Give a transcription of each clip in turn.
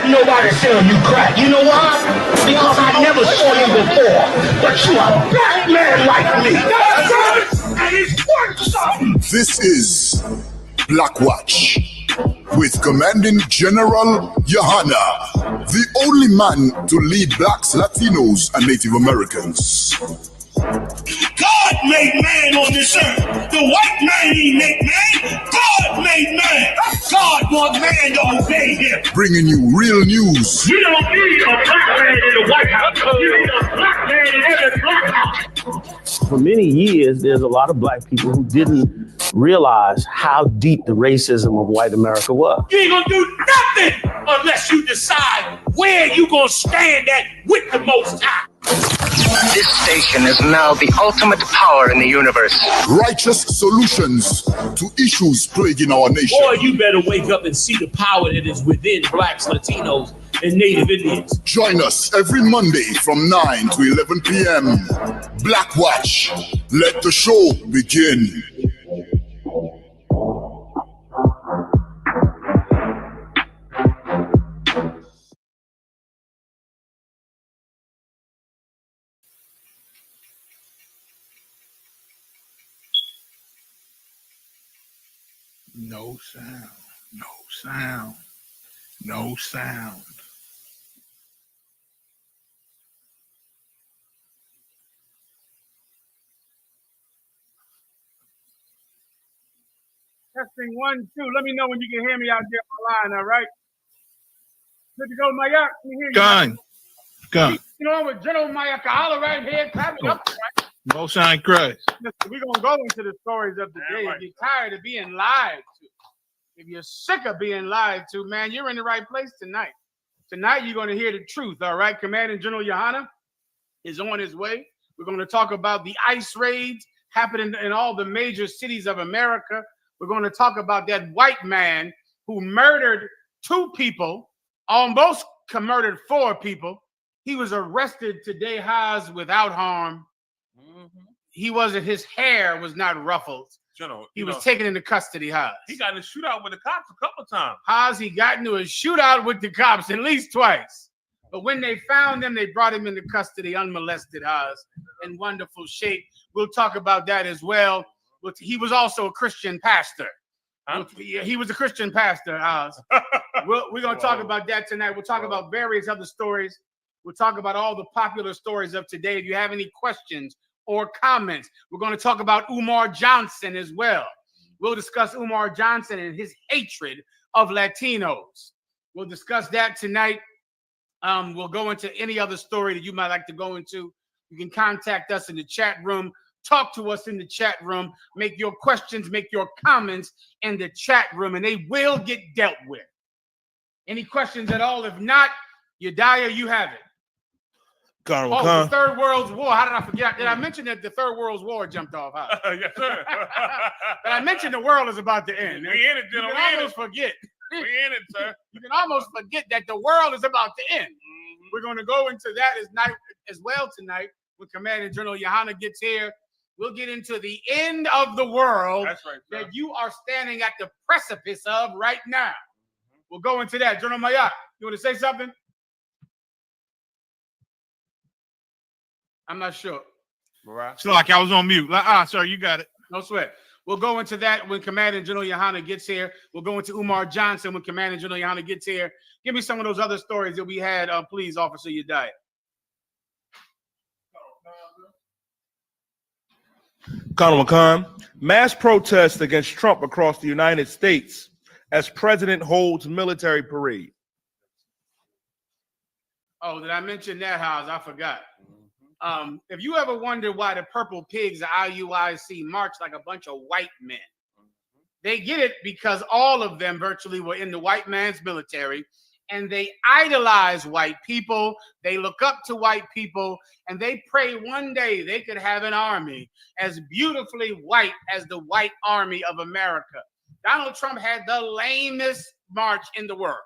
Nobody selling you crack. You know why? Because I never saw you before. But you are a black man like me. That's good. And it's worth something. This is Black Watch with Commanding General Yohana, the only man to lead blacks, Latinos, and Native Americans. God made man on this earth. The white man he made man. God made man. God wants man to obey him. Bringing you real news. You don't need a black man in the White House. You need a black man in every black house. For many years, there's a lot of black people who didn't realize how deep the racism of white America was. You ain't gonna do nothing unless you decide where you gonna stand at with the Most High. This station is now the ultimate power in the universe. Righteous solutions to issues plaguing our nation. Boy, you better wake up and see the power that is within blacks, Latinos, and Native Indians. Join us every Monday from 9 to 11 p.m. Black Watch. Let the show begin. No sound, no sound, no sound. Testing 1, 2. Let me know when you can hear me out there on the line, all right? Good to go, Mayak. Let me hear you. Gun. You know, I'm with General Mayak Kahala right here. Clap it up, right? No sign Christ. Listen, we're going to go into the stories of the day. If you're tired of being lied to, if you're sick of being lied to, man, you're in the right place tonight. Tonight, you're going to hear the truth, all right? Commanding General Yohana is on his way. We're going to talk about the ICE raids happening in all the major cities of America. We're going to talk about that white man who murdered 2 people, almost murdered 4 people. He was arrested today, Haas, without harm. He wasn't, his hair was not ruffled. He was taken into custody, Haas. He got in a shootout with the cops a couple times. Haas, he got into a shootout with the cops at least twice. But when they found him, they brought him into custody unmolested, Haas, in wonderful shape. We'll talk about that as well. But he was also a Christian pastor. Huh? He was a Christian pastor, Haas. We're going to talk about that tonight. We'll talk about various other stories. We'll talk about all the popular stories of today. If you have any questions or comments, we're going to talk about Umar Johnson as well. We'll discuss Umar Johnson and his hatred of Latinos. We'll discuss that tonight. We'll go into any other story that you might like to go into. You can contact us in the chat room. Talk to us in the chat room. Make your questions, make your comments in the chat room, and they will get dealt with. Any questions at all? If not, Yediah, you have it. The Third World War. How did I forget? Did I mention that the Third World War jumped off? Huh? Yes, sir. But I mentioned the world is about to end. We in it, You General. can almost forget. We in it, sir. You can almost forget that the world is about to end. We're going to go into that as well tonight when Commander General Yohana gets here. We'll get into the end of the world. That's right, sir. That you are standing at the precipice of right now. We'll go into that. General Mayak, you want to say something? I'm not sure. So like I was on mute. Sir, you got it. No sweat. We'll go into that when Commander General Yohana gets here. We'll go into Umar Johnson when Commander General Yohana gets here. Give me some of those other stories that we had, please, Officer Yediah. Colonel McCann, mass protests against Trump across the United States as president holds military parade. Oh, did I mention that, House? I forgot. If you ever wonder why the Purple Pigs, the IUIC, march like a bunch of white men, They get it because all of them virtually were in the white man's military, and they idolize white people. They look up to white people, and they pray one day they could have an army as beautifully white as the white army of America. Donald Trump had the lamest march in the world.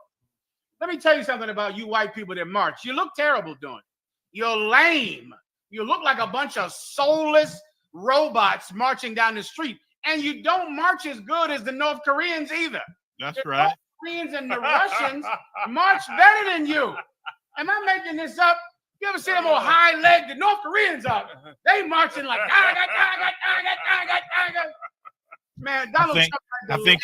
Let me tell you something about you white people that march. You look terrible doing it. You're lame. You look like a bunch of soulless robots marching down the street. And you don't march as good as the North Koreans either. That's the right. North Koreans and the Russians march better than you. Am I making this up? You ever see them on high leg? The North Koreans are. They marching like man. Donald I think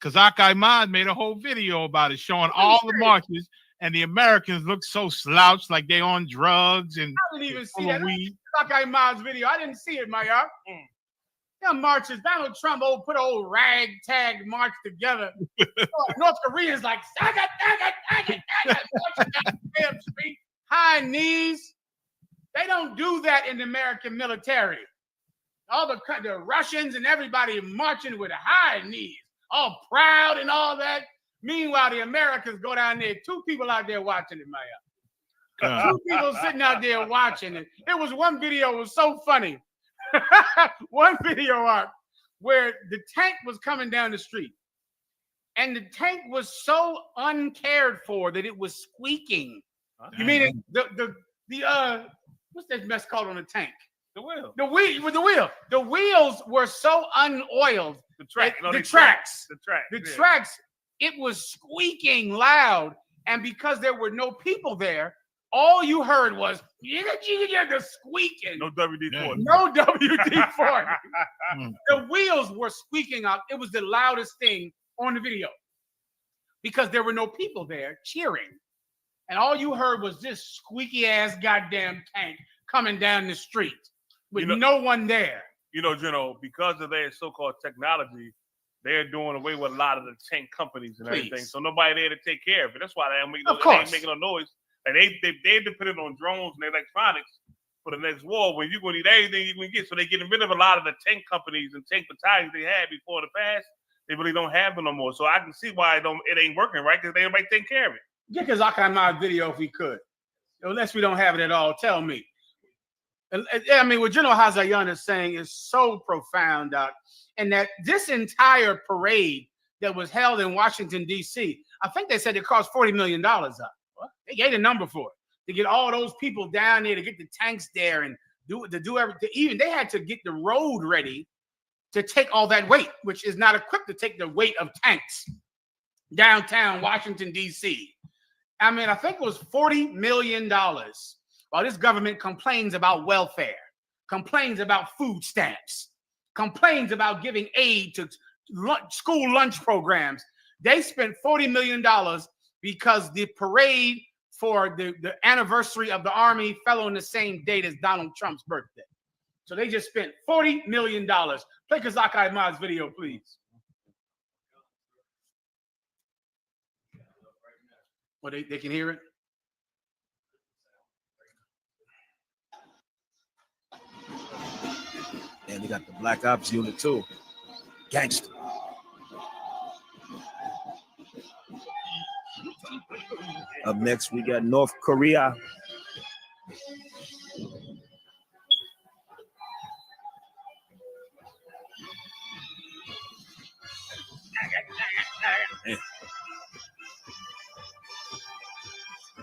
Kazak Ahmad made a whole video about it, showing all the marches, and the Americans look so slouched, like they on drugs and I didn't even see that. Kazak Ahmad's video. I didn't see it, Maya. Them marches, Donald Trump put an old ragtag march together. North Koreans like high knees. They don't do that in the American military. All the Russians and everybody marching with high knees, all proud and all that. Meanwhile, the Americans go down there. 2 people out there watching it, Maya. 2 people sitting out there watching it. It was one video. It was so funny. One video art where the tank was coming down the street, and the tank was so uncared for that it was squeaking. You mean the what's that mess called on the tank? The wheel. The wheels were so unoiled. The track. The tracks. The tracks. It was squeaking loud, and because there were no people there, all you heard was the squeaking. No WD-40. No WD-40. The wheels were squeaking out. It was the loudest thing on the video because there were no people there cheering. And all you heard was this squeaky ass goddamn tank coming down the street with no one there. You know, Gino, because of their so-called technology, they're doing away with a lot of the tank companies and everything. So nobody there to take care of it. That's why they ain't making no noise. And they depended on drones and electronics for the next war when you're going to need everything you can get. So they're getting rid of a lot of the tank companies and tank battalions they had before the past. They really don't have them no more. So I can see why it ain't working, right? Because everybody take care of it. Get Kazak Ahmad video if we could. Unless we don't have it at all, tell me. I mean, what General Hazayan is saying is so profound, Doc, and that this entire parade that was held in Washington, D.C., I think they said it cost $40 million. They gave a number for it to get all those people down there, to get the tanks there and do everything. Even they had to get the road ready to take all that weight, which is not equipped to take the weight of tanks downtown Washington, D.C. I mean, I think it was $40 million. While this government complains about welfare, complains about food stamps, complains about giving aid to school lunch programs, they spent $40 million because the parade for the anniversary of the Army fell on the same date as Donald Trump's birthday. So they just spent $40 million. Play Kazak Ahmad's video, please. Well, they can hear it? And they got the Black Ops unit too. Gangster. Up next, we got North Korea.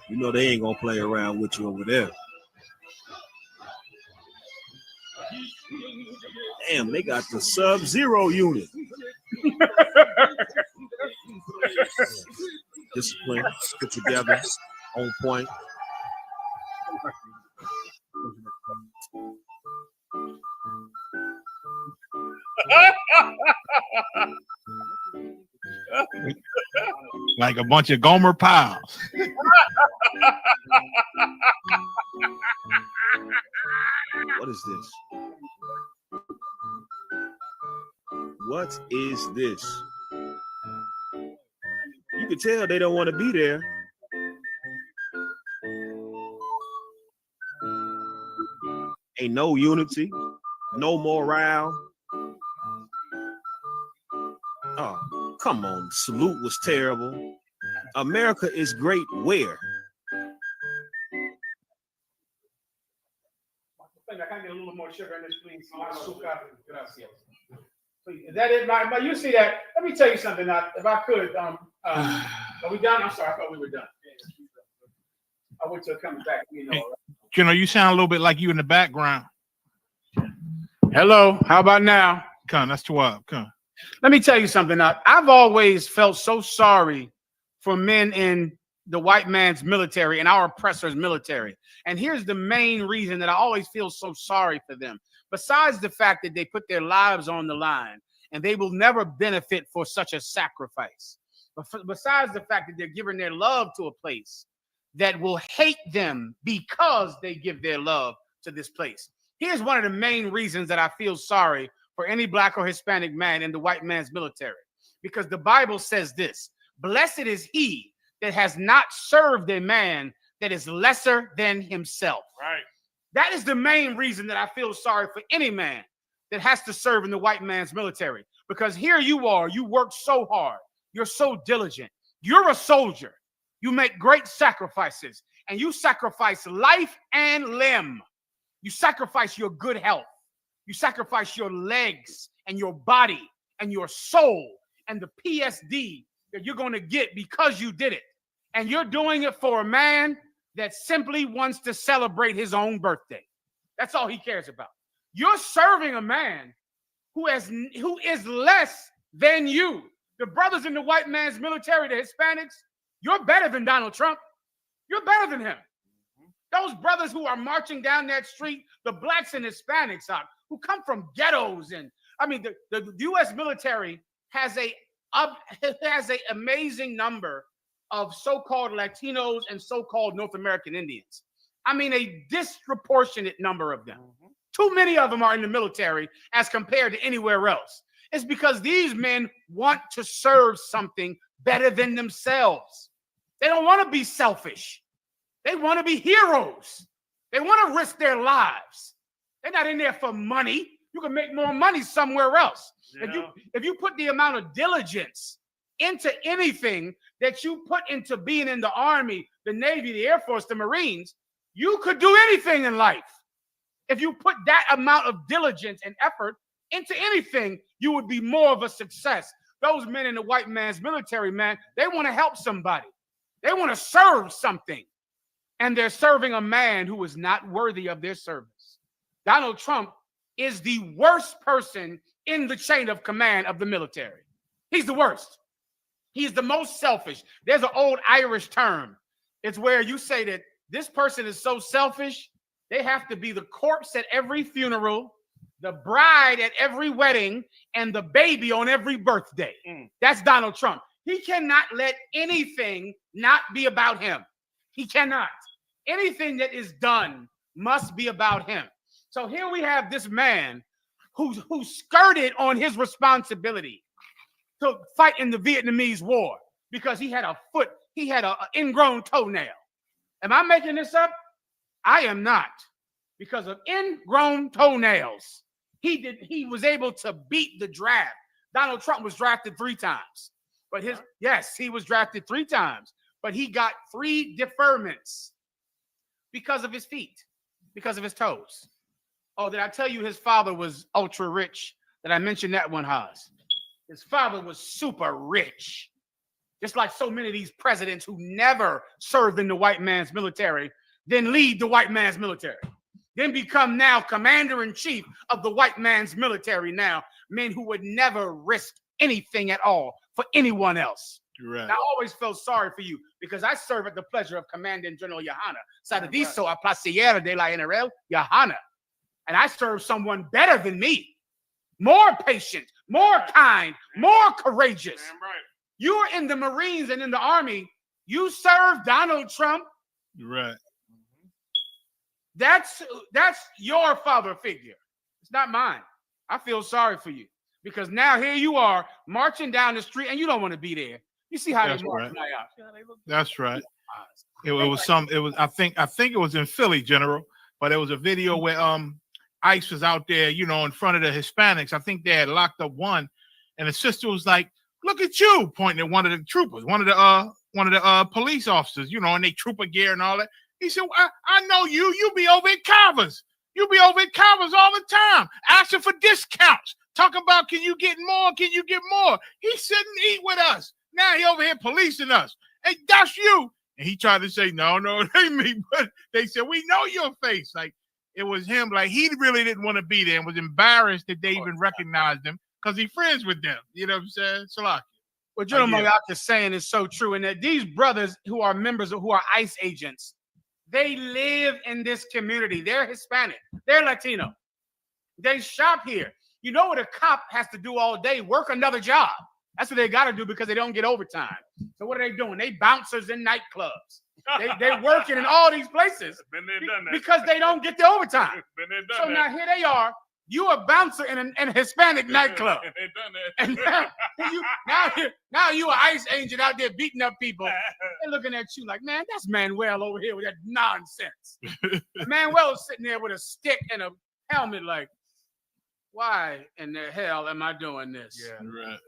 You know they ain't gonna play around with you over there. Damn, they got the Sub-Zero unit. Discipline, put together, on point. Like a bunch of Gomer Piles. What is this? What is this? You can tell they don't want to be there. Ain't no unity, no morale. Oh, come on. Salute was terrible. America is great where? Can I get a little more sugar in this, please? Please. Is that it? But you see that? Let me tell you something. If I could, are we done? I'm sorry, I thought we were done. I wait till it comes back. You know, you sound a little bit like you in the background. Hello. How about now? Come, that's 12. Come. Let me tell you something. I've always felt so sorry for men in the white man's military and our oppressor's military. And here's the main reason that I always feel so sorry for them. Besides the fact that they put their lives on the line and they will never benefit for such a sacrifice. But besides the fact that they're giving their love to a place that will hate them because they give their love to this place. Here's one of the main reasons that I feel sorry for any black or Hispanic man in the white man's military. Because the Bible says this: blessed is he that has not served a man that is lesser than himself. Right. That is the main reason that I feel sorry for any man that has to serve in the white man's military. Because here you are, you work so hard, you're so diligent, you're a soldier, you make great sacrifices, and you sacrifice life and limb. You sacrifice your good health. You sacrifice your legs and your body and your soul and the PSD that you're going to get because you did it. And you're doing it for a man that simply wants to celebrate his own birthday. That's all he cares about. You're serving a man who is less than you. The brothers in the white man's military, the Hispanics, you're better than Donald Trump. You're better than him. Those brothers who are marching down that street, the blacks and Hispanics who come from ghettos. And I mean, the U.S. military has a amazing number of so-called Latinos and so-called North American Indians. I mean, a disproportionate number of them. Too many of them are in the military as compared to anywhere else. It's because these men want to serve something better than themselves. They don't want to be selfish. They want to be heroes. They want to risk their lives. They're not in there for money. You can make more money somewhere else. Yeah. If you put the amount of diligence into anything that you put into being in the Army, the Navy, the Air Force, the Marines, you could do anything in life. If you put that amount of diligence and effort into anything, you would be more of a success. Those men in the white man's military, man, they want to help somebody. They want to serve something. And they're serving a man who is not worthy of their service. Donald Trump is the worst person in the chain of command of the military. He's the worst. He's the most selfish. There's an old Irish term. It's where you say that this person is so selfish, they have to be the corpse at every funeral, the bride at every wedding, and the baby on every birthday. That's Donald Trump. He cannot let anything not be about him. He cannot. Anything that is done must be about him. So here we have this man who skirted on his responsibility to fight in the Vietnamese War because he had an ingrown toenail. Am I making this up? I am not. Because of ingrown toenails, he was able to beat the draft. Donald Trump was drafted 3 times. But he was drafted 3 times. But he got 3 deferments because of his feet, because of his toes. Oh, did I tell you his father was ultra rich? Did I mention that one, Haas? His father was super rich. Just like so many of these presidents who never served in the white man's military, then lead the white man's military, then become now commander-in-chief of the white man's military now, men who would never risk anything at all for anyone else. Right. And I always felt sorry for you because I serve at the pleasure of Commandant General Yahana, Sardiso a Placiera de la General Yahana. And I serve someone better than me, more patient, more kind, more courageous. Damn right. You're in the Marines and in the Army. You serve Donald Trump. Right. That's your father figure. It's not mine. I feel sorry for you because now here you are marching down the street and you don't want to be there. You see how they march now. That's right. I think it was in Philly, General, but it was a video where ICE was out there, in front of the Hispanics. I think they had locked up one, and the sister was like, look at you, pointing at one of the troopers, one of the police officers, you know, and they trooper gear and all that. He said, I know you. You be over at Carver's. You be over at Carver's all the time, asking for discounts, talking about, can you get more? Can you get more? He sit and eat with us. Now he over here policing us. Hey, that's you. And he tried to say, no, it ain't me. But they said, we know your face. Like, it was him. Like, he really didn't want to be there and was embarrassed that they even recognized him because he's friends with them. You know what I'm saying? Salaki. What General Malak is saying is so true. And that these brothers who are members of, who are ICE agents, they live in this community. They're Hispanic. They're Latino. They shop here. You know what a cop has to do all day? Work another job. That's what they got to do because they don't get overtime. So what are they doing? They bouncers in nightclubs. They working in all these places because they don't get the overtime. So now here they are. You a bouncer in a Hispanic nightclub. And now you an ICE agent out there beating up people. They're looking at you like, man, that's Manuel over here with that nonsense. Manuel's sitting there with a stick and a helmet like, why in the hell am I doing this? Yeah, right.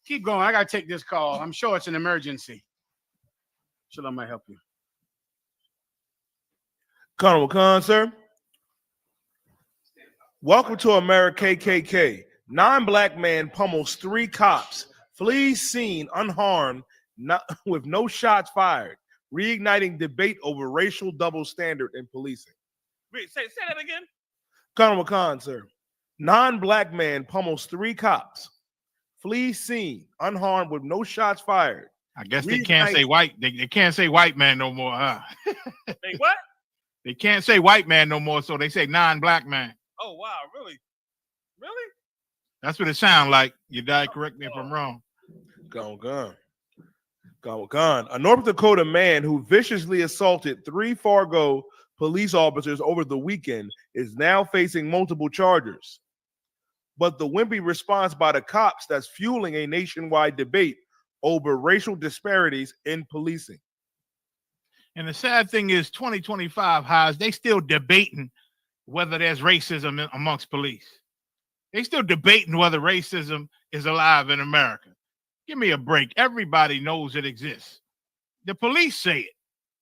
Keep going. I got to take this call. I'm sure it's an emergency. Shalom, might help you. Colonel Khan, sir. Welcome to America KKK. 9 black man pummels 3 cops, flees scene unharmed, with no shots fired, reigniting debate over racial double standard in policing. Wait, say that again. Colonel Khan, sir. 9 black man pummels 3 cops, flees scene unharmed with no shots fired. I guess they can't say white. They can't say white man no more, huh? They what? They can't say white man no more, so they say 9 black man. Oh wow, really? Really? That's what it sounds like. You correct me if I'm wrong. Gone. A North Dakota man who viciously assaulted 3 Fargo police officers over the weekend is now facing multiple charges. But the wimpy response by the cops that's fueling a nationwide debate over racial disparities in policing. And the sad thing is 2025 has they still debating whether there's racism amongst police. They still debating whether racism is alive in America. Give me a break. Everybody knows it exists. The police say it.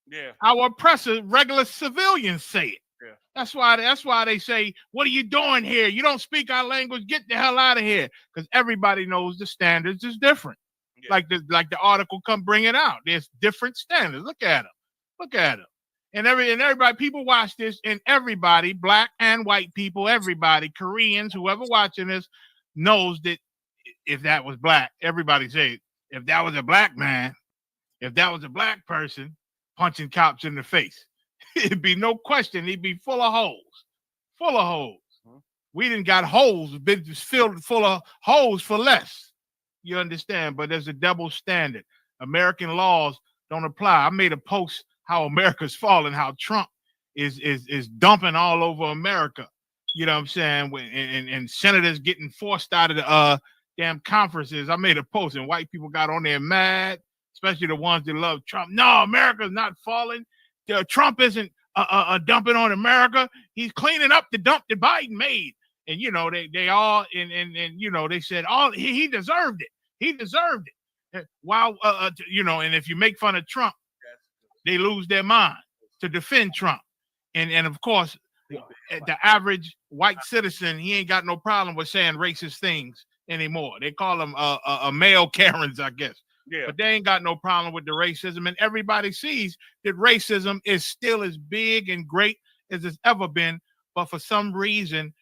Yeah. Our oppressors, regular civilians say it. Yeah. That's why they say, what are you doing here? You don't speak our language. Get the hell out of here. Because everybody knows the standards is different. Yeah. Like the article come bring it out. There's different standards. Look at them. And everybody, people watch this, and everybody, black and white people, everybody, Koreans, whoever watching this, knows that if that was black, everybody say, if that was a black man, if that was a black person punching cops in the face, it'd be no question. He'd be full of holes. Mm-hmm. We didn't got holes, been filled full of holes for less. You understand? But there's a double standard. American laws don't apply. I made a post how America's falling, how Trump is dumping all over America. You know what I'm saying? And senators getting forced out of the damn conferences. I made a post and white people got on there mad, especially the ones that love Trump. No, America's not falling. Trump isn't dumping on America. He's cleaning up the dump that Biden made. And, you know, they all, and you know, they said, he deserved it. He deserved it. While, you know, and if you make fun of Trump, they lose their mind to defend Trump. And of course, the average white citizen, he ain't got no problem with saying racist things anymore. They call them a male Karens, I guess. Yeah. But they ain't got no problem with the racism. And everybody sees that racism is still as big and great as it's ever been. But for some reason,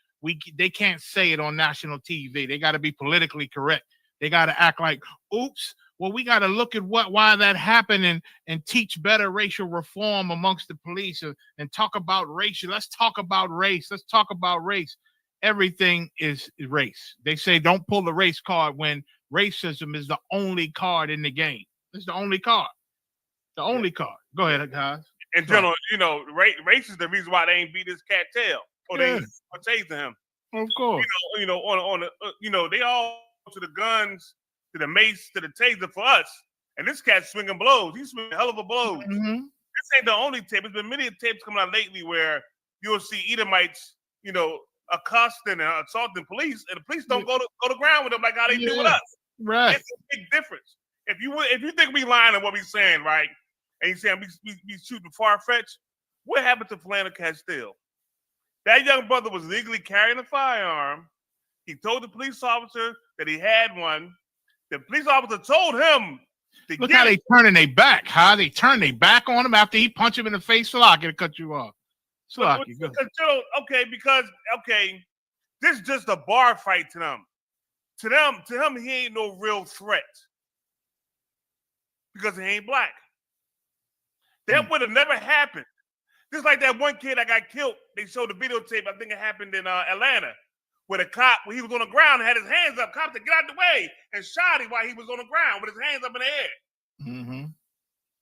they can't say it on national TV. They got to be politically correct. They got to act like, oops. Well, we got to look at why that happened and teach better racial reform amongst the police and talk about racial. Let's talk about race. Let's talk about race. Everything is race. They say don't pull the race card when racism is the only card in the game. It's the only card. The only card. Go ahead, guys. In general, you know, race is the reason why they ain't beat this cat tail or they ain't tasing him. Of course. You know, on you know, they all to the guns, to the mace, to the taser for us. And this cat's swinging blows. He's swinging hell of a blows. Mm-hmm. This ain't the only tape. There's been many tapes coming out lately where you'll see Edomites, you know, accosting and assaulting police, and the police don't go to ground with them like how they do with us. Right. It's a big difference. If you think we lying on what we saying, right? And you saying we shooting far-fetched, what happened to Philando Castile? That young brother was legally carrying a firearm. He told the police officer that he had one. The police officer told him to Look get how it. they turning their back. How they turn their back on him after he punch him in the face. Slocky to cut you off. Slocky, go. Okay, this is just a bar fight to them. To him, he ain't no real threat because he ain't black. That would have never happened. Just like that one kid that got killed. They showed the videotape. I think it happened in Atlanta, where the cop, when he was on the ground, had his hands up. Cop said, "Get out the way," and shot him while he was on the ground with his hands up in the air. Mm-hmm.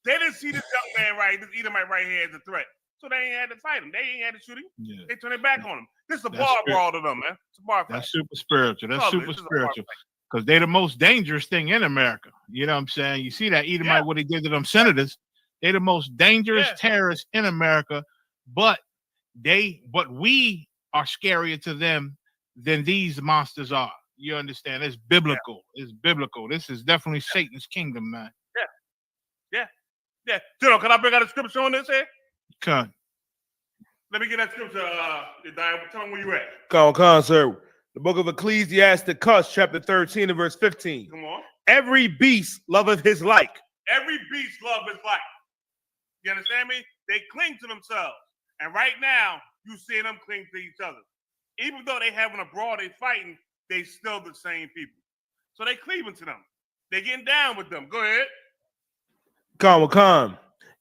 They didn't see this young man this Edomite right here as a threat, so they ain't had to fight him. They ain't had to shoot him. Yeah. They turned it back on him. This is a That's bar good. brawl to them, man. It's a bar fight. That's super spiritual. That's Oh, super this is a spiritual. bar Because they're the most dangerous thing in America. You know what I'm saying? You see that Edomite, what he did to them senators. They're the most dangerous terrorists in America, but we are scarier to them than these monsters are. You understand? It's biblical. Yeah. It's biblical. This is definitely Satan's kingdom, man. Yeah. General, can I bring out a scripture on this here? Can. Let me get that scripture, Diane. Tell me where you at. Come on, sir. The book of Ecclesiasticus, chapter 13 and verse 15. Come on. Every beast loveth his like. Every beast love his like. You understand me? They cling to themselves. And right now, you see them cling to each other. Even though they having a brawl, they fighting, they still the same people. So they cleaving to them. They getting down with them. Go ahead. Come.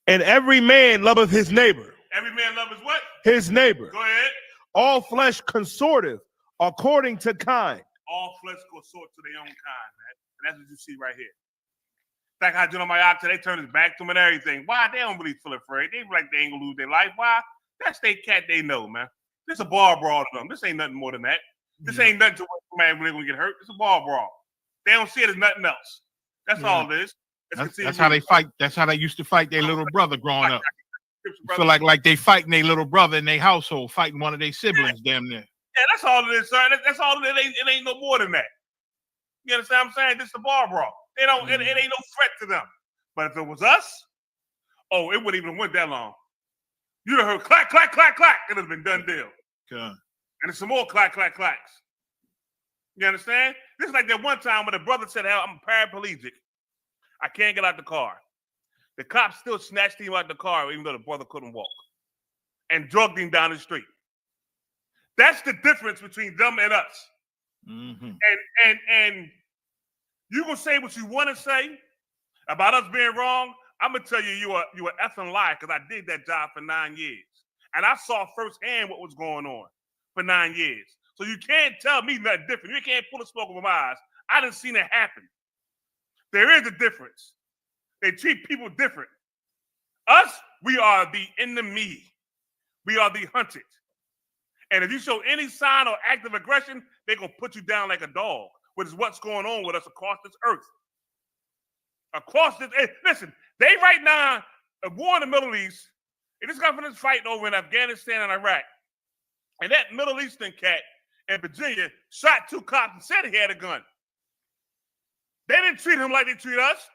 And every man loveth his neighbor. Every man love his what? His neighbor. Go ahead. All flesh consorteth according to kind. All flesh consort to their own kind, man. And that's what you see right here. Like how General Mayata, they turn his back to him and everything. Why? They don't really feel afraid. They like they ain't gonna lose their life. Why? That's their cat they know, man. This a bar brawl to them. This ain't nothing more than that. This ain't nothing to what man when they're gonna get hurt. It's a bar brawl. They don't see it as nothing else. That's all it is. That's how they fight. That's how they used to fight their little brother growing up. Feel like they fighting their little brother in their household, fighting one of their siblings, damn near. Yeah, that's all it is, sir. That's all it is. It ain't no more than that. You understand what I'm saying? This is a bar brawl. It ain't no threat to them. But if it was us, it wouldn't even went that long. You'd have heard clack, clack, clack, clack. It would have been done deal. Okay. And there's some more clack, clack, clacks. You understand? This is like that one time when the brother said, "Hell, I'm paraplegic. I can't get out the car." The cops still snatched him out the car, even though the brother couldn't walk, and drugged him down the street. That's the difference between them and us. Mm-hmm. And you gonna say what you want to say about us being wrong. I'm gonna tell you, you are effing lie, because I did that job for 9 years, and I saw firsthand what was going on for 9 years. So you can't tell me nothing different. You can't pull the smoke over my eyes. I didn't see it happen. There is a difference. They treat people different. Us, we are the enemy. We are the hunted. And if you show any sign of active aggression, they're going to put you down like a dog, which is what's going on with us across this earth. Listen, they right now, a war in the Middle East, and this government's fighting over in Afghanistan and Iraq. And that Middle Eastern cat in Virginia shot 2 cops and said he had a gun. They didn't treat him like they treat us.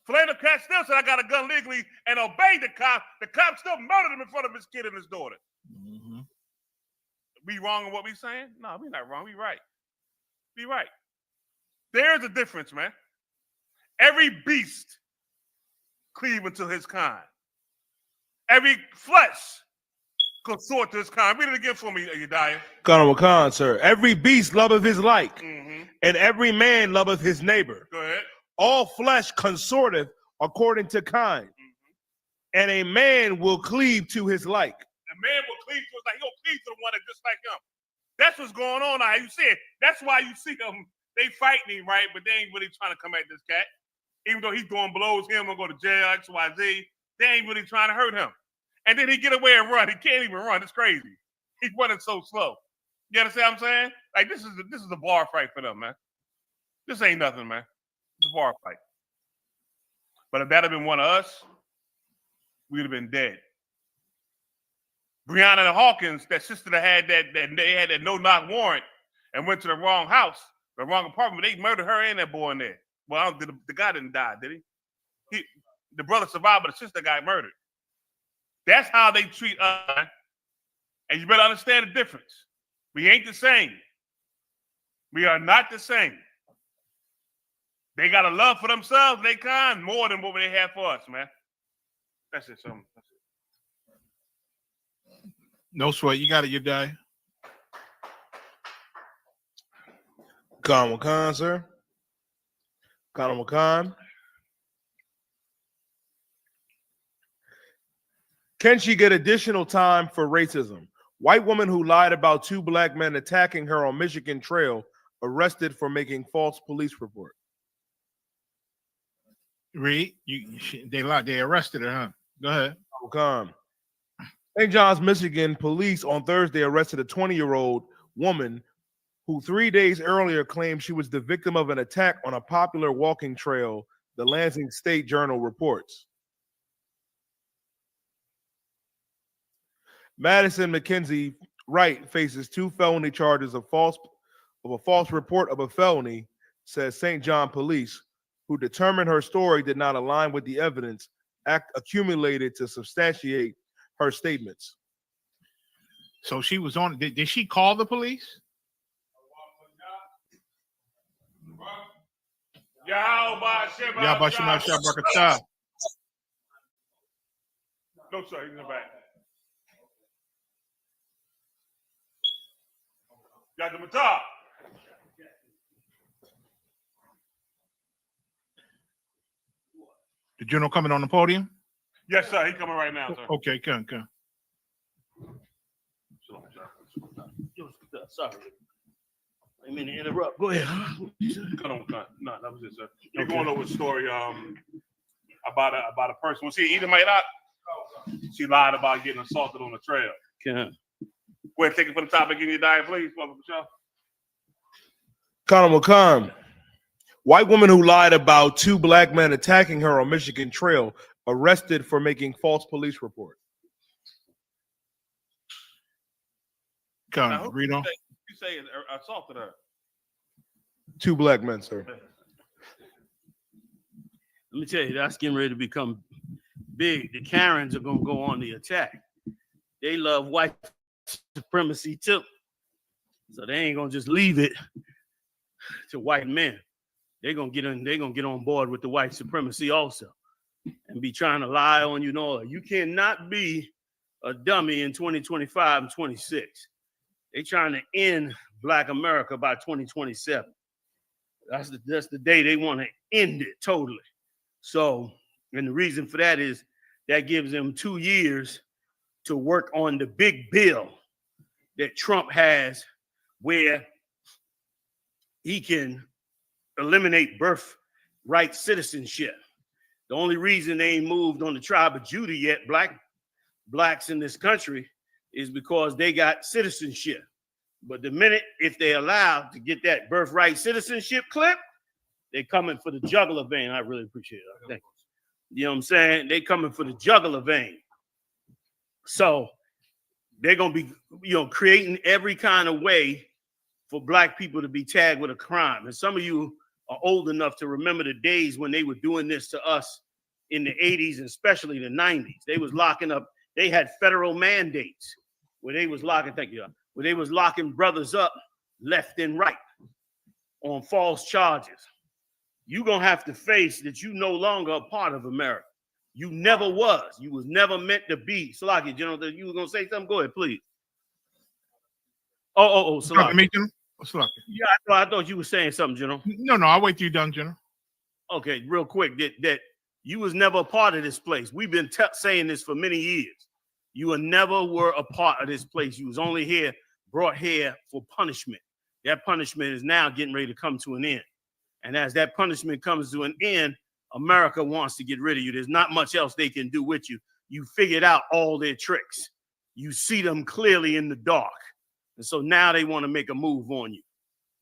Philando Castile said, "I got a gun legally," and obeyed the cop. The cop still murdered him in front of his kid and his daughter. Mm-hmm. We wrong in what we saying? No, we not wrong. We right. We right. There's a difference, man. Every beast cleave unto his kind. Every flesh consort to his kind. Read it again for me, Yediah. Come, sir. Every beast loveth his like, Mm-hmm. and every man loveth his neighbor. Go ahead. All flesh consorteth according to kind, and a man will cleave to his like. A man will cleave to his like. He'll cleave to the one that's just like him. That's what's going on now. You see it. That's why you see them. They fighting him, right? But they ain't really trying to come at this cat. Even though he's throwing blows, him gonna go to jail, XYZ. They ain't really trying to hurt him. And then he get away and run. He can't even run. It's crazy. He's running so slow. You understand what I'm saying? Like this is a bar fight for them, man. This ain't nothing, man. It's a bar fight. But if that had been one of us, we'd have been dead. Breonna Hawkins, that sister that had that no-knock warrant and went to the wrong house, The wrong apartment. They murdered her and that boy in there. Well, the guy didn't die, did he? The brother survived, but the sister got murdered. That's how they treat us. And you better understand the difference. We ain't the same. We are not the same. They got a love for themselves, they kind more than what they have for us, man. That's it, something. No sweat. You got it, you die. Khan Wakan, sir. Khan Wakan. Can she get additional time for racism? White woman who lied about 2 black men attacking her on Michigan Trail arrested for making false police report. Reed, they lied. They arrested her, huh? Go ahead. Come. St. John's, Michigan police on Thursday arrested a 20-year-old woman who 3 days earlier claimed she was the victim of an attack on a popular walking trail, the Lansing State Journal reports. Madison McKenzie Wright faces 2 felony charges of a false report of a felony, says St. John police, who determined her story did not align with the evidence accumulated to substantiate her statements. So she was on. Did she call the police? No, sir, he's in the back. Got the Matah. The general coming on the podium? Yes, sir. He's coming right now, sir. Okay, come. Sorry. I mean to interrupt. Go ahead. Cut on. No, that was it, sir. You're going over a story about a person. Was he Edomite? She lied about getting assaulted on the trail. Okay. Go ahead, take it for the topic in your diet, please, Mother Michelle. Conor McCon. White woman who lied about 2 black men attacking her on Michigan Trail arrested for making false police report. Come, Reno. You say assaulted her. 2 black men, sir. Let me tell you, that's getting ready to become big. The Karens are going to go on the attack. They love white supremacy too. So they ain't going to just leave it to white men. They're going to get on board with the white supremacy also and be trying to lie on you. No, you cannot be a dummy in 2025 and 26. They're trying to end Black America by 2027. That's the day they want to end it totally. So, and the reason for that is that gives them 2 years to work on the big bill that Trump has where he can eliminate birthright citizenship. The only reason they ain't moved on the tribe of Judah yet, blacks in this country, is because they got citizenship. But the minute, if they're allowed to get that birthright citizenship clip, they're coming for the jugular vein. I really appreciate it. Thank you. You know what I'm saying? They coming for the jugular vein. So they're going to be, creating every kind of way for black people to be tagged with a crime. And some of you are old enough to remember the days when they were doing this to us in the 80s and especially the 90s. They was locking up, they had federal mandates where they was locking, where they was locking brothers up left and right on false charges. You're going to have to face that you no longer a part of America. You never was. You was never meant to be. Salaki, General, you were going to say something? Go ahead, please. Salaki. Yeah, I thought you were saying something, General. No, I'll wait till you're done, General. Okay, real quick, that you was never a part of this place. We've been saying this for many years. You never were a part of this place. You was only brought here for punishment. That punishment is now getting ready to come to an end. And as that punishment comes to an end, America wants to get rid of you. There's not much else they can do with you. You figured out all their tricks. You see them clearly in the dark. And so now they want to make a move on you.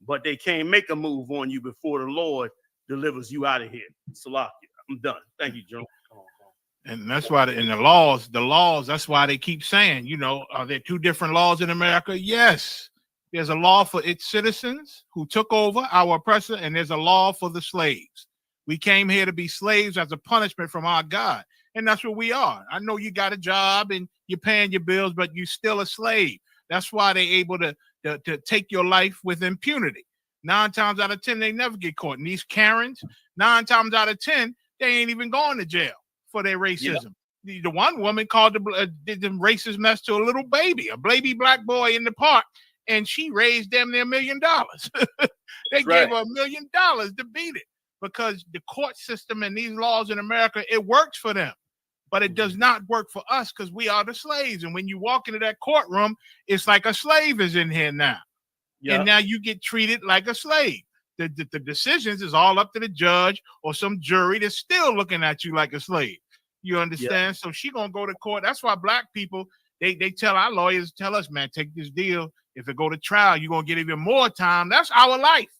But they can't make a move on you before the Lord delivers you out of here. Salakia. I'm done. Thank you, General. And that's why in the laws, that's why they keep saying, are there 2 different laws in America? Yes. There's a law for its citizens who took over our oppressor, and there's a law for the slaves. We came here to be slaves as a punishment from our God, and that's what we are. I know you got a job and you're paying your bills, but you're still a slave. That's why they're able to take your life with impunity. 9 times out of 10, they never get caught. And these Karens, 9 times out of 10, they ain't even going to jail for their racism. Yeah. The one woman called did the racist mess to a little baby, a baby black boy in the park, and she raised damn near $1 million. They gave her $1 million to beat it because the court system and these laws in America, it works for them. But it does not work for us because we are the slaves. And when you walk into that courtroom, it's like a slave is in here now. Yeah. And now you get treated like a slave. The decisions is all up to the judge or some jury that's still looking at you like a slave. You understand? Yeah. So she gonna go to court. That's why black people, they tell our lawyers, tell us, man, take this deal. If it go to trial, you're gonna get even more time. That's our life.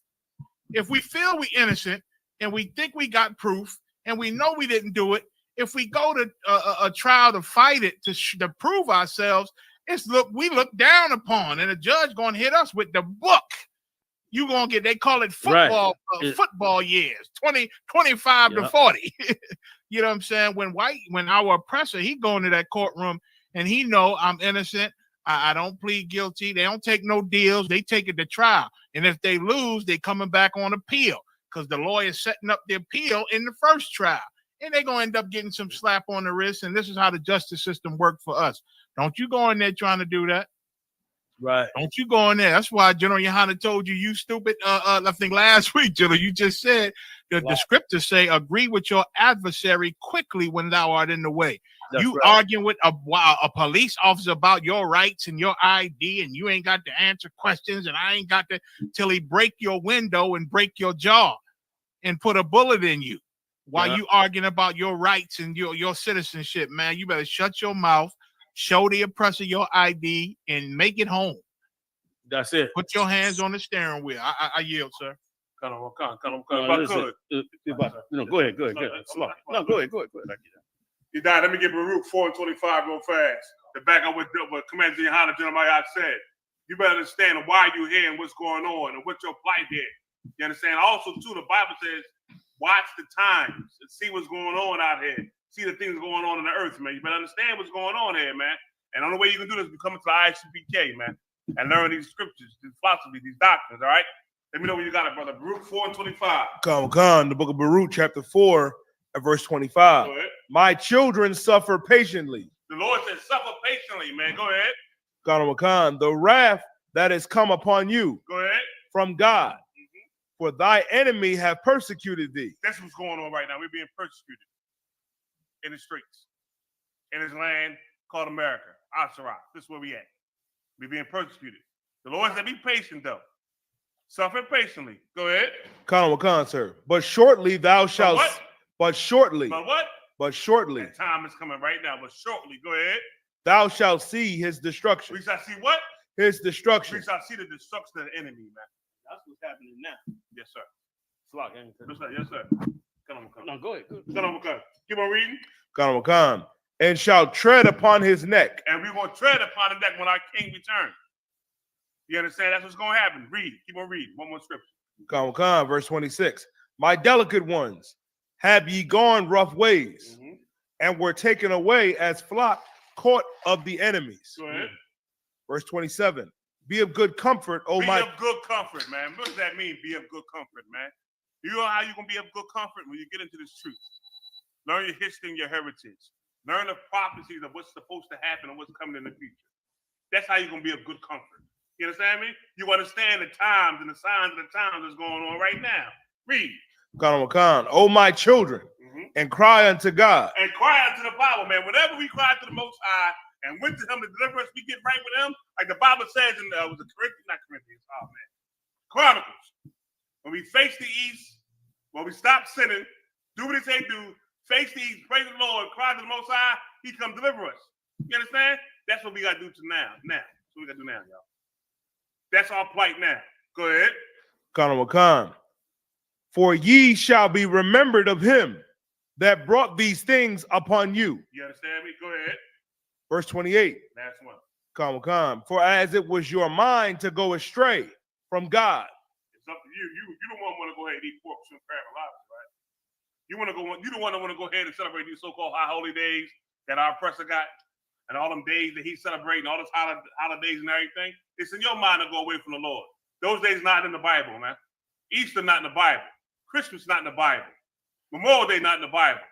If we feel we innocent and we think we got proof and we know we didn't do it, if we go to a trial to fight it, to prove ourselves, we look down upon, and the judge gonna hit us with the book. You gonna get, they call it football, football years, 25 to 40. You know what I'm saying? When our oppressor, he go into that courtroom and he know I'm innocent. I don't plead guilty. They don't take no deals. They take it to trial. And if they lose, they coming back on appeal because the lawyer's setting up the appeal in the first trial. And they're going to end up getting some slap on the wrist. And this is how the justice system worked for us. Don't you go in there trying to do that. Right. Don't you go in there. That's why General Yohana told you stupid. I think last week, General, you just said the scriptures say, agree with your adversary quickly when thou art in the way. That's you right. Arguing with a police officer about your rights and your ID, and you ain't got to answer questions, and I ain't got to till he break your window and break your jaw and put a bullet in you. While you arguing about your rights and your citizenship, man, you better shut your mouth, show the oppressor your ID, and make it home. That's it. Put your hands on the steering wheel. I yield, sir. Come on. Go ahead. Slow. No, go ahead. You died. Let me get Baruch 4:25 real fast. To back up what Commander Yohana Jeremiah said. You better understand why you're here and what's going on and what your plight here. You understand? Also, too, the Bible says, watch the times and see what's going on out here. See the things going on in the earth, man. You better understand what's going on here, man. And the only way you can do this is become to the ISUPK, man, and learn these scriptures, these philosophy, these doctrines, all right? Let me know when you got it, brother. Baruch 4:25. Come, the book of Baruch, chapter 4, and verse 25. My children suffer patiently. The Lord says, suffer patiently, man. Go ahead. Khan, the wrath that has come upon you. Go ahead. From God. For thy enemy have persecuted thee. That's what's going on right now. We're being persecuted in the streets, in this land called America. Asherah. This is where we at. We're being persecuted. The Lord said, be patient, though. Suffer patiently. Go ahead. Khan, sir. But shortly thou shalt. But shortly. But what? But shortly. That time is coming right now. But shortly. Go ahead. Thou shalt see his destruction. We shall see what? His destruction. We shall see the destruction of the enemy, man. That's what's happening now. Yes, sir. Slock, yes, sir. Come on. No, go ahead. Keep on reading. Khan. And shall tread upon his neck. And we're going to tread upon his neck when our king returns. You understand? That's what's going to happen. Read. Keep on reading. One more scripture. Khan, verse 26. My delicate ones, have ye gone rough ways, and were taken away as flock caught of the enemies. Go ahead. Verse 27. Be of good comfort, Be of good comfort, man. What does that mean, be of good comfort, man? You know how you're going to be of good comfort when you get into this truth? Learn your history and your heritage. Learn the prophecies of what's supposed to happen and what's coming in the future. That's how you're going to be of good comfort. You understand me? You understand the times and the signs of the times that's going on right now. Read. Khan, oh my children, and cry unto God. And cry unto the Bible, man. Whenever we cry to the Most High and went to him to deliver us, we get right with him. Like the Bible says in Chronicles. When we face the east, when we stop sinning, do what he say do, face the east, praise the Lord, cry to the Most High, he come deliver us. You understand? That's what we got to do to now. That's what we got to do now, y'all. That's our plight now. Go ahead. Khan. For ye shall be remembered of him that brought these things upon you. You understand me? Go ahead. Verse 28. Last one. Come. For as it was your mind to go astray from God. It's up to you. You don't want to go ahead and eat pork, shrimp, crab, and lobster, right? You don't want to go ahead and celebrate these so-called high holy days that our oppressor got, and all them days that he's celebrating, all those holidays and everything. It's in your mind to go away from the Lord. Those days not in the Bible, man. Easter not in the Bible. Christmas not in the Bible. Memorial Day not in the Bible.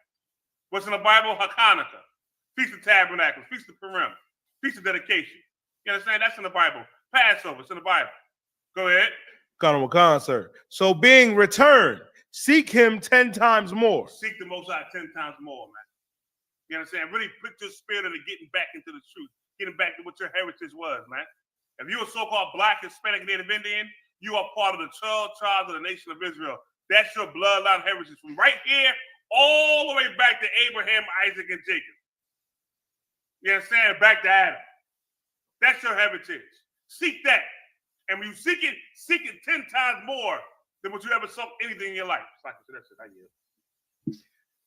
What's in the Bible? Hanukkah, Feast of Tabernacles, Feast of Purim, Feast of Dedication. You understand? That's in the Bible. Passover, it's in the Bible. Go ahead. Khan, sir. So being returned, seek him 10 times more. Seek the Most High 10 times more, man. You understand? Really put your spirit into getting back into the truth, getting back to what your heritage was, man. If you're a so-called Black, Hispanic, Native Indian, you are part of the 12 tribes of the nation of Israel. That's your bloodline heritage from right here all the way back to Abraham, Isaac, and Jacob. You understand? Back to Adam. That's your heritage. Seek that. And when you seek it 10 times more than what you ever saw anything in your life.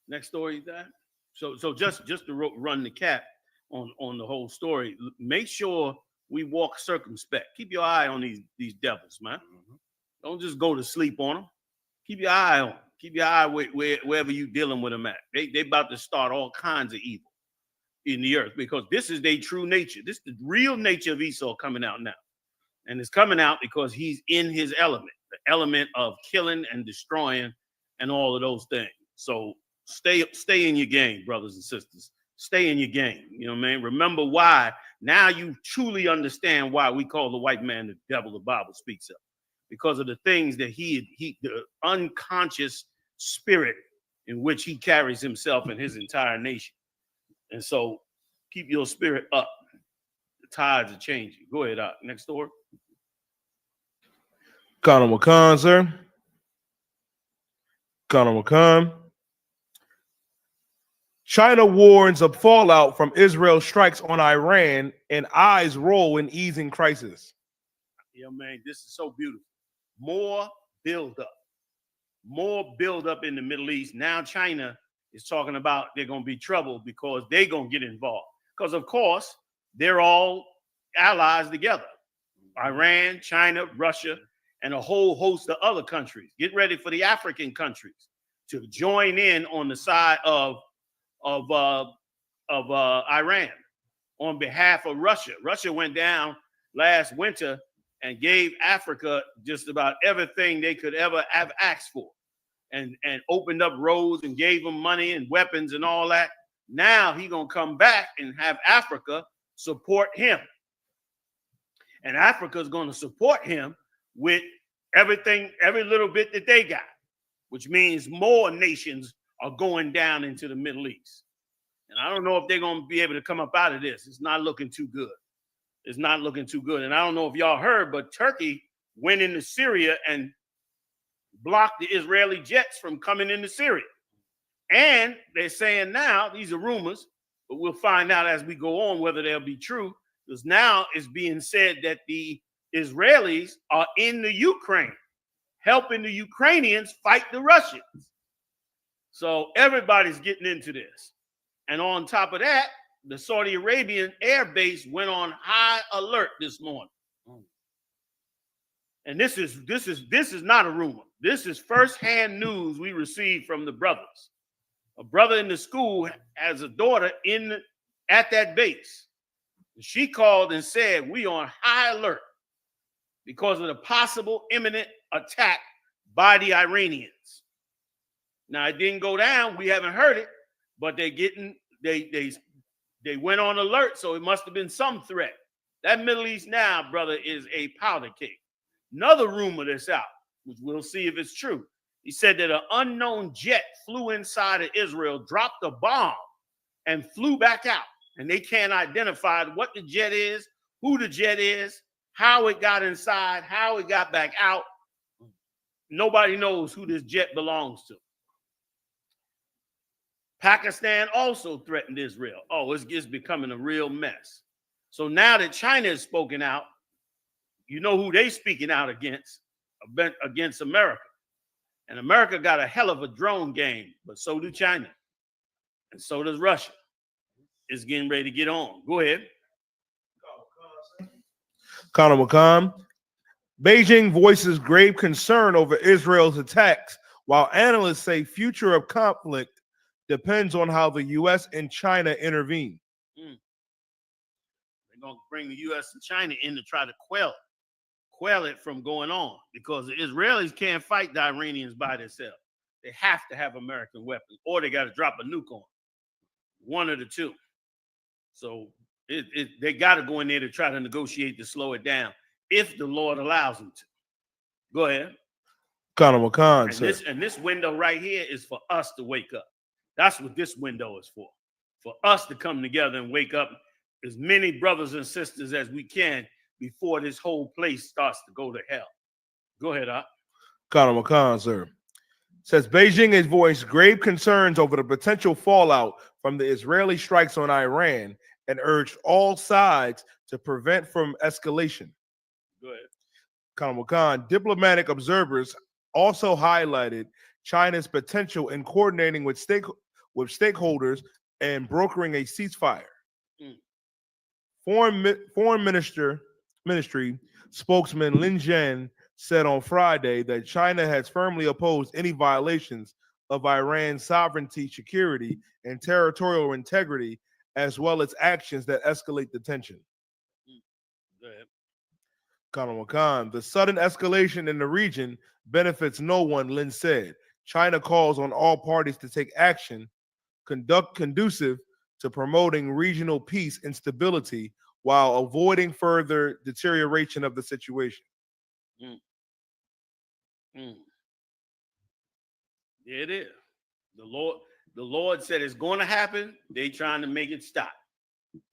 Next story, that. So just to run the cap on the whole story, make sure we walk circumspect. Keep your eye on these devils, man. Mm-hmm. Don't just go to sleep on them. Keep your eye on them. Keep your eye wherever you're dealing with them at. They about to start all kinds of evil in the earth because this is their true nature. This is the real nature of Esau coming out now. And it's coming out because he's in his element, the element of killing and destroying and all of those things. So stay in your game, brothers and sisters. Stay in your game. You know what I mean? Remember why. Now you truly understand why we call the white man the devil the Bible speaks of. Because of the things that the unconscious spirit in which he carries himself and his entire nation. And so keep your spirit up. The tides are changing. Go ahead, next story. Khan, sir. Khan. China warns of fallout from Israel strikes on Iran and eyes roll in easing crisis. Yeah, man, this is so beautiful. More buildup in the Middle East. Now China is talking about they're going to be trouble because they're going to get involved. Because, of course, they're all allies together. Iran, China, Russia, and a whole host of other countries. Get ready for the African countries to join in on the side of Iran on behalf of Russia. Russia went down last winter and gave Africa just about everything they could ever have asked for, and opened up roads and gave them money and weapons and all that. Now he's gonna come back and have Africa support him, and Africa's gonna support him with everything, every little bit that they got, which means more nations are going down into the Middle East. And I don't know if they're going to be able to come up out of this. It's not looking too good. It's not looking too good. And I don't know if y'all heard, but Turkey went into Syria and blocked the Israeli jets from coming into Syria. And they're saying now, these are rumors, but we'll find out as we go on whether they'll be true, because now it's being said that the Israelis are in the Ukraine, helping the Ukrainians fight the Russians. So everybody's getting into this. And on top of that, the Saudi Arabian air base went on high alert this morning. And this is not a rumor. This is firsthand news we received from the brothers. A brother in the school has a daughter at that base. She called and said, we on high alert because of the possible imminent attack by the Iranians. Now, it didn't go down. We haven't heard it, but they went on alert, so it must have been some threat. That Middle East now, brother, is a powder cake. Another rumor that's out, which we'll see if it's true. He said that an unknown jet flew inside of Israel, dropped a bomb, and flew back out. And they can't identify what the jet is, who the jet is, how it got inside, how it got back out. Nobody knows who this jet belongs to. Pakistan also threatened Israel. Oh, it's becoming a real mess. So now that China has spoken out, you know who they speaking out against America. And America got a hell of a drone game, but so do China. And so does Russia. It's getting ready to get on. Go ahead. Conor McCon. Beijing voices grave concern over Israel's attacks, while analysts say future of conflict depends on how the U.S. and China intervene. They're going to bring the U.S. and China in to try to quell it from going on, because the Israelis can't fight the Iranians by themselves. They have to have American weapons, or they got to drop a nuke on them. One of the two. So they got to go in there to try to negotiate to slow it down, if the Lord allows them to. Go ahead. Conor McCon, sir. And this window right here is for us to wake up. That's what this window is for us to come together and wake up as many brothers and sisters as we can before this whole place starts to go to hell. Go ahead, Op. Conor McCon, sir. Says Beijing has voiced grave concerns over the potential fallout from the Israeli strikes on Iran and urged all sides to prevent from escalation. Go ahead. Conor McCon. Diplomatic observers also highlighted China's potential in coordinating with stakeholders and brokering a ceasefire. Foreign Ministry spokesman Lin Jian said on Friday that China has firmly opposed any violations of Iran's sovereignty, security, and territorial integrity, as well as actions that escalate the tension. Go ahead. Conor McCon. The sudden escalation in the region benefits no one, Lin said. China calls on all parties to take action conducive to promoting regional peace and stability while avoiding further deterioration of the situation. Yeah, it is. The Lord said it's going to happen. They trying to make it stop.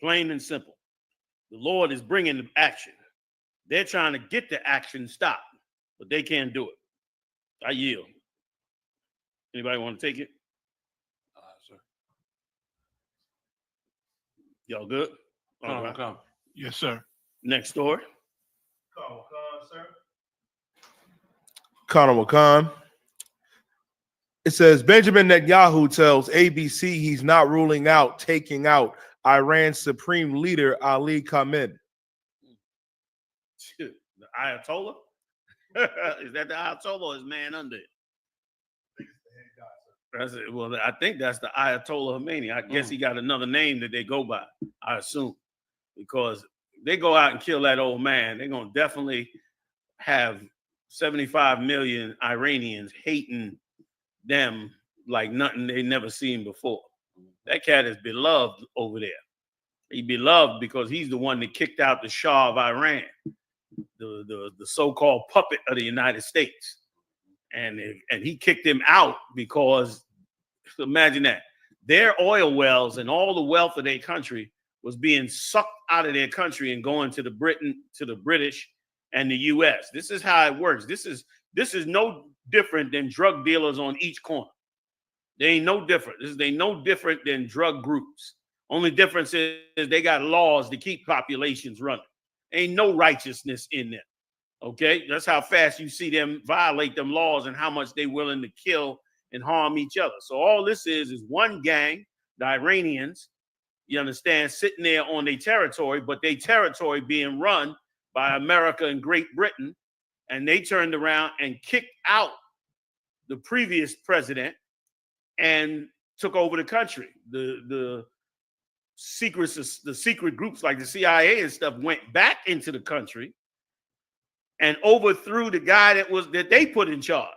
Plain and simple. The Lord is bringing the action. They're trying to get the action stopped, but they can't do it. I yield. Anybody want to take it? Sir. Y'all good? Come. Yes, sir. Next story. Conor McCon. It says Benjamin Netanyahu tells ABC he's not ruling out taking out Iran's supreme leader Ali Khamenei. The Ayatollah? Is that the Ayatollah or is man under it? Well, I think that's the Ayatollah Khomeini. I guess he got another name that they go by, I assume, because they go out and kill that old man. They're going to definitely have 75 million Iranians hating them like nothing they never seen before. That cat is beloved over there. He's beloved because he's the one that kicked out the Shah of Iran, the so-called puppet of the United States. And he kicked him out because, imagine that, their oil wells and all the wealth of their country was being sucked out of their country and going to the British and the U.S. This is how it works. This is no different than drug dealers on each corner. They ain't no different. They no different than drug groups. Only difference is they got laws to keep populations running. Ain't no righteousness in them. Okay, that's how fast you see them violate them laws and how much they willing to kill and harm each other. So all this is one gang, the Iranians, you understand, sitting there on their territory, but their territory being run by America and Great Britain, and they turned around and kicked out the previous president and took over the country. The secret groups like the CIA and stuff went back into the country and overthrew the guy that they put in charge.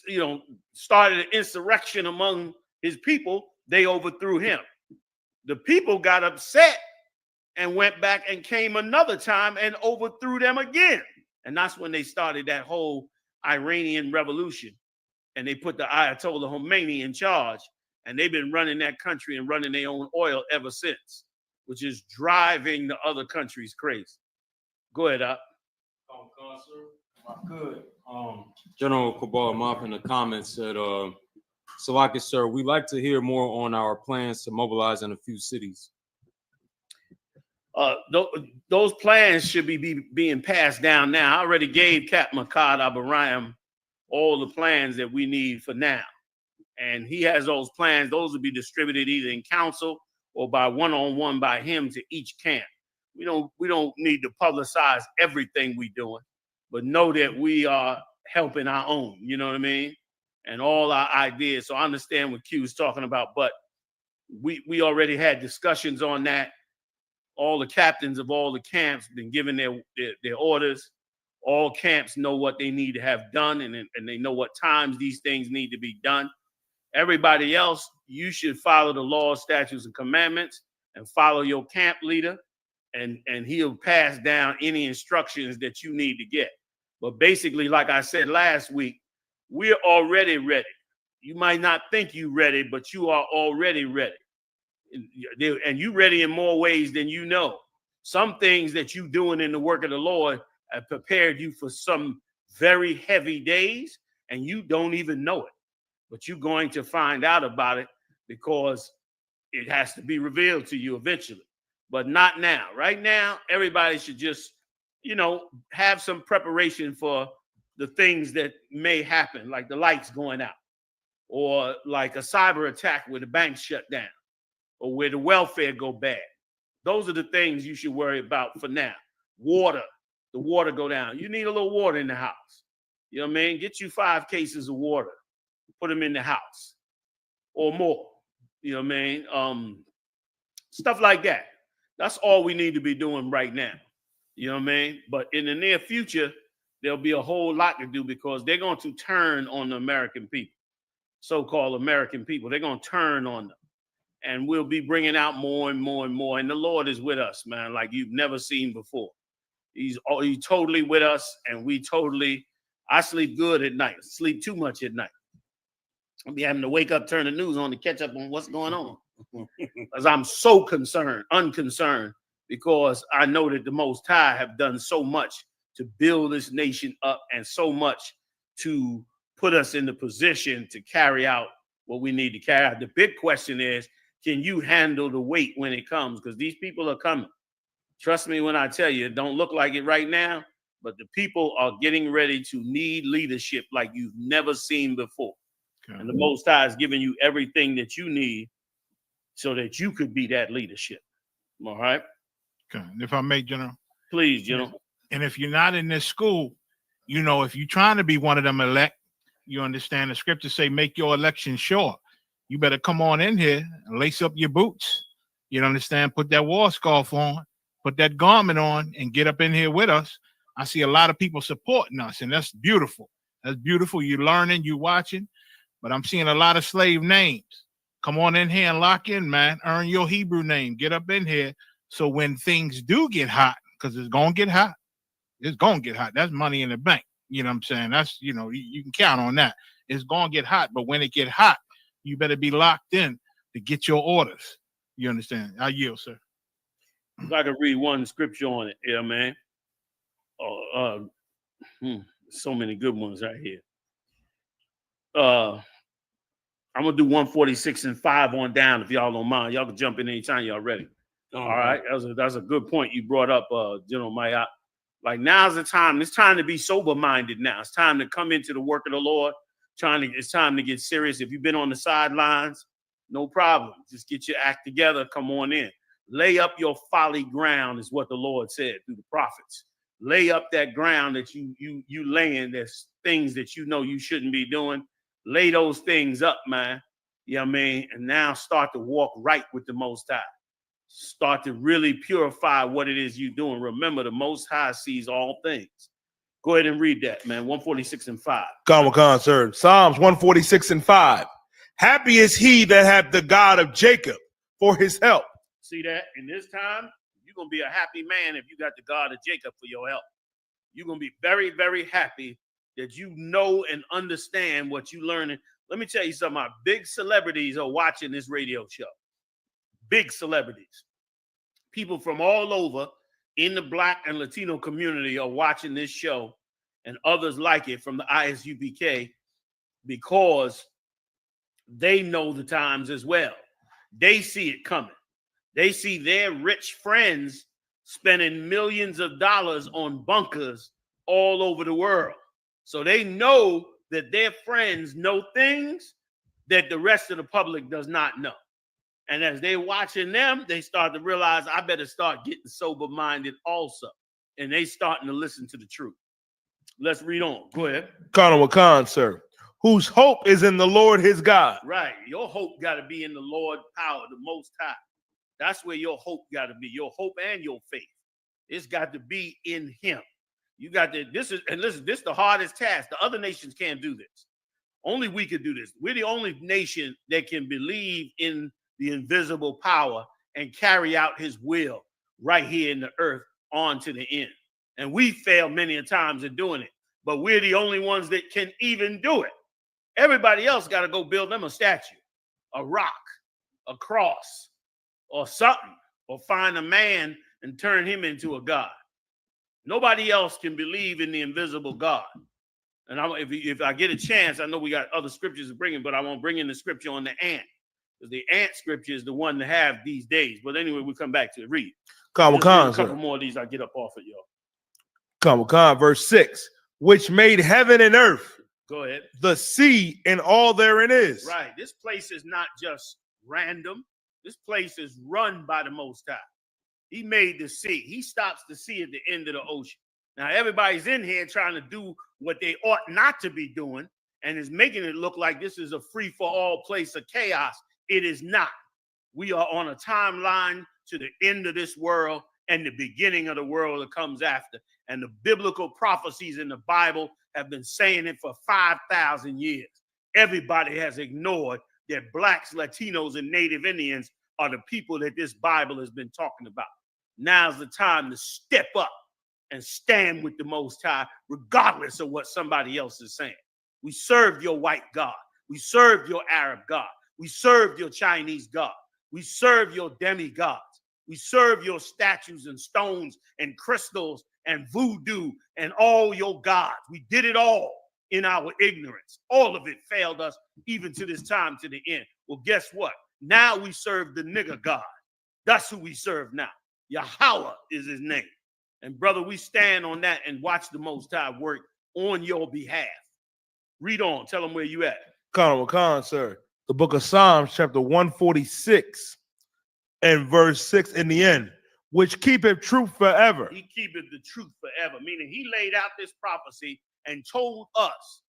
You know, started an insurrection among his people. They overthrew him. The people got upset and went back and came another time and overthrew them again. And that's when they started that whole Iranian revolution. And they put the Ayatollah Khomeini in charge. And they've been running that country and running their own oil ever since, which is driving the other countries crazy. Go ahead, Up. Good. General Kabal Mop in the comments said, Salaki, sir, we'd like to hear more on our plans to mobilize in a few cities. Those plans should be being passed down now. I already gave Captain Makad Abarayam all the plans that we need for now. And he has those plans. Those will be distributed either in council or by one-on-one by him to each camp. We don't need to publicize everything we doing, but know that we are helping our own, you know what I mean? And all our ideas. So I understand what Q is talking about, but we already had discussions on that. All the captains of all the camps been given their orders. All camps know what they need to have done, and they know what times these things need to be done. Everybody else, you should follow the laws, statutes, and commandments, and follow your camp leader, and he'll pass down any instructions that you need to get. But basically, like I said last week, we're already ready. You might not think you're ready, but you are already ready. And you ready in more ways than you know. Some things that you doing in the work of the Lord have prepared you for some very heavy days, and you don't even know it. But you're going to find out about it because it has to be revealed to you eventually. But not now. Right now, everybody should just, have some preparation for the things that may happen, like the lights going out, or like a cyber attack where the banks shut down, or where the welfare go bad. Those are the things you should worry about for now. Water, the water go down. You need a little water in the house. You know what I mean? Get you 5 cases of water, put them in the house or more. You know what I mean? Stuff like that. That's all we need to be doing right now. You know what I mean? But in the near future, there'll be a whole lot to do because they're going to turn on the American people, so-called American people. They're going to turn on them. And we'll be bringing out more and more and more. And the Lord is with us, man, like you've never seen before. He's totally with us, and I sleep good at night. Sleep too much at night. I'll be having to wake up, turn the news on to catch up on what's going on. Because I'm so unconcerned, because I know that the Most High have done so much to build this nation up and so much to put us in the position to carry out what we need to carry out. The big question is, can you handle the weight when it comes? Because these people are coming. Trust me when I tell you, it don't look like it right now, but the people are getting ready to need leadership like you've never seen before. Okay. And the Most High is giving you everything that you need so that you could be that leadership. All right? Okay. And if I may, General. Please, General. And if you're not in this school, if you're trying to be one of them elect, you understand the scriptures say, make your election sure. You better come on in here and lace up your boots. You understand? Put that war scarf on, put that garment on, and get up in here with us. I see a lot of people supporting us, and that's beautiful. That's beautiful. You're learning, you're watching, but I'm seeing a lot of slave names. Come on in here and lock in, man. Earn your Hebrew name. Get up in here. So when things do get hot, because it's going to get hot, it's going to get hot. That's money in the bank. You know what I'm saying? That's, you can count on that. It's going to get hot, but when it get hot, you better be locked in to get your orders. You understand? I yield, sir. If I could read one scripture on it, yeah, man. So many good ones right here. I'm gonna do 146:5 on down if y'all don't mind. Y'all can jump in anytime y'all ready. All right, that's a good point you brought up, General Maya. Like now's the time. It's time to be sober-minded now. It's time to come into the work of the Lord. It's time to get serious. If you've been on the sidelines, no problem. Just get your act together. Come on in. Lay up your folly ground is what the Lord said through the prophets. Lay up that ground that you laying. There's things that you shouldn't be doing. Lay those things up, man. You know what I mean? And now start to walk right with the Most High. Start to really purify what it is you're doing. Remember, the Most High sees all things. Go ahead and read that, man. 146:5. Khan, sir. Psalms 146:5. Happy is he that hath the God of Jacob for his help. See that? In this time, you're going to be a happy man if you got the God of Jacob for your help. You're going to be very, very happy that you know and understand what you're learning. Let me tell you something. Our big celebrities are watching this radio show. Big celebrities. People from all over in the Black and Latino community are watching this show, and others like it from the ISUPK because they know the times as well. They see it coming. They see their rich friends spending millions of dollars on bunkers all over the world. So they know that their friends know things that the rest of the public does not know. And as they're watching them, they start to realize I better start getting sober-minded also. And they starting to listen to the truth. Let's read on. Go ahead. Colonel Wakan, sir. Whose hope is in the Lord his God. Right. Your hope got to be in the Lord power, the Most High. That's where your hope got to be. Your hope and your faith. It's got to be in him. You got to, this is the hardest task. The other nations can't do this. Only we could do this. We're the only nation that can believe in the invisible power and carry out his will right here in the earth on to the end. And we fail many a times in doing it, but we're the only ones that can even do it. Everybody else got to go build them a statue, a rock, a cross, or something, or find a man and turn him into a god. Nobody else can believe in the invisible God. And if I get a chance, I know we got other scriptures to bring in, but I won't bring in the scripture on the ant. Because the ant scripture is the one to have these days. But anyway, we'll come back to it. Read. A couple more of these, I'll get up off of y'all. Khan, verse 6, which made heaven and earth. Go ahead. The sea and all therein is. Right. This place is not just random. This place is run by the Most High. He made the sea. He stops the sea at the end of the ocean. Now, everybody's in here trying to do what they ought not to be doing and is making it look like this is a free-for-all place of chaos. It is not. We are on a timeline to the end of this world and the beginning of the world that comes after. And the biblical prophecies in the Bible have been saying it for 5,000 years. Everybody has ignored that blacks, Latinos, and Native Indians are the people that this Bible has been talking about. Now's the time to step up and stand with the Most High, regardless of what somebody else is saying. We serve your white God. We serve your Arab God. We serve your Chinese God. We serve your demigods. We serve your statues and stones and crystals and voodoo and all your gods. We did it all in our ignorance. All of it failed us, even to this time, to the end. Well, guess what? Now we serve the nigger God. That's who we serve now. Yahweh is his name. And brother, we stand on that and watch the Most High work on your behalf. Read on. Tell them where you at. Colonel Khan, sir. The book of Psalms, chapter 146 and verse 6 in the end, which keepeth truth forever. He keepeth the truth forever, meaning he laid out this prophecy and told us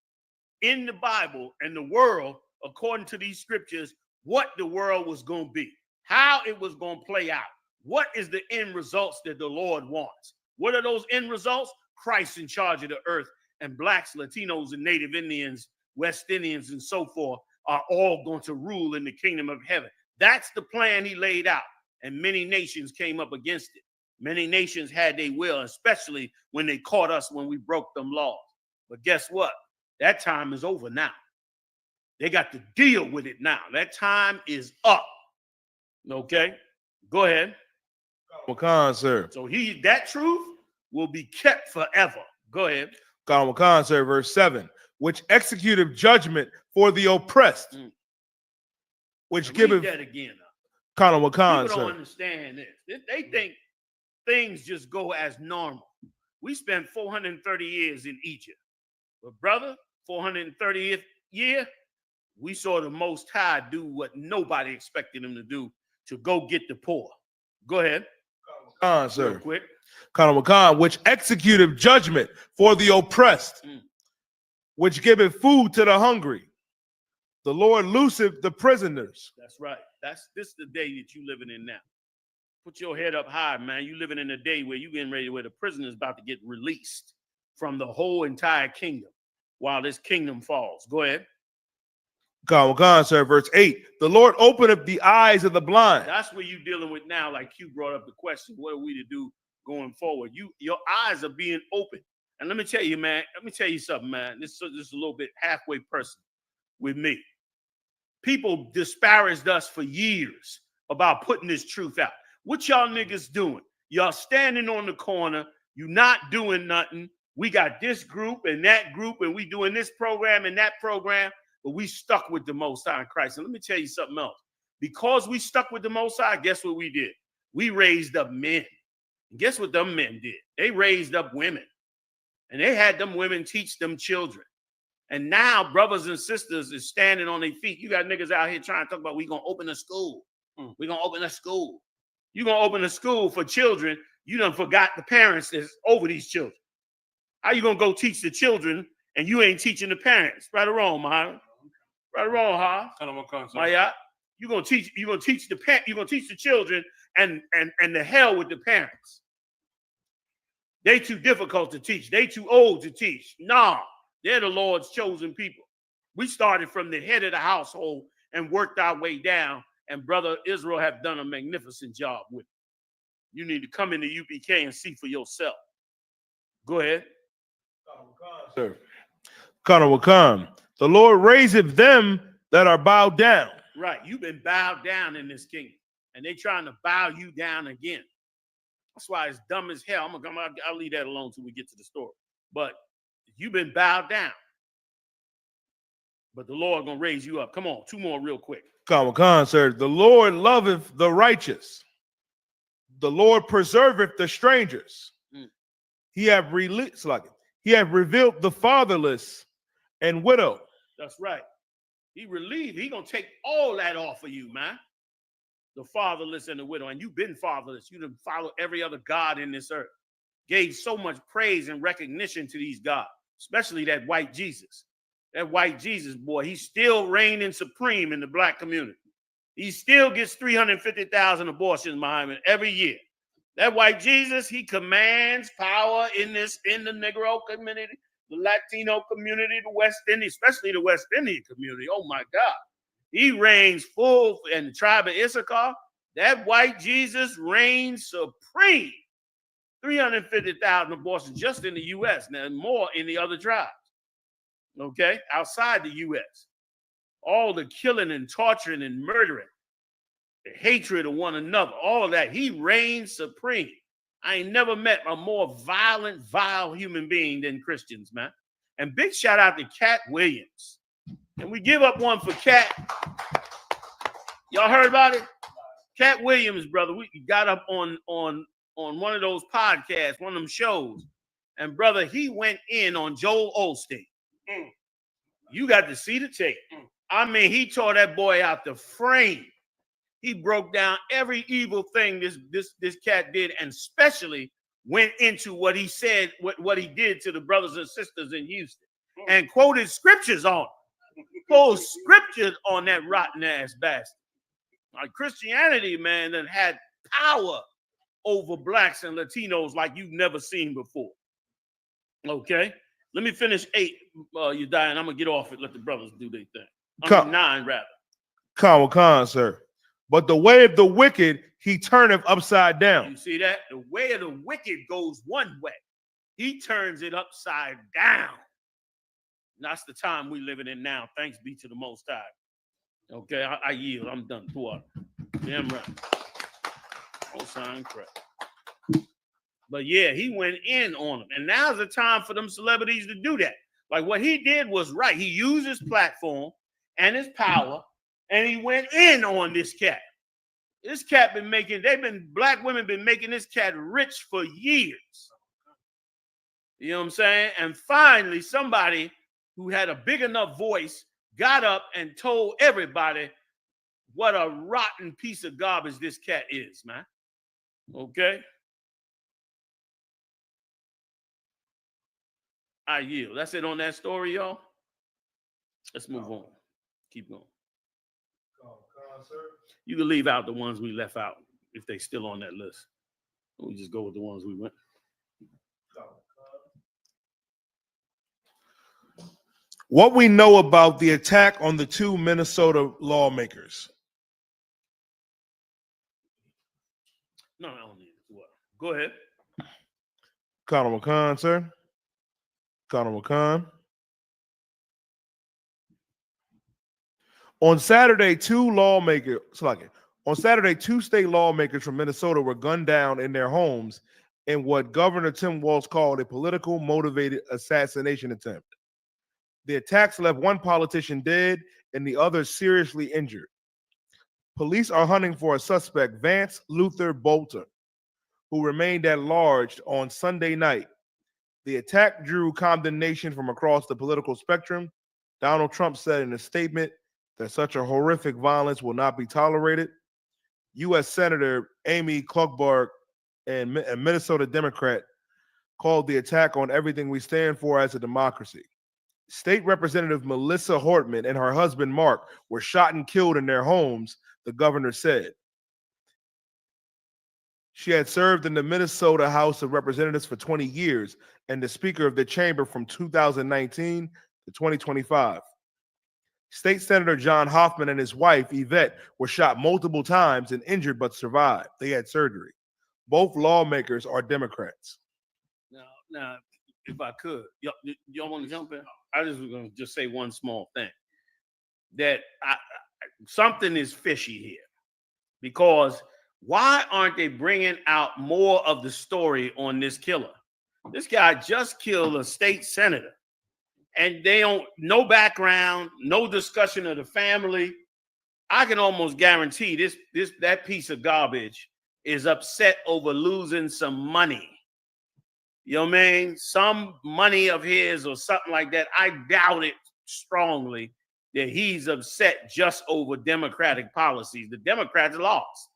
in the Bible and the world, according to these scriptures, what the world was going to be, how it was going to play out. What is the end results that the Lord wants? What are those end results? Christ in charge of the earth, and blacks, Latinos, and Native Indians, West Indians, and so forth are all going to rule in the kingdom of heaven. That's the plan he laid out, and many nations came up against it. Many nations had their will, especially when they caught us when we broke them laws. But guess what? That time is over now. They got to deal with it now. That time is up. Okay? Go ahead. Khan, sir. So that truth will be kept forever. Go ahead. Khan, sir, verse 7, which executed judgment for the oppressed, which giveth. Read that again. Khan, People sir. don't understand this. They think things just go as normal. We spent 430 years in Egypt. But brother, 430th year, we saw the Most High do what nobody expected him to do, to go get the poor. Go ahead. Khan, sir. Real quick. Khan, which executed judgment for the oppressed, which giveth food to the hungry. The Lord looseth the prisoners. That's right. This is the day that you living in now. Put your head up high, man. You living in a day where you getting ready, where the prisoner is about to get released from the whole entire kingdom while this kingdom falls. Go ahead. Khan, sir, verse 8. The Lord openeth the eyes of the blind. That's what you're dealing with now. Like Q brought up the question, what are we to do going forward? Your eyes are being opened. And let me tell you, man, something, man. This is a little bit halfway personal with me. People disparaged us for years about putting this truth out. What y'all niggas doing? Y'all standing on the corner. You not doing nothing. We got this group and that group, and we doing this program and that program, but we stuck with the Most High in Christ. And let me tell you something else. Because we stuck with the Most High, guess what we did? We raised up men. And guess what them men did? They raised up women. And they had them women teach them children. And now brothers and sisters is standing on their feet. You got niggas out here trying to talk about we gonna open a school. We're going to open a school. You're going to open a school for children. You done forgot the parents that's over these children. How you going to go teach the children and you ain't teaching the parents? Right or wrong, Muhammad? Right or wrong, huh? Maya, you're going to teach the children and the hell with the parents. They too difficult to teach. They too old to teach. Nah, they're the Lord's chosen people. We started from the head of the household and worked our way down, and Brother Israel have done a magnificent job with it. You need to come into UPK and see for yourself. Go ahead. Sir. Kanawakan. The Lord raiseth them that are bowed down. Right. You've been bowed down in this kingdom, and they trying to bow you down again. That's why it's dumb as hell. I'll leave that alone till we get to the story. But you've been bowed down. But the Lord gonna raise you up. Come on, two more real quick. Kanawakan, sir. The Lord loveth the righteous. The Lord preserveth the strangers. He have revealed the fatherless and widow. That's right. He gonna take all that off of you, man. The fatherless and the widow. And you've been fatherless. You done followed every other god in this earth. Gave so much praise and recognition to these gods, especially that white Jesus. That white Jesus, boy, he's still reigning supreme in the black community. He still gets 350,000 abortions, Muhammad, every year. That white Jesus, he commands power in the Negro community, the Latino community, the West Indian, especially the West Indian community. Oh my God. He reigns full in the tribe of Issachar. That white Jesus reigns supreme. 350,000 abortions just in the U.S. Now, more in the other tribes. Okay? Outside the U.S. All the killing and torturing and murdering, the hatred of one another, all of that. He reigns supreme. I ain't never met a more violent, vile human being than Christians, man. And big shout out to Cat Williams. Can we give up one for Cat? Y'all heard about it? Cat Williams, brother, we got up on one of those podcasts, one of them shows. And brother, he went in on Joel Osteen. You got to see the tape. I mean, he tore that boy out the frame. He broke down every evil thing this cat did, and especially went into what he said, what he did to the brothers and sisters in Houston, and quoted scriptures on it. Quoted scriptures on that rotten ass bastard. Like Christianity, man, that had power over blacks and Latinos like you've never seen before. Okay, let me finish 8. You dying? I'm gonna get off it. Let the brothers do their thing. 9 rather. Khan, sir. But the way of the wicked he turneth upside down. You see that? The way of the wicked goes one way. He turns it upside down. And that's the time we living in now. Thanks be to the Most High. Okay, I yield. I'm done. Damn right. No sign crap. But yeah, he went in on them. And now's the time for them celebrities to do that. Like what he did was right. He used his platform and his power, and he went in on this cat. This cat black women been making this cat rich for years. You know what I'm saying? And finally, somebody who had a big enough voice got up and told everybody what a rotten piece of garbage this cat is, man. Okay? I yield. That's it on that story, y'all. Let's move on. Keep going. You can leave out the ones we left out if they still on that list. We just go with the ones we went. What we know about the attack on the 2 Minnesota lawmakers. No, I don't need it. Go ahead. Conor McCon, sir. Conor McCon. On Saturday, 2 state lawmakers from Minnesota were gunned down in their homes in what Governor Tim Walz called a political motivated assassination attempt. The attacks left 1 politician dead and the other seriously injured. Police are hunting for a suspect, Vance Luther Bolton, who remained at large on Sunday night. The attack drew condemnation from across the political spectrum. Donald Trump said in a statement that such a horrific violence will not be tolerated. U.S. Senator Amy Klobuchar and a Minnesota Democrat called the attack on everything we stand for as a democracy. State Representative Melissa Hortman and her husband Mark were shot and killed in their homes, the governor said. She had served in the Minnesota House of Representatives for 20 years and the Speaker of the Chamber from 2019 to 2025. State Senator John Hoffman and his wife, Yvette, were shot multiple times and injured but survived. They had surgery. Both lawmakers are Democrats. Now, if I could, y'all want to jump in? I just was going to just say one small thing. That something is fishy here. Because why aren't they bringing out more of the story on this killer? This guy just killed a state senator. And they don't, no background, no discussion of the family. I can almost guarantee that piece of garbage is upset over losing some money. You know what I mean? Some money of his or something like that. I doubt it strongly that he's upset just over Democratic policies. The Democrats lost.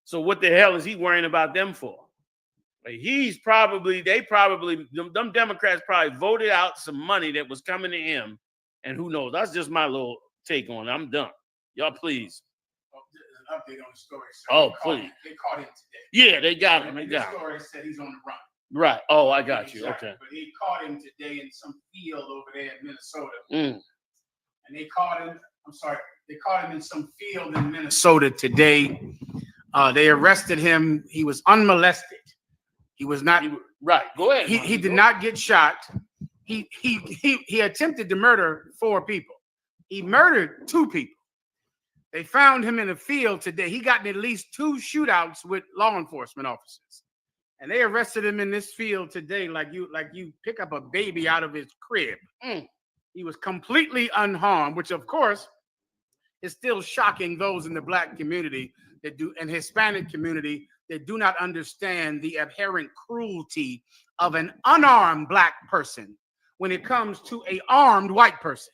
So what the hell is he worrying about them for? Like them Democrats probably voted out some money that was coming to him. And who knows? That's just my little take on it. I'm done. Y'all, please. There's an update on the story. So oh, please. They caught him today. Yeah, they got him. The story said he's on the run. Right. Oh, I got you. Exactly. Okay. But they caught him today in some field over there in Minnesota. Mm. And they caught him in some field in Minnesota today. They arrested him. He was unmolested. He was not right. Go ahead. He did not get shot. He attempted to murder 4 people. He murdered 2 people. They found him in a field today. He got in at least 2 shootouts with law enforcement officers. And they arrested him in this field today like you pick up a baby out of his crib. He was completely unharmed, which of course is still shocking those in the Black community and Hispanic community that do not understand the abhorrent cruelty of an unarmed Black person when it comes to an armed white person.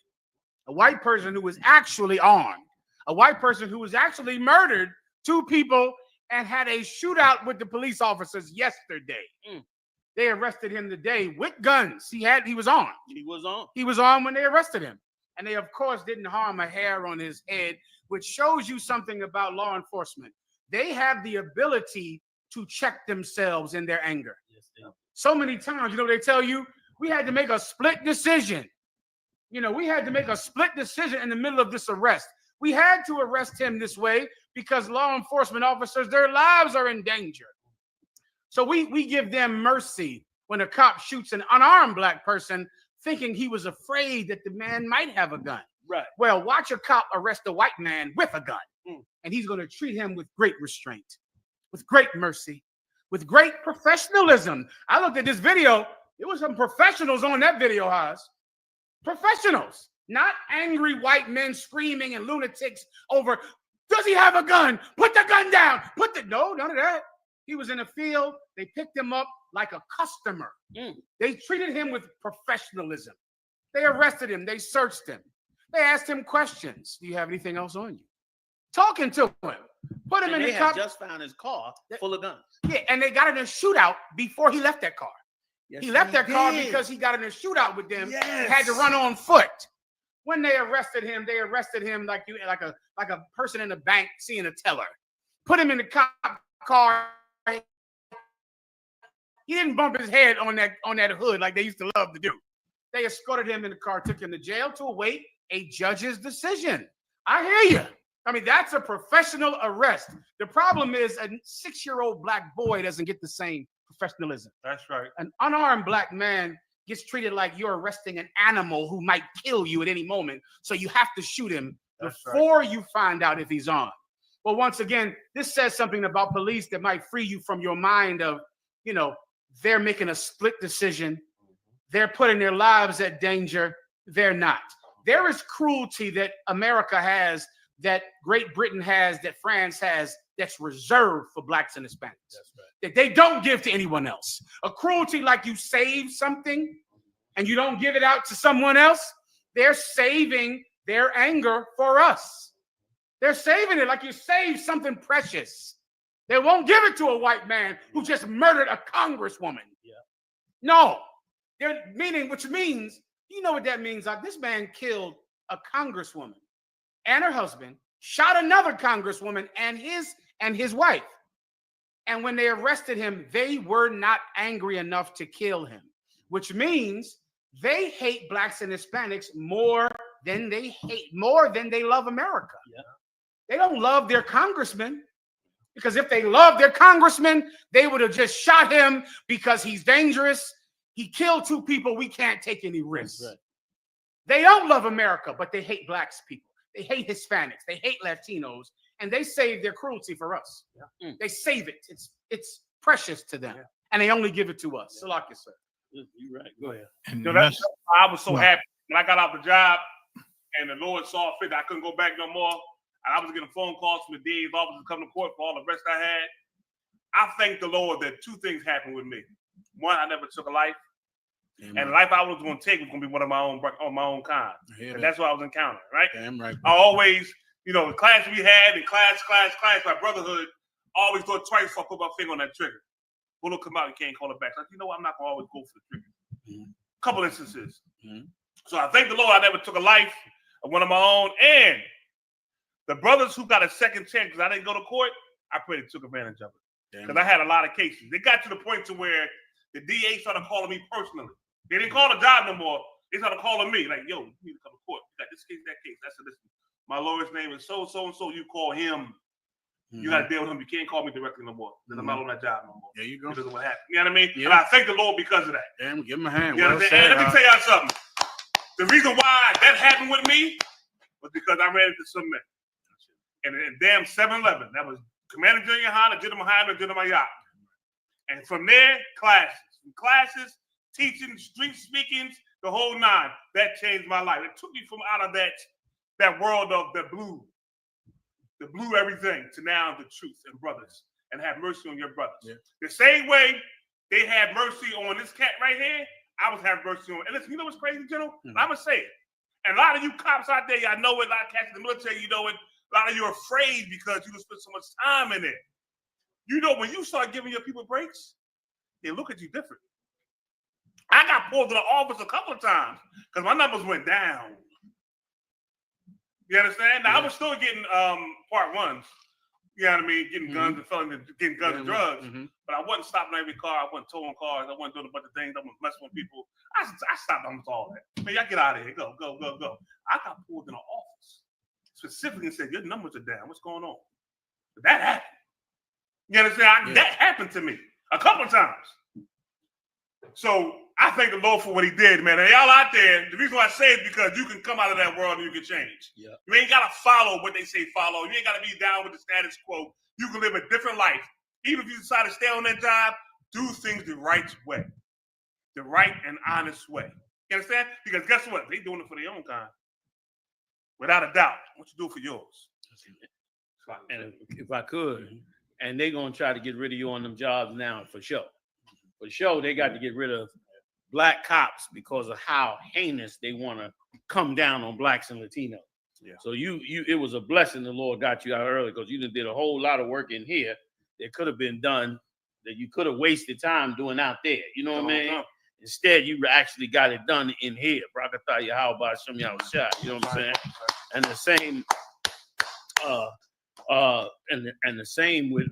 A white person who was actually armed. A white person who was actually murdered 2 people and had a shootout with the police officers yesterday. They arrested him today with guns. He was armed. He was armed. He was armed when they arrested him. And they, of course, didn't harm a hair on his head, which shows you something about law enforcement. They have the ability to check themselves in their anger. Yes, so many times, they tell you, we had to make a split decision. We had to make a split decision in the middle of this arrest. We had to arrest him this way because law enforcement officers, their lives are in danger. So we give them mercy when a cop shoots an unarmed Black person thinking he was afraid that the man might have a gun. Right. Well, watch a cop arrest a white man with a gun. And he's going to treat him with great restraint, with great mercy, with great professionalism. I looked at this video. There was some professionals on that video, Haas. Professionals, not angry white men screaming and lunatics over, does he have a gun? Put the gun down. No, none of that. He was in a field. They picked him up like a customer. They treated him with professionalism. They arrested him. They searched him. They asked him questions. Do you have anything else on you? Talking to him. Put him in the car. They just found his car full of guns. Yeah, and they got in a shootout before he left that car. Yes, he left that car because he got in a shootout with them. Yes. Had to run on foot. When they arrested him like a person in a bank seeing a teller. Put him in the cop car. He didn't bump his head on that hood like they used to love to do. They escorted him in the car, took him to jail to await a judge's decision. I hear you. I mean, that's a professional arrest. The problem is a 6-year-old Black boy doesn't get the same professionalism. That's right. An unarmed Black man gets treated like you're arresting an animal who might kill you at any moment. So you have to shoot him before you find out if he's armed. Well, once again, this says something about police that might free you from your mind of, they're making a split decision. They're putting their lives at danger. They're not. There is cruelty that America has, that Great Britain has, that France has, that's reserved for Blacks and Hispanics. That's right. That they don't give to anyone else. A cruelty like you save something and you don't give it out to someone else. They're saving their anger for us. They're saving it like you saved something precious. They won't give it to a white man who just murdered a congresswoman. Yeah. No. Which means, you know what that means? Like, this man killed a congresswoman and her husband, shot another congresswoman and his wife. And when they arrested him, they were not angry enough to kill him, which means they hate blacks and Hispanics more than they love America. Yeah. They don't love their congressman, because if they loved their congressman, they would have just shot him because he's dangerous. He killed 2 people. We can't take any risks. Right. They don't love America, but they hate blacks people. They hate Hispanics. They hate Latinos, and they save their cruelty for us. Yeah. They save it. It's precious to them, and they only give it to us. So, like you said, you're right. Go ahead. I was so happy when I got out the job, and the Lord saw fit that I couldn't go back no more. And I was getting phone calls from the DA's office to come to court for all the rest I had. I thank the Lord that 2 things happened with me. One, I never took a life. Amen. And the life I was going to take was going to be one of my own kind. And that's what I was encountering, right? Damn right. I always, the class we had in class, my brotherhood, always thought twice before I put my finger on that trigger. Bullet come out, you can't call it back. Like, I'm not going to always go for the trigger. Mm-hmm. Couple instances. Mm-hmm. So I thank the Lord I never took a life of one of my own. And the brothers who got a second chance because I didn't go to court, I pray they took advantage of it. Because I had a lot of cases. They got to the point to where the DA started calling me personally. They didn't call the job no more. They started calling me like, yo, you need to come to court. You got this case, that case. That's this. My lawyer's name is so and so. You call him. Mm-hmm. You got to deal with him. You can't call me directly no more. Then I'm not on that job no more. There you go. Because of what happened. You know what I mean? Yeah. And I thank the Lord because of that. Damn, give him a hand. You know what I'm saying? And let me tell y'all something. The reason why that happened with me was because I ran into some men. And damn 7-Eleven. That was Commander Junior Honda, General Hyman, General Yacht. And from there, classes, teaching, street speakings, the whole 9. That changed my life. It took me from out of that world of the blue everything, to now the truth and brothers, and have mercy on your brothers. Yeah. The same way they had mercy on this cat right here, I was having mercy on. And listen, you know what's crazy, General? Mm-hmm. I'm gonna say it. And a lot of you cops out there, y'all know it. A lot of cats in the military, you know it. A lot of you are afraid because you spend so much time in it. You know, when you start giving your people breaks, they look at you different. I got pulled to the office a couple of times because my numbers went down. You understand? Now, I was still getting part 1s. You know what I mean? Getting guns and felonies, getting guns and drugs. Mm-hmm. But I wasn't stopping every car. I wasn't towing cars. I wasn't doing a bunch of things. I wasn't messing with people. I stopped almost all that. Man, y'all get out of here. Go. I got pulled in the office specifically and said, your numbers are down. What's going on? But that happened. You understand? That happened to me a couple of times. So I thank the Lord for what he did, man. And y'all out there, the reason why I say it is because you can come out of that world and you can change. Yeah. You ain't got to follow what they say follow. You ain't got to be down with the status quo. You can live a different life. Even if you decide to stay on that job, do things the right way. The right and honest way. You understand? Because guess what? They doing it for their own kind. Without a doubt. What you do for yours. And if I could, and they're going to try to get rid of you on them jobs now for sure. For sure, they got to get rid of black cops because of how heinous they want to come down on blacks and Latinos. Yeah. So it was a blessing the Lord got you out early because you did a whole lot of work in here that could have been done that you could have wasted time doing out there. You know what I mean? Instead, you actually got it done in here. Brakatha Yahweh Shem Yahushua. You know what I'm saying? And the same, and the same with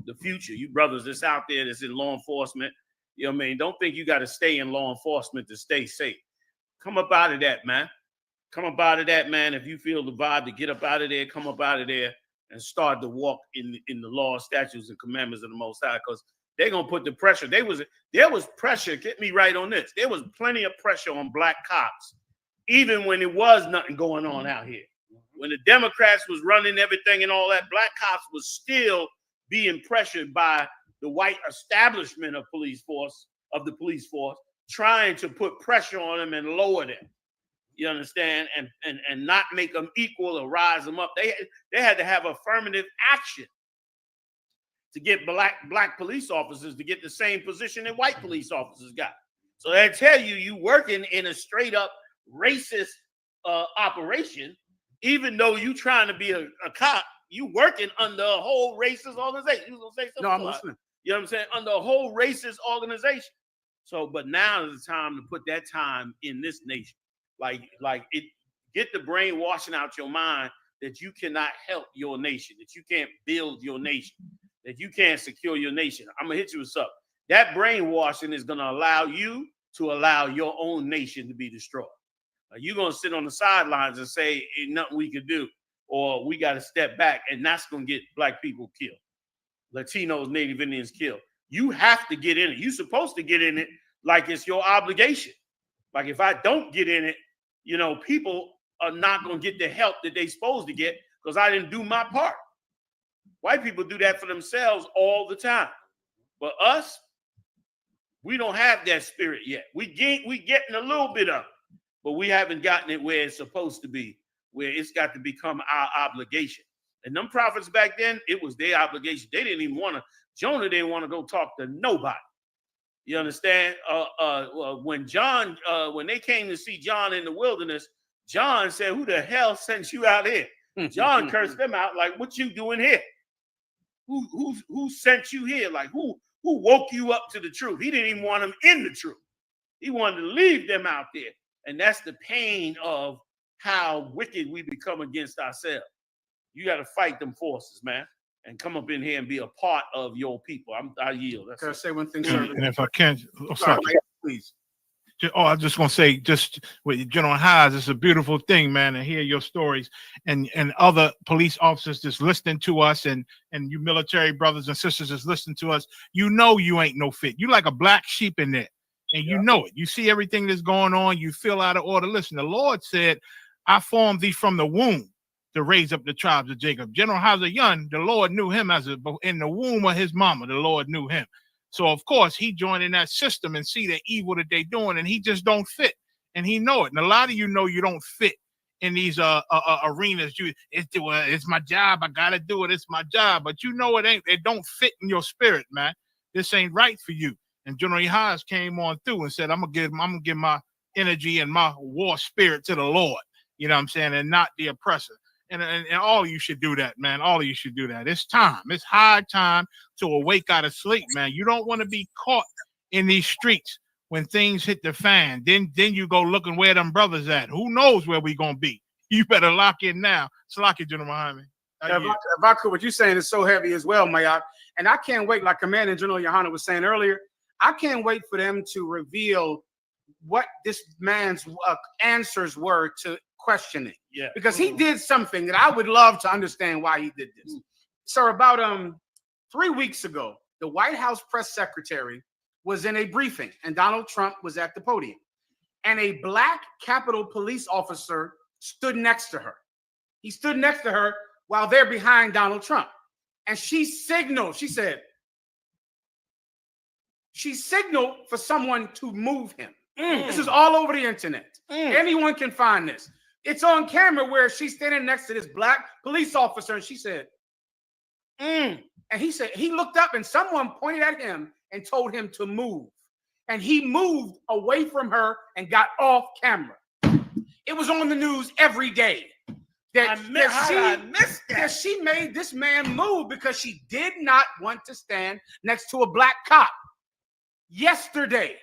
the future. You brothers that's out there that's in law enforcement, you know what I mean? Don't think you got to stay in law enforcement to stay safe. Come up out of that, man. Come up out of that, man. If you feel the vibe to get up out of there, come up out of there and start to walk in the law, statutes, and commandments of the Most High, because they're going to put the pressure. There was pressure. Get me right on this. There was plenty of pressure on black cops, even when there was nothing going on out here. When the Democrats was running everything and all that, black cops was still being pressured by the white establishment of the police force, trying to put pressure on them and lower them. You understand? And not make them equal or rise them up. They had to have affirmative action to get black police officers to get the same position that white police officers got. So they tell you working in a straight up racist operation, even though you trying to be a cop, you working under a whole racist organization. You gonna say something? No, I'm listening. You know what I'm saying? Under a whole racist organization. So, but now is the time to put that time in this nation. Like it, get the brainwashing out your mind that you cannot help your nation, that you can't build your nation, that you can't secure your nation. I'm gonna hit you with something. That brainwashing is gonna allow you to allow your own nation to be destroyed. You're gonna sit on the sidelines and say ain't nothing we could do, or we got to step back, and that's gonna get black people killed, Latinos, Native Indians killed. You have to get in it. You're supposed to get in it like it's your obligation. Like if I don't get in it, you know, people are not gonna get the help that they're supposed to get because I didn't do my part. White people do that for themselves all the time, but us, we don't have that spirit yet. We getting a little bit of it, but we haven't gotten it where it's supposed to be, where it's got to become our obligation. And them prophets back then, it was their obligation. They didn't even want to, Jonah didn't want to go talk to nobody. You understand? When they came to see John in the wilderness, John said, "Who the hell sent you out here?" John cursed them out like, "What you doing here? Who sent you here? Like who woke you up to the truth?" He didn't even want them in the truth. He wanted to leave them out there. And that's the pain of how wicked we become against ourselves. You got to fight them forces, man, and come up in here and be a part of your people. I yield. Can I say one thing, sir? And if I can, sorry, please. I just want to say, just with General Haas, it's a beautiful thing, man, to hear your stories and other police officers just listening to us, and you military brothers and sisters just listening to us. You know you ain't no fit. You like a black sheep in there, and you know it. You see everything that's going on. You feel out of order. Listen, the Lord said, "I formed thee from the womb to raise up the tribes of Jacob." General Hazayun, the Lord knew him in the womb of his mama. The Lord knew him. So of course he joined in that system and see the evil that they doing, and he just don't fit, and he know it. And a lot of you know you don't fit in these arenas. It's my job. I gotta do it. It's my job. But you know it don't fit in your spirit, man. This ain't right for you. And General Haas came on through and said, I'm gonna give my energy and my war spirit to the Lord. You know what I'm saying, and not the oppressor. And all of you should do that, man. All of you should do that. It's time. It's high time to awake out of sleep, man. You don't want to be caught in these streets when things hit the fan. Then you go looking where them brothers at. Who knows where we gonna be? You better lock in now. So lock it, General Muhammad. If I could, what you're saying is so heavy as well, Mayak. And I can't wait, like Commander General Yohana was saying earlier, I can't wait for them to reveal what this man's answers were to questioning. Yeah. Because he did something that I would love to understand why he did this. Sir, about 3 weeks ago, the White House press secretary was in a briefing and Donald Trump was at the podium. And a black Capitol police officer stood next to her. He stood next to her while they're behind Donald Trump. And she signaled for someone to move him. This is all over the internet. Anyone can find this. It's on camera where she's standing next to this black police officer, and she said, and he said, he looked up and someone pointed at him and told him to move. And he moved away from her and got off camera. It was on the news every day that she made this man move because she did not want to stand next to a black cop. Yesterday,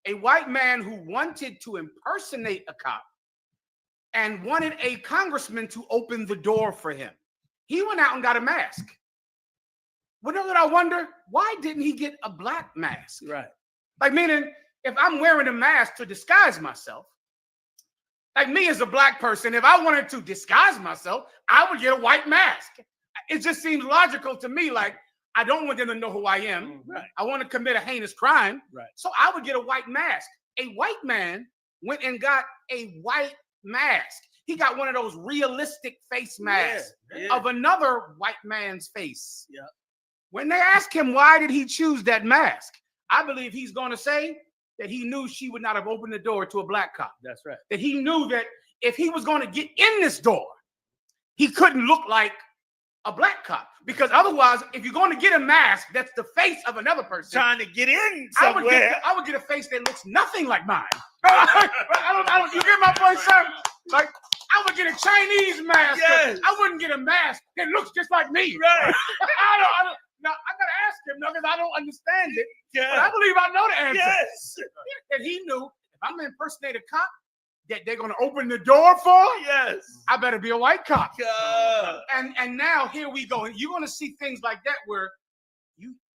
a white man who wanted to impersonate a cop and wanted a congressman to open the door for him. He went out and got a mask. Well, then I wonder, why didn't he get a black mask? Right. Like, meaning, if I'm wearing a mask to disguise myself, like me as a black person, if I wanted to disguise myself, I would get a white mask. It just seems logical to me, like, I don't want them to know who I am. Right. I want to commit a heinous crime. Right. So I would get a white mask. A white man went and got a white mask. He got one of those realistic face masks of another white man's face. Yeah. When they ask him why did he choose that mask, I believe he's going to say that he knew she would not have opened the door to a black cop. That's right. That he knew that if he was going to get in this door, he couldn't look like a black cop. Because otherwise, if you're going to get a mask that's the face of another person trying to get in somewhere, I would get a face that looks nothing like mine. I don't, you get my point, sir? Like, I would get a Chinese mask. Yes. I wouldn't get a mask that looks just like me. Right. I don't. Now I gotta ask him because I don't understand it. Yeah. But I believe I know the answer. Yes. That he knew if I'm an impersonator cop that they're gonna open the door for. Yes. I better be a white cop. Yeah. And now here we go. You're gonna see things like that where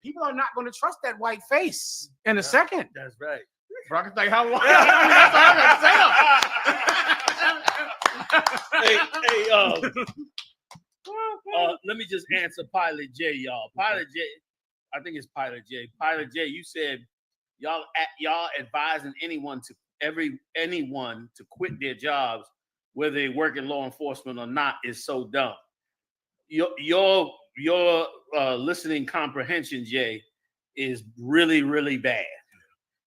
people are not gonna trust that white face in a second. That's right. Brock is like, how long? That's all I hey, let me just answer Pilot J, y'all. Pilot J, I think it's Pilot J. Pilot J, you said y'all advising anyone to quit their jobs, whether they work in law enforcement or not, is so dumb. Your listening comprehension, Jay, is really, really bad.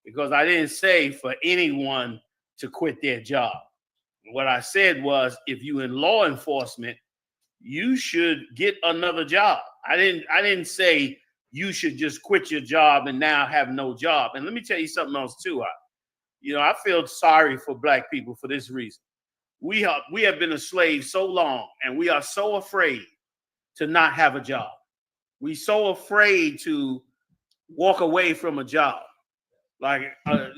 Because I didn't say for anyone to quit their job. What I said was, if you in law enforcement, you should get another job. I didn't say you should just quit your job and now have no job. And let me tell you something else too. I feel sorry for black people for this reason. We have been a slave so long, and we are so afraid to not have a job. We so afraid to walk away from a job. Like, when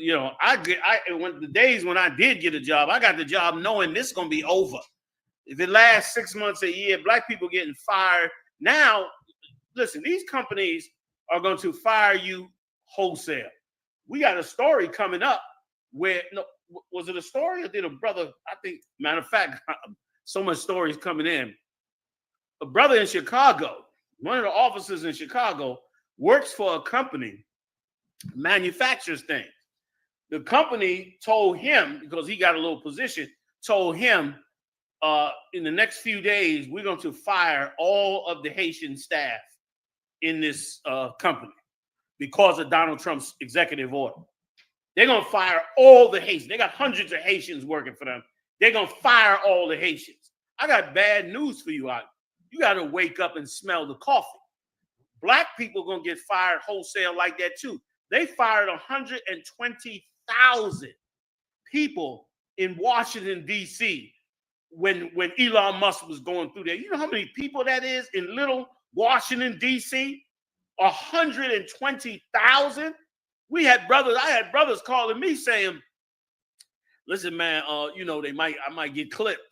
the days when I did get a job, I got the job knowing this is going to be over. If it lasts 6 months, a year, black people getting fired. Now, listen, these companies are going to fire you wholesale. We got a story coming up where, was it a story or did a brother, I think, matter of fact, so much stories coming in. A brother in Chicago, one of the officers in Chicago, works for a company, manufactures things. The company told him, because he got a little position, told him, in the next few days, we're going to fire all of the Haitian staff in this company because of Donald Trump's executive order. They're going to fire all the Haitians. They got hundreds of Haitians working for them. They're going to fire all the Haitians. I got bad news for you. You got to wake up and smell the coffee. Black people are going to get fired wholesale like that too. They fired 120,000 people in Washington, D.C. when Elon Musk was going through there. You know how many people that is in little Washington, D.C.? 120,000. I had brothers calling me saying, listen, man, I might get clipped.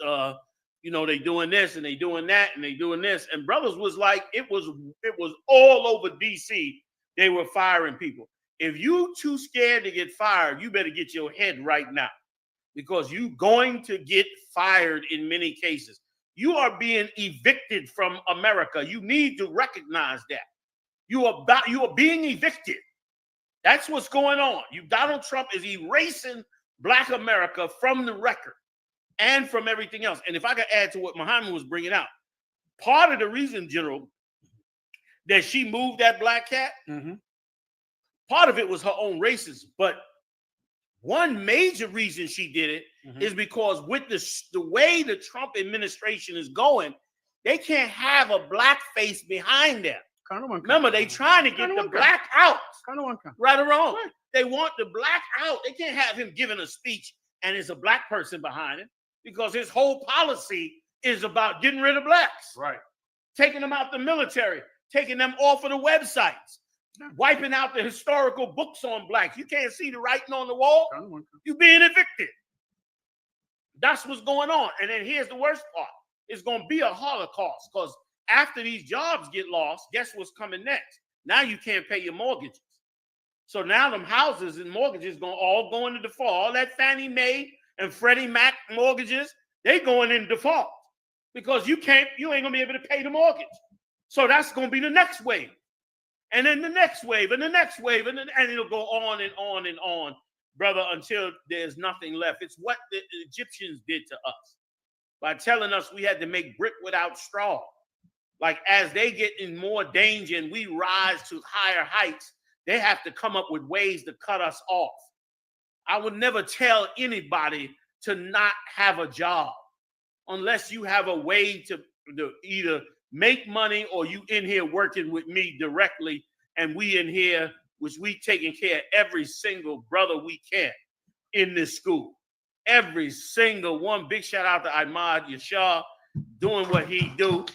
They doing this and they doing that and they doing this. And brothers was like, it was all over DC. They were firing people. If you too scared to get fired, you better get your head right now, because you going to get fired in many cases. You are being evicted from America. You need to recognize that. You are being evicted. That's what's going on. Donald Trump is erasing Black America from the record and from everything else. And if I could add to what Muhammad was bringing out, part of the reason, General, that she moved that black cat, part of it was her own racism. But one major reason she did it is because with the way the Trump administration is going, they can't have a black face behind them. Remember, they trying to get the black out. Right or wrong. Right. They want the black out. They can't have him giving a speech and there's a black person behind him, because his whole policy is about getting rid of blacks. Right. Taking them out the military, taking them off of the websites, wiping out the historical books on blacks. You can't see the writing on the wall. You're being evicted. That's what's going on. And then here's the worst part. It's going to be a Holocaust, because after these jobs get lost, guess what's coming next? Now you can't pay your mortgages. So now them houses and mortgages going all go into default. All that Fannie Mae and Freddie Mac mortgages, they going in default because you ain't gonna be able to pay the mortgage. So that's gonna be the next wave, and then the next wave, and the next wave, and it'll go on and on and on, brother, until there's nothing left. It's what the Egyptians did to us by telling us we had to make brick without straw. Like, as they get in more danger and we rise to higher heights, they have to come up with ways to cut us off. I would never tell anybody to not have a job unless you have a way to either make money or you in here working with me directly, and we in here, which we taking care of every single brother we can in this school. Every single one. Big shout out to Ahmad Yashar doing what he do.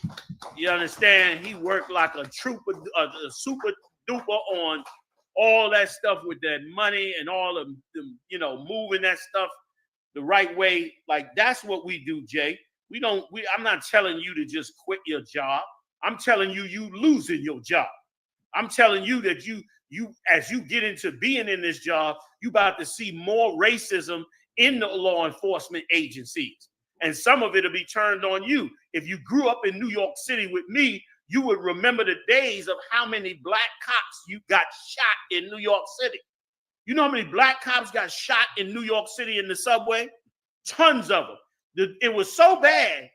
You understand? He worked like a trooper, a super duper on all that stuff with that money and all of them, moving that stuff the right way. Like that's what we do, Jay. I'm not telling you to just quit your job. I'm telling you, you losing your job. I'm telling you that you as you get into being in this job, you about to see more racism in the law enforcement agencies. And some of it'll be turned on you. If you grew up in New York City with me, you would remember the days of how many black cops you got shot in New York City. You know how many black cops got shot in New York City in the subway? Tons of them. It was so bad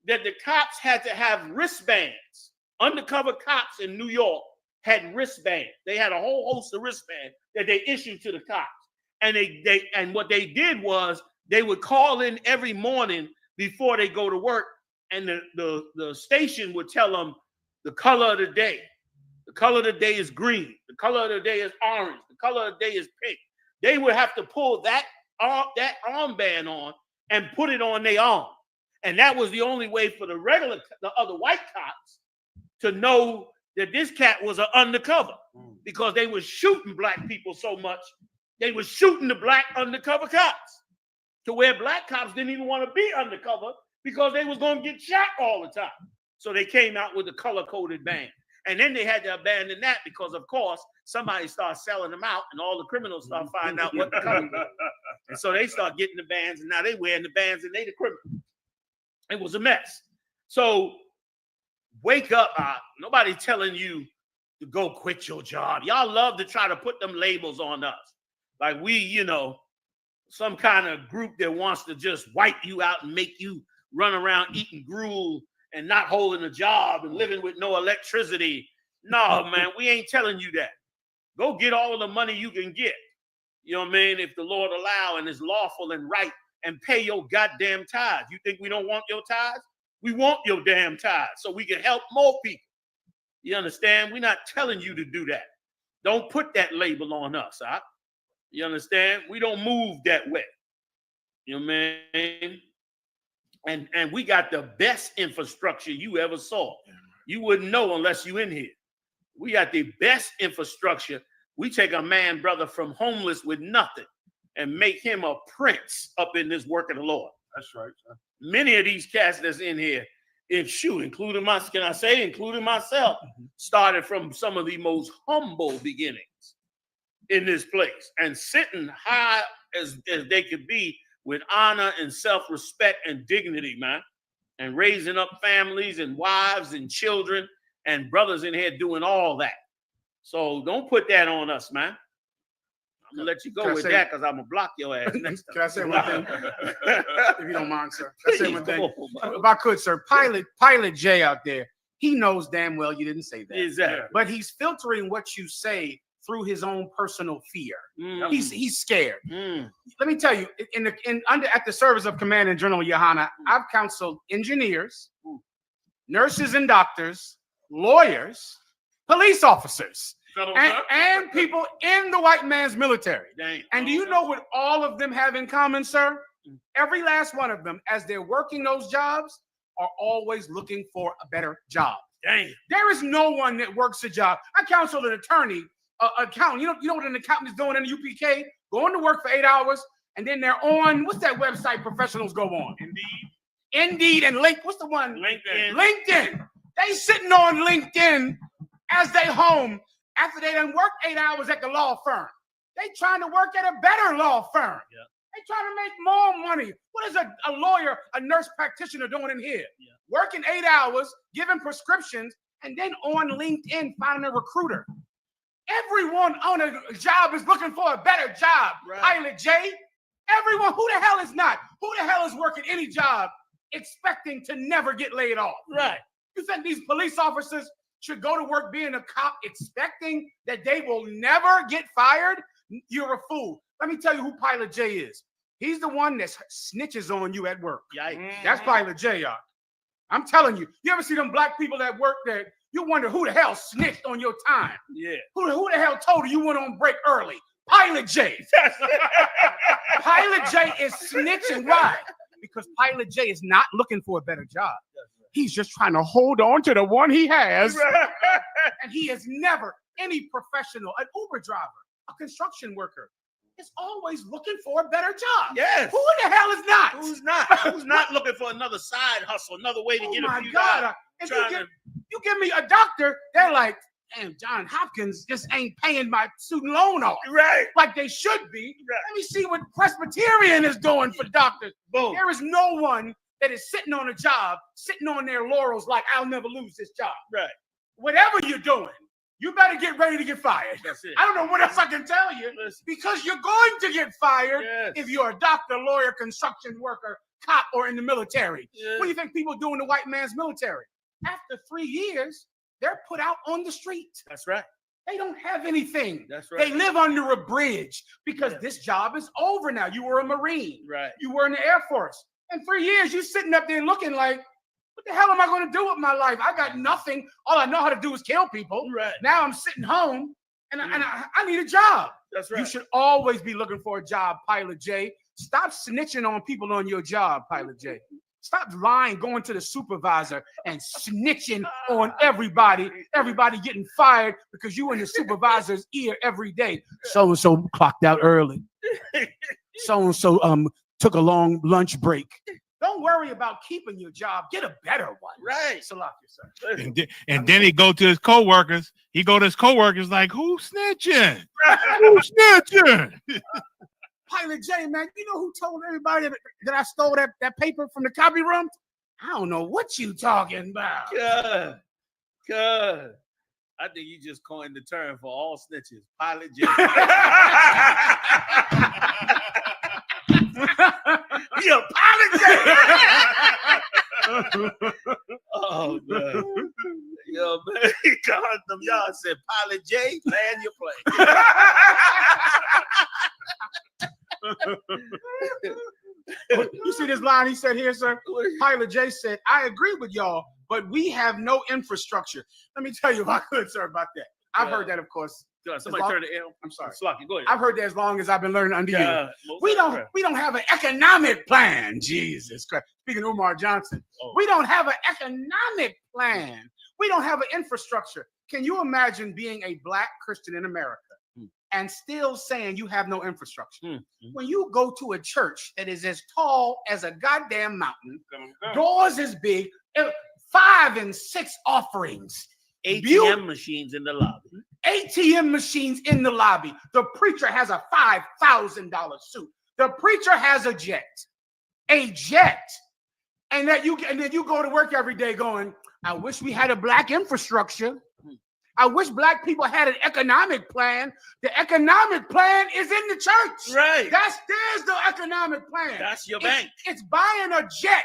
that the cops had to have wristbands. Undercover cops in New York had wristbands. They had a whole host of wristbands that they issued to the cops. And what they did was they would call in every morning before they go to work, and the station would tell them the color of the day. The color of the day is green. The color of the day is orange. The color of the day is pink. They would have to pull that armband on and put it on their arm. And that was the only way for the other white cops to know that this cat was an undercover, because they were shooting black people so much. They were shooting the black undercover cops to where black cops didn't even want to be undercover because they was going to get shot all the time. So they came out with the color-coded band. And then they had to abandon that because, of course, somebody started selling them out and all the criminals started finding out what the color was. And so they start getting the bands, and now they wearing the bands and they the criminals. It was a mess. So wake up. Nobody telling you to go quit your job. Y'all love to try to put them labels on us. Like we, some kind of group that wants to just wipe you out and make you run around eating gruel and not holding a job and living with no electricity. No, man, we ain't telling you that. Go get all the money you can get. You know what I mean? If the Lord allow and is lawful and right, and pay your goddamn tithes. You think we don't want your tithes? We want your damn tithes so we can help more people. You understand? We're not telling you to do that. Don't put that label on us, huh? You understand? We don't move that way. You know what I mean? And we got the best infrastructure you ever saw. You wouldn't know unless you in here. We got the best infrastructure. We take a man, brother, from homeless with nothing and make him a prince up in this work of the Lord. That's right, sir. Many of these cats that's in here, including myself, started from some of the most humble beginnings in this place and sitting high as they could be with honor and self-respect and dignity, man, and raising up families and wives and children and brothers in here doing all that. So don't put that on us, man. I'm gonna let you go with that because I'm gonna block your ass next time. Can I say one thing? If you don't mind, sir. Can I say one thing? If I could, sir. Pilot J out there, he knows damn well you didn't say that. Exactly. But he's filtering what you say through his own personal fear. He's scared. Let me tell you, at the service of Commanding General Yohana, I've counseled engineers, nurses and doctors, lawyers, police officers, and people in the white man's military. And do you know what all of them have in common, sir? Every last one of them, as they're working those jobs, are always looking for a better job. There is no one that works a job. I counseled an attorney, accountant. You know what an accountant is doing in the UPK? Going to work for 8 hours, and then they're on, what's that website professionals go on? Indeed and what's the one? LinkedIn. They sitting on LinkedIn as they home after they done work 8 hours at the law firm. They trying to work at a better law firm. Yeah. They trying to make more money. What is a lawyer, a nurse practitioner doing in here? Yeah. Working 8 hours, giving prescriptions, and then on LinkedIn finding a recruiter. Everyone on a job is looking for a better job. Right. Pilot J. Everyone, who the hell is not? Who the hell is working any job expecting to never get laid off? Right. You think these police officers should go to work being a cop expecting that they will never get fired? You're a fool. Let me tell you who Pilot J is. He's the one that snitches on you at work. Yikes. That's Pilot J, y'all. I'm telling you. You ever see them black people that work there? You wonder who the hell snitched on your time. Yeah. Who the hell told you went on break early? Pilot J. Pilot J is snitching. Why? Because Pilot J is not looking for a better job. He's just trying to hold on to the one he has. And he is never any professional, an Uber driver, a construction worker, is always looking for a better job. Yes. Who in the hell is not? Who's not? Who's not looking for another side hustle, another way to get a few dollars? If you give me a doctor, they're like, damn, John Hopkins just ain't paying my student loan off. Right. Like they should be. Right. Let me see what Presbyterian is doing for doctors. Boom. There is no one that is sitting on a job, sitting on their laurels like, I'll never lose this job. Right. Whatever you're doing, you better get ready to get fired. That's it. I don't know what else I can tell you. Because you're going to get fired if you're a doctor, lawyer, construction worker, cop, or in the military. What do you think people do in the white man's military? After 3 years, they're put out on the street. That's right. They don't have anything. That's right. They live under a bridge because this job is over now. You were a Marine. Right. You were in the Air Force. In 3 years, you're sitting up there looking like, what the hell am I going to do with my life? I got nothing. All I know how to do is kill people. Right. Now I'm sitting home and I need a job. That's right. You should always be looking for a job, Pilot J. Stop snitching on people on your job, Pilot J. Stop lying, going to the supervisor and snitching on everybody getting fired because you in the supervisor's ear every day. So-and-so clocked out early. So-and-so took a long lunch break. Don't worry about keeping your job. Get a better one. Right. Salaki, sir. And then he go to his coworkers. He go to his coworkers like, who's snitching? Who's snitching? Pilot J, man, you know who told everybody that I stole that paper from the copy room? I don't know what you talking about. Good. I think you just coined the term for all snitches. Pilot J. You're a Pilot J. Oh, man. Yo, man, he called them y'all and said, Pilot J, land your plane. You see this line he said here, sir? Pilot J said, I agree with y'all, but we have no infrastructure. Let me tell you if I could, sir, about that. I've heard that, of course. Somebody turn the L. I'm sorry. Slocky, go ahead. I've heard that as long as I've been learning under you. We don't have an economic plan. Jesus Christ. Speaking of Umar Johnson, we don't have an economic plan. We don't have an infrastructure. Can you imagine being a black Christian in America and still saying you have no infrastructure? When you go to a church that is as tall as a goddamn mountain, doors as big, 5 and 6 offerings, ATM machines in the lobby. ATM machines in the lobby. The preacher has a $5,000 suit. The preacher has a jet. And then you go to work every day going, I wish we had a black infrastructure. I wish black people had an economic plan. The economic plan is in the church. Right. There's the economic plan. That's your bank. It's buying a jet.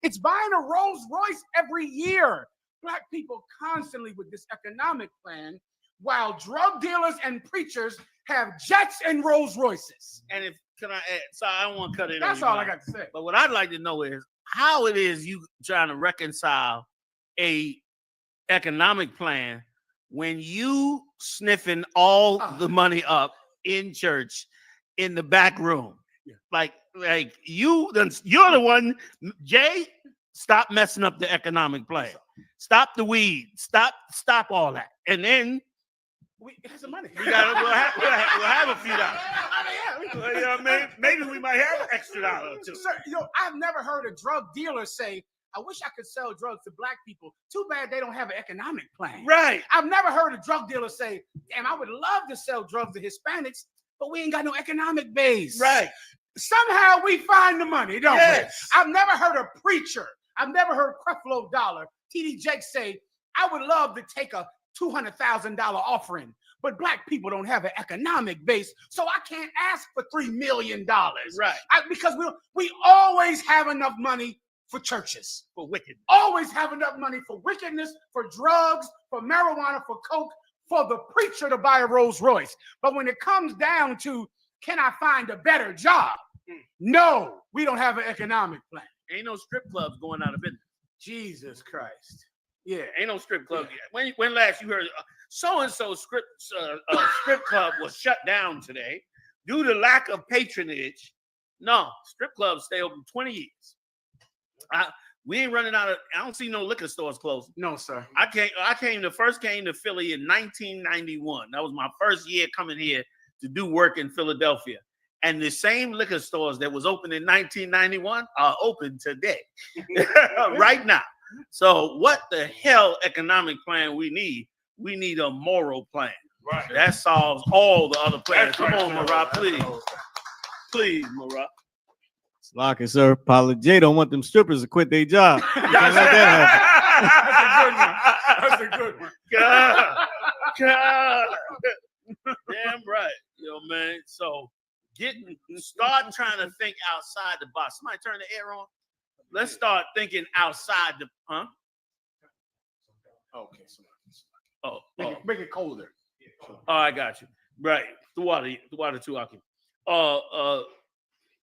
It's buying a Rolls Royce every year. Black people constantly with this economic plan, while drug dealers and preachers have jets and Rolls Royces. And can I add? So I don't want to cut it. That's all I got to say. But what I'd like to know is how it is you trying to reconcile a economic plan when you sniffing all the money up in church in the back room. Yeah. Like you're the one, Jay. Stop messing up the economic plan. Stop the weed. Stop all that. And then we have some money. We'll have a few dollars. You know what I mean? Maybe we might have an extra dollar or two. Sir, I've never heard a drug dealer say, I wish I could sell drugs to black people. Too bad they don't have an economic plan. Right. I've never heard a drug dealer say, damn, I would love to sell drugs to Hispanics, but we ain't got no economic base. Right. Somehow we find the money, don't we? I've never heard a preacher, I've never heard Creflo Dollar, T.D. Jakes say, I would love to take a $200,000 offering, but black people don't have an economic base, so I can't ask for $3 million. Right. Because we always have enough money for churches. For wicked. Always have enough money for wickedness, for drugs, for marijuana, for coke, for the preacher to buy a Rolls Royce. But when it comes down to, can I find a better job? No, we don't have an economic plan. Ain't no strip clubs going out of business. Jesus Christ. Yeah. Ain't no strip club yet. When last you heard so-and-so strip club was shut down today due to lack of patronage. No, strip clubs stay open 20 years. We ain't running out of. I don't see no liquor stores closing. No, sir. I first came to Philly in 1991. That was my first year coming here to do work in Philadelphia. And the same liquor stores that was open in 1991 are open today, right now. So what the hell economic plan we need? We need a moral plan. Right. That solves all the other plans. Come on, Murat, please. Please, Murat. Lock it, sir. Pilot J don't want them strippers to quit their job. That's a good one. God. Damn right. Yo, man. So start trying to think outside the box. Somebody turn the air on. Let's start thinking outside the Okay. Oh, make it colder. Oh, I got you. Right. The water too, Aki.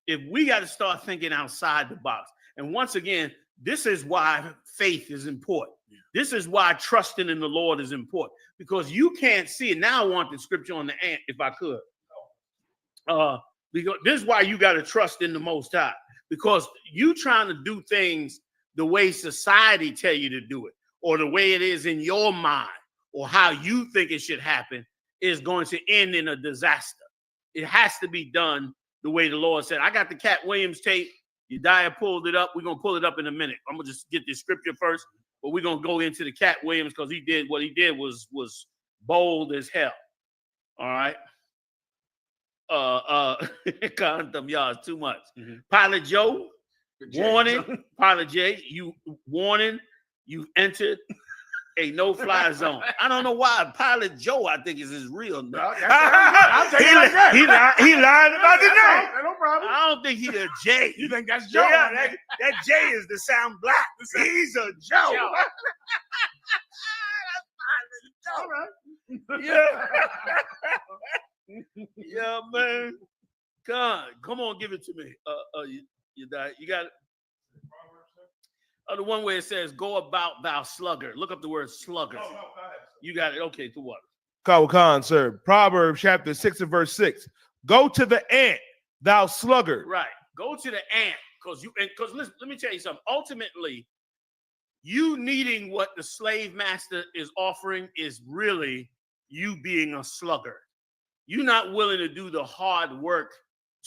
If we got to start thinking outside the box, and once again, this is why faith is important. This is why trusting in the Lord is important, because you can't see it. Now I want the scripture on the ant, if I could. Because this is why you got to trust in the Most High, because you trying to do things the way society tell you to do it, or the way it is in your mind, or how you think it should happen, is going to end in a disaster. It has to be done the way the Lord said. I got the Cat Williams tape. Yediah pulled it up. We're going to pull it up in a minute. I'm going to just get the scripture first, but we're going to go into the Cat Williams because what he did was bold as hell. All right. Condom, y'all, it's too much. Pilot Joe, warning. Pilot J, you've entered a no-fly zone. I don't know why. Pilot Joe, I think, is his real name. He lied about the name. No problem. I don't think he's a J. You think that's Joe? Yeah, that J is to sound black. He's a Joe. All right. Yeah. Yeah, man. Come on, give it to me. You got it. The one where it says, "Go about thou sluggard." Look up the word sluggard. You got it. Okay, to what? Khan, sir. Proverbs chapter 6 and verse 6. Go to the ant, thou sluggard. Right. Go to the ant, because listen, let me tell you something. Ultimately, you needing what the slave master is offering is really you being a sluggard. You're not willing to do the hard work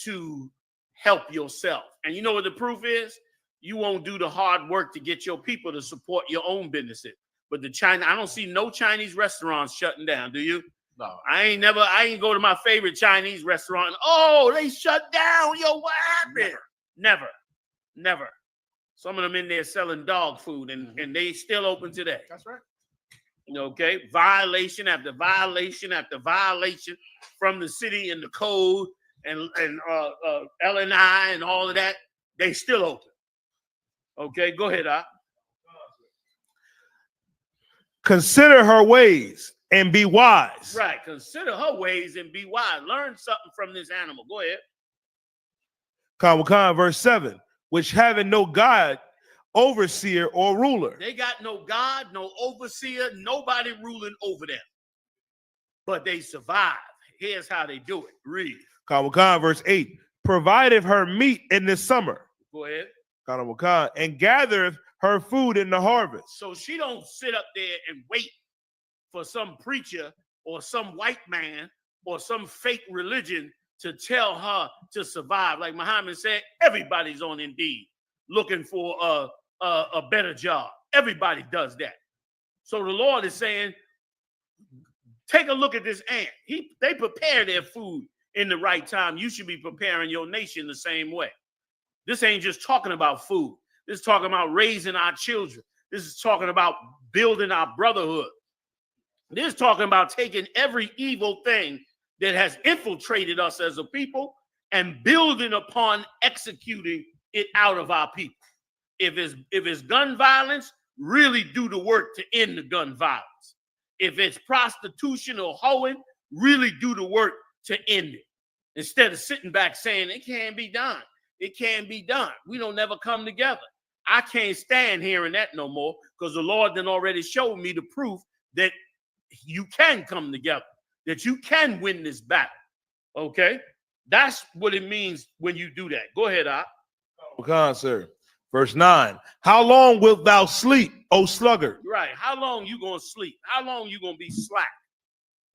to help yourself. And you know what the proof is? You won't do the hard work to get your people to support your own businesses. But I don't see no Chinese restaurants shutting down. Do you? No. I ain't go to my favorite Chinese restaurant. Oh, they shut down. Yo, what happened? Never. Some of them in there selling dog food, and they still open today. That's right. Okay, violation after violation after violation from the city and the code and L&I and all of that. They still open. Okay, go ahead, Op. Consider her ways and be wise. Right, consider her ways and be wise. Learn something from this animal. Go ahead. Khan, verse 7. Which having no God, overseer, or ruler. They got no God, no overseer, nobody ruling over them. But they survive. Here's how they do it. Read. Khan, verse 8. Provideth her meat in the summer. Go ahead. Khan, and gathereth her food in the harvest. So she don't sit up there and wait for some preacher or some white man or some fake religion to tell her to survive. Like Muhammad said, everybody's on Indeed looking for a better job. Everybody does that. So the Lord is saying, take a look at this ant. They prepare their food in the right time. You should be preparing your nation the same way. This ain't just talking about food. This is talking about raising our children. This is talking about building our brotherhood. This is talking about taking every evil thing that has infiltrated us as a people and building upon executing it out of our people. If it's gun violence, really do the work to end the gun violence. If it's prostitution or hoeing, really do the work to end it. Instead of sitting back saying it can't be done. It can't be done. We don't never come together. I can't stand hearing that no more because the Lord then already showed me the proof that you can come together, that you can win this battle. Okay? That's what it means when you do that. Go ahead, Op. Khan, sir. Verse 9. How long wilt thou sleep, O sluggard? Right. How long you gonna sleep? How long you gonna be slack?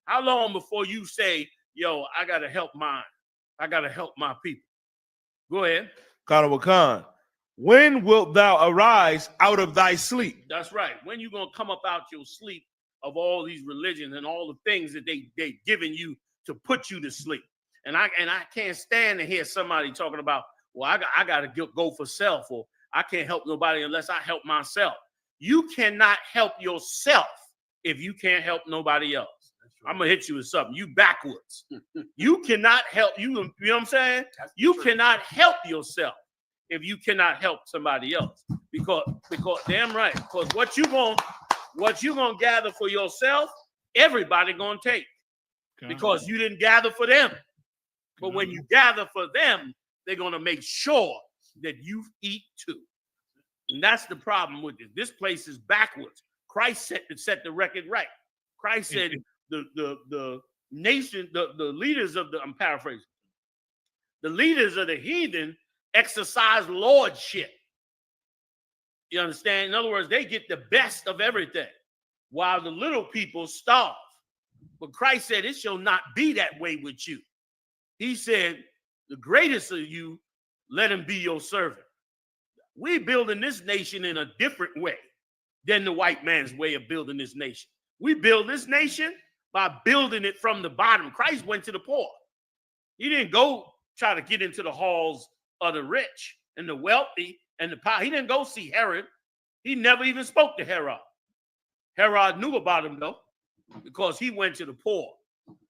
How long before you say, yo, I gotta help mine. I gotta help my people. Go ahead. Khan. When wilt thou arise out of thy sleep? That's right. When you gonna come up out your sleep of all these religions and all the things that they giving you to put you to sleep? And I can't stand to hear somebody talking about, well, I gotta go for self, or I can't help nobody unless I help myself. You cannot help yourself if you can't help nobody else. I'm gonna hit you with something. You backwards. You cannot help you. You know what I'm saying? You cannot help yourself if you cannot help somebody else. Because damn right. Because what you gonna gather for yourself, everybody gonna take. Because you didn't gather for them. But when you gather for them, they're gonna make sure that you eat too. And that's the problem with this. This place is backwards. Christ set the record right. Christ said the nation, the leaders of the, I'm paraphrasing, the leaders of the heathen exercise lordship. You understand? In other words, they get the best of everything while the little people starve. But Christ said, it shall not be that way with you. He said, the greatest of you, let him be your servant. We're building this nation in a different way than the white man's way of building this nation. We build this nation by building it from the bottom. Christ went to the poor. He didn't go try to get into the halls of the rich and the wealthy and the power. He didn't go see Herod. He never even spoke to Herod. Herod knew about him, though, because he went to the poor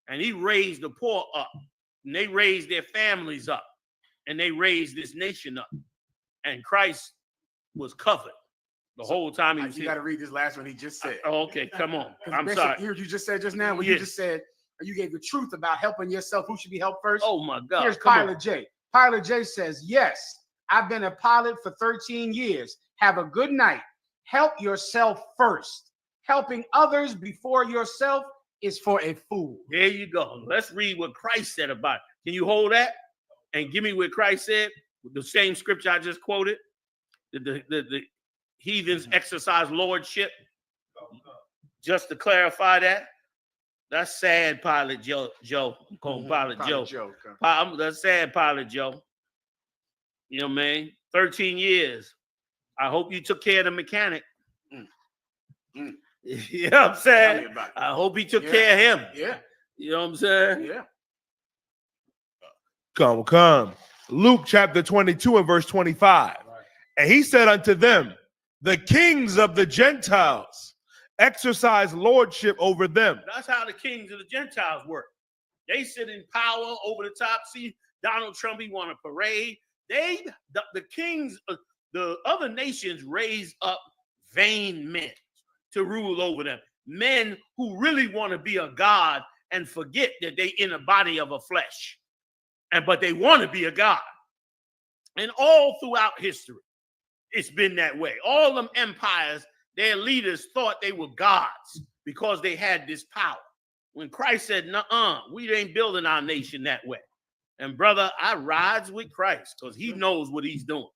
and he raised the poor up, and they raised their families up, and they raised this nation up. And Christ was covered the whole time he was You here. got to read this last one he just said. Okay, come on. I'm Bishop, sorry. Here you just said just now, when Yes. you just said, you gave the truth about helping yourself. Who should be helped first? Oh my God. Here's come on. Pilot J. Pilot J says, yes, I've been a pilot for 13 years. Have a good night. Help yourself first. Helping others before yourself is for a fool. There you go. Let's read what Christ said about it. Can you hold that and give me what Christ said? The same scripture I just quoted. The heathens exercise lordship. Just to clarify that. That's sad, Pilot Joe. I'm calling Pilot Joe. That's sad, Pilot Joe. You know what I mean? 13 years. I hope you took care of the mechanic. You know what I'm saying? I hope he took care of him. Yeah. You know what I'm saying? Yeah. Come. Luke chapter 22 and verse 25. And he said unto them, the kings of the Gentiles exercise lordship over them. That's how the kings of the Gentiles work. They sit in power over the top. See, Donald Trump, he want a parade. The kings of the other nations raise up vain men to rule over them. Men who really want to be a god and forget that they in a body of a flesh. But they want to be a god. And all throughout history, it's been that way. All them empires, their leaders thought they were gods because they had this power. When Christ said, nuh-uh, we ain't building our nation that way. And brother, I rides with Christ because he knows what he's doing.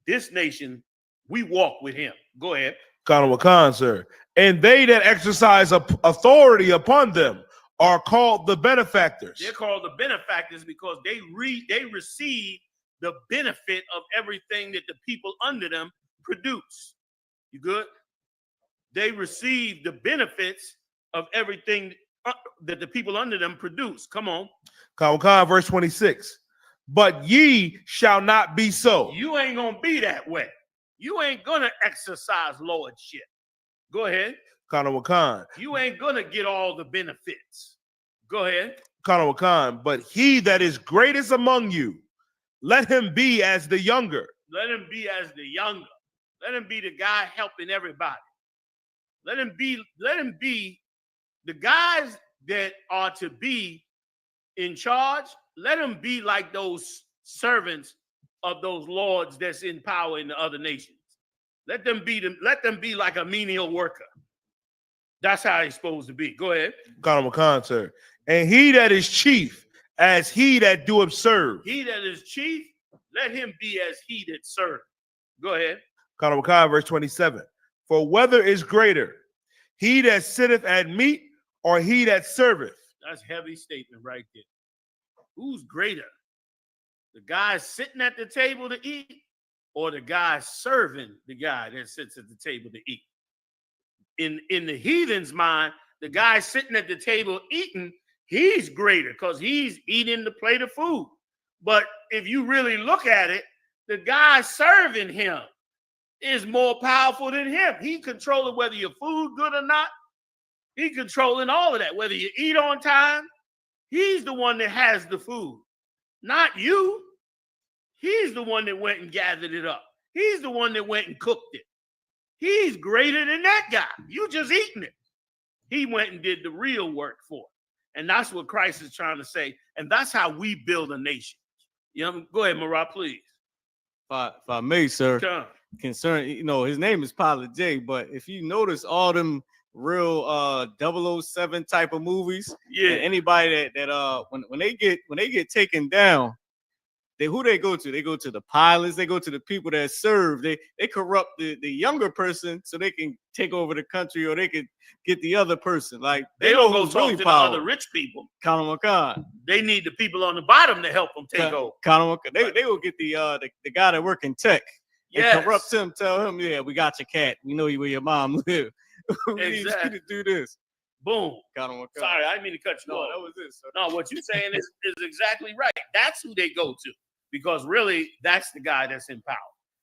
This nation, we walk with him. Go ahead. Khan, sir. And they that exercise authority upon them are called the benefactors. They're called the benefactors because they receive the benefit of everything that the people under them produce. You good? They receive the benefits of everything that the people under them produce. Come on. Khan, verse 26. But ye shall not be so. You ain't gonna be that way. You ain't gonna exercise lordship. Go ahead. Khan. You ain't gonna get all the benefits. Go ahead. Khan. But he that is greatest among you, let him be as the younger. Let him be as the younger. Let him be the guy helping everybody. Let him be the guys that are to be in charge. Let them be like those servants of those lords that's in power in the other nations. Let them be like a menial worker. That's how it's supposed to be. Go ahead. Common Khan, sir. And he that is chief, as he that doeth serve. He that is chief, let him be as he that serve. Go ahead. Common Khan, verse 27. For whether is greater, he that sitteth at meat or he that serveth? That's a heavy statement right there. Who's greater? The guy sitting at the table to eat or the guy serving the guy that sits at the table to eat? In the heathen's mind, the guy sitting at the table eating, he's greater because he's eating the plate of food. But if you really look at it, the guy serving him is more powerful than him. He controlling whether your food good or not. He controlling all of that. Whether you eat on time, he's the one that has the food, not you. He's the one that went and gathered it up. He's the one that went and cooked it. He's greater than that guy. You just eating it. He went and did the real work for it. And that's what Christ is trying to say. And that's how we build a nation. You know, go ahead, Marat, please. If I may, sir, concern, his name is Pilot J, but if you notice all them real 007 type of movies, anybody that when they get taken down, who they go to? They go to the pilots, they go to the people that serve. They corrupt the younger person so they can take over the country, or they can get the other person. Like they don't go talk to the other rich people. Khan. They need the people on the bottom to help them take over. They will get the guy that work in tech. And corrupt him, tell him, yeah, we got your cat. We know you where your mom live. We need you to do this. Boom. Sorry, I didn't mean to cut you off. That was it, sir. No, what you're saying is exactly right. That's who they go to. Because really, that's the guy that's in power.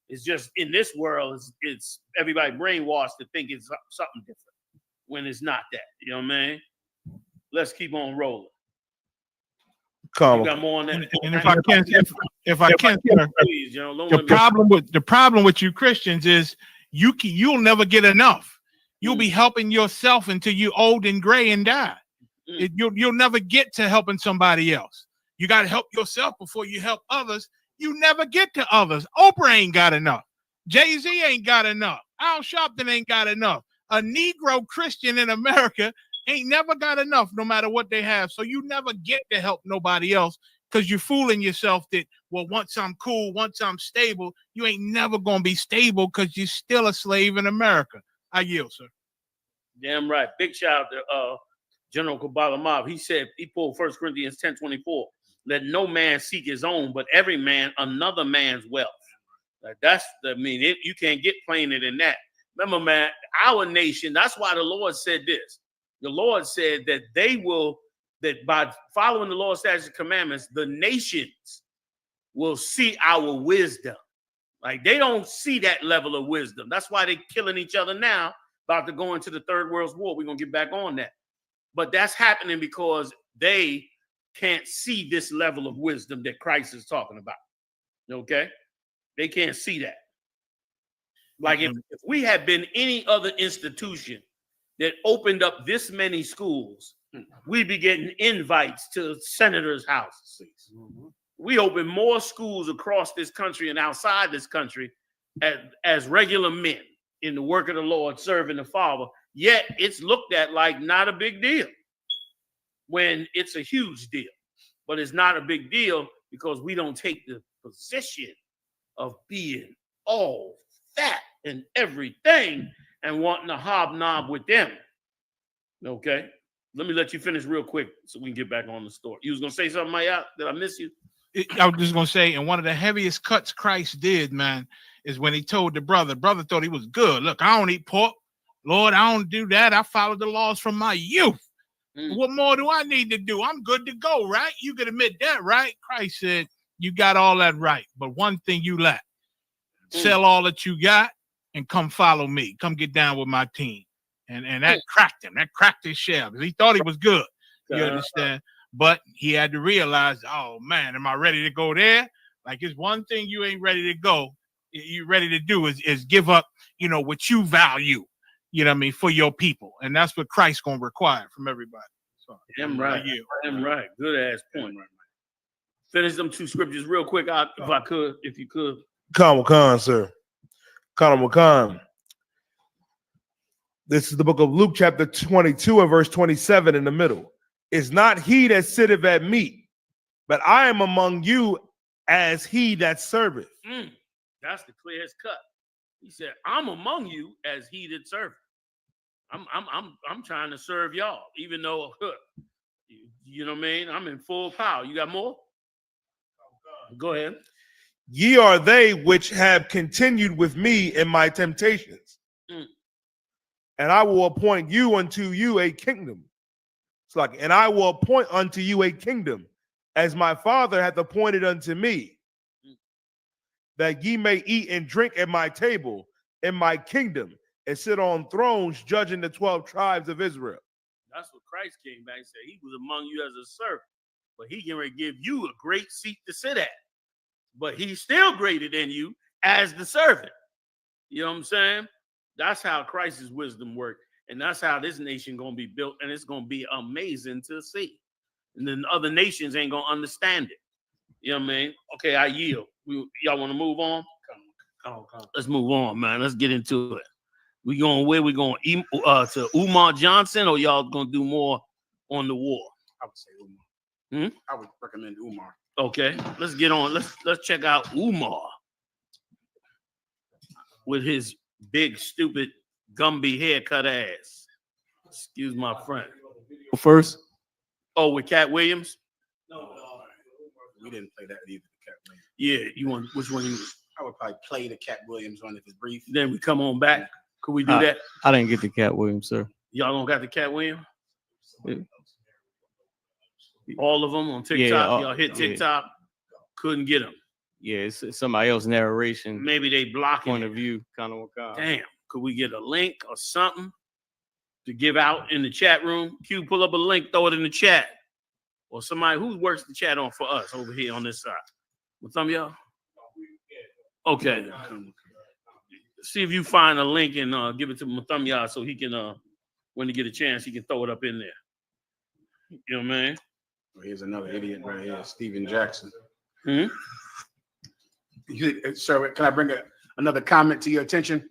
It's just in this world, it's everybody brainwashed to think it's something different when it's not that. You know what I mean? Let's keep on rolling. You got more on that. And if I can, sir, please, the problem with you Christians is you'll never get enough. You'll be helping yourself until you're old and gray and die. You'll never get to helping somebody else. You got to help yourself before you help others. You never get to others. Oprah ain't got enough. Jay-Z ain't got enough. Al Sharpton ain't got enough. A Negro Christian in America ain't never got enough, no matter what they have. So you never get to help nobody else because you're fooling yourself that, well, once I'm cool, once I'm stable, you ain't never going to be stable because you're still a slave in America. I yield, sir. Damn right. Big shout out to General Kabbalah Mob. He said, he pulled 1 Corinthians 10:24. Let no man seek his own, but every man another man's wealth. Like you can't get plainer than that. Remember, man, our nation, that's why the Lord said this. The Lord said that that by following the Lord's statutes and commandments, the nations will see our wisdom. Like they don't see that level of wisdom. That's why they're killing each other now, about to go into the Third World War. We're going to get back on that. But that's happening because they can't see this level of wisdom that Christ is talking about. Okay? They can't see that. Like if we had been any other institution that opened up this many schools, we'd be getting invites to senators' houses. We open more schools across this country and outside this country as regular men in the work of the Lord, serving the Father. Yet it's looked at like not a big deal when it's a huge deal. But it's not a big deal because we don't take the position of being all that and everything and wanting to hobnob with them. Okay? Let me let you finish real quick so we can get back on the story. You was going to say something, Maya? Did I miss you? I was just going to say, and one of the heaviest cuts Christ did, man, is when he told the brother thought he was good. Look, I don't eat pork. Lord, I don't do that. I follow the laws from my youth. What more do I need to do? I'm good to go, right? You can admit that, right? Christ said, you got all that right, but one thing you lack. Sell all that you got and come follow me. Come get down with my team. And that cracked him. That cracked his shell because he thought he was good. You understand? But he had to realize, oh, man, am I ready to go there? Like, it's one thing you ain't ready to go. You're ready to do is give up, what you value. You know what I mean, for your people. And that's what Christ's going to require from everybody. So, Damn right. Good ass point. Finish them 2 scriptures real quick, if you could. Khan, sir. Khan. This is the book of Luke, chapter 22 and verse 27 in the middle. It's not he that sitteth at meat, but I am among you as he that serveth. That's the clearest cut. He said, I'm among you as he that serveth. I'm trying to serve y'all, even though you know what I mean? I'm in full power. You got more? Go ahead. Ye are they which have continued with me in my temptations. And I will appoint you unto you a kingdom. It's like, and I will appoint unto you a kingdom, as my Father hath appointed unto me, that ye may eat and drink at my table in my kingdom, and sit on thrones judging the 12 tribes of Israel. That's what Christ came back and said. He was among you as a servant, but he can give you a great seat to sit at. But he's still greater than you as the servant. You know what I'm saying? That's how Christ's wisdom works. And that's how this nation going to be built. And it's going to be amazing to see. And then other nations ain't going to understand it. You know what I mean? Okay, I yield. Y'all want to move on? Come on. Let's move on, man. Let's get into it. We going where? We going to Umar Johnson, or y'all going to do more on the war? I would say Umar. I would recommend Umar. Okay, let's get on. Let's check out Umar with his big, stupid, Gumby haircut ass. Excuse my friend. First? Oh, with Cat Williams? No. We didn't play that either. Cat Williams. Yeah, you want which one? I would probably play the Cat Williams one if it's brief. Then we come on back. Could we do that? I didn't get the Cat Williams, sir. Y'all don't got the Cat Williams? Yeah. All of them on TikTok. Yeah, y'all hit TikTok. Couldn't get them. Yeah, it's somebody else's narration. Maybe they blocking point of view, kind of. Damn. Could we get a link or something to give out in the chat room? Q, pull up a link, throw it in the chat. Or somebody who works the chat on for us over here on this side. With some of y'all? Okay. See if you find a link and give it to Muthumya so he can, when he get a chance, he can throw it up in there. You know what I mean? Here's another idiot right here, Steven Jackson. Sir, can I bring another comment to your attention?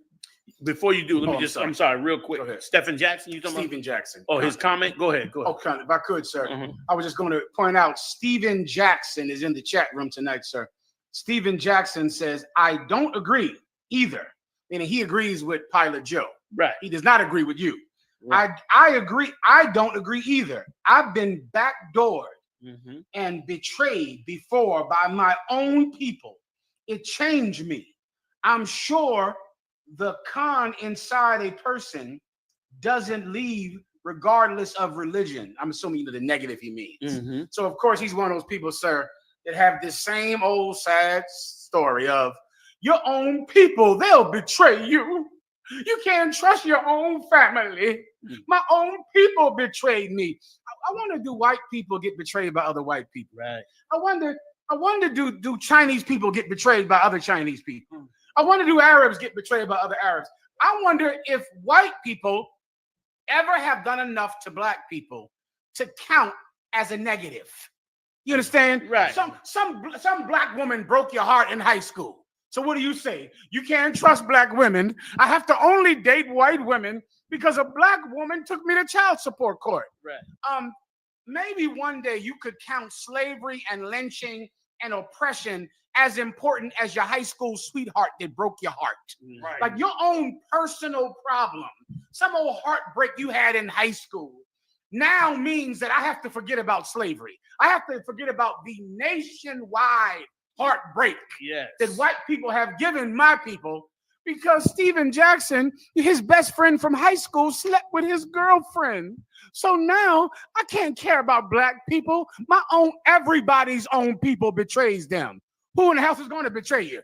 Before you do, let me just, I'm sorry, real quick. Stephen Jackson, you talking about? Steven Jackson. Oh, his comment? Go ahead. Okay, if I could, sir. I was just going to point out, Steven Jackson is in the chat room tonight, sir. Steven Jackson says, I don't agree either. Meaning he agrees with Pilot Joe. Right. He does not agree with you. Right. I agree. I don't agree either. I've been backdoored and betrayed before by my own people. It changed me. I'm sure the con inside a person doesn't leave regardless of religion. I'm assuming you know the negative he means. So of course he's one of those people, sir, that have this same old sad story of your own people, they'll betray you. You can't trust your own family. My own people betrayed me. I wonder, do white people get betrayed by other white people? Right. I wonder, do Chinese people get betrayed by other Chinese people? I wonder, do Arabs get betrayed by other Arabs? I wonder if white people ever have done enough to black people to count as a negative. You understand? Right. Some black woman broke your heart in high school. So what do you say? You can't trust black women. I have to only date white women because a black woman took me to child support court. Right. Maybe one day you could count slavery and lynching and oppression as important as your high school sweetheart that broke your heart. Right. Like your own personal problem, some old heartbreak you had in high school now means that I have to forget about slavery. I have to forget about the nationwide heartbreak that white people have given my people because Steven Jackson, his best friend from high school, slept with his girlfriend. So now I can't care about black people. Everybody's own people betrays them. Who in the house is going to betray you?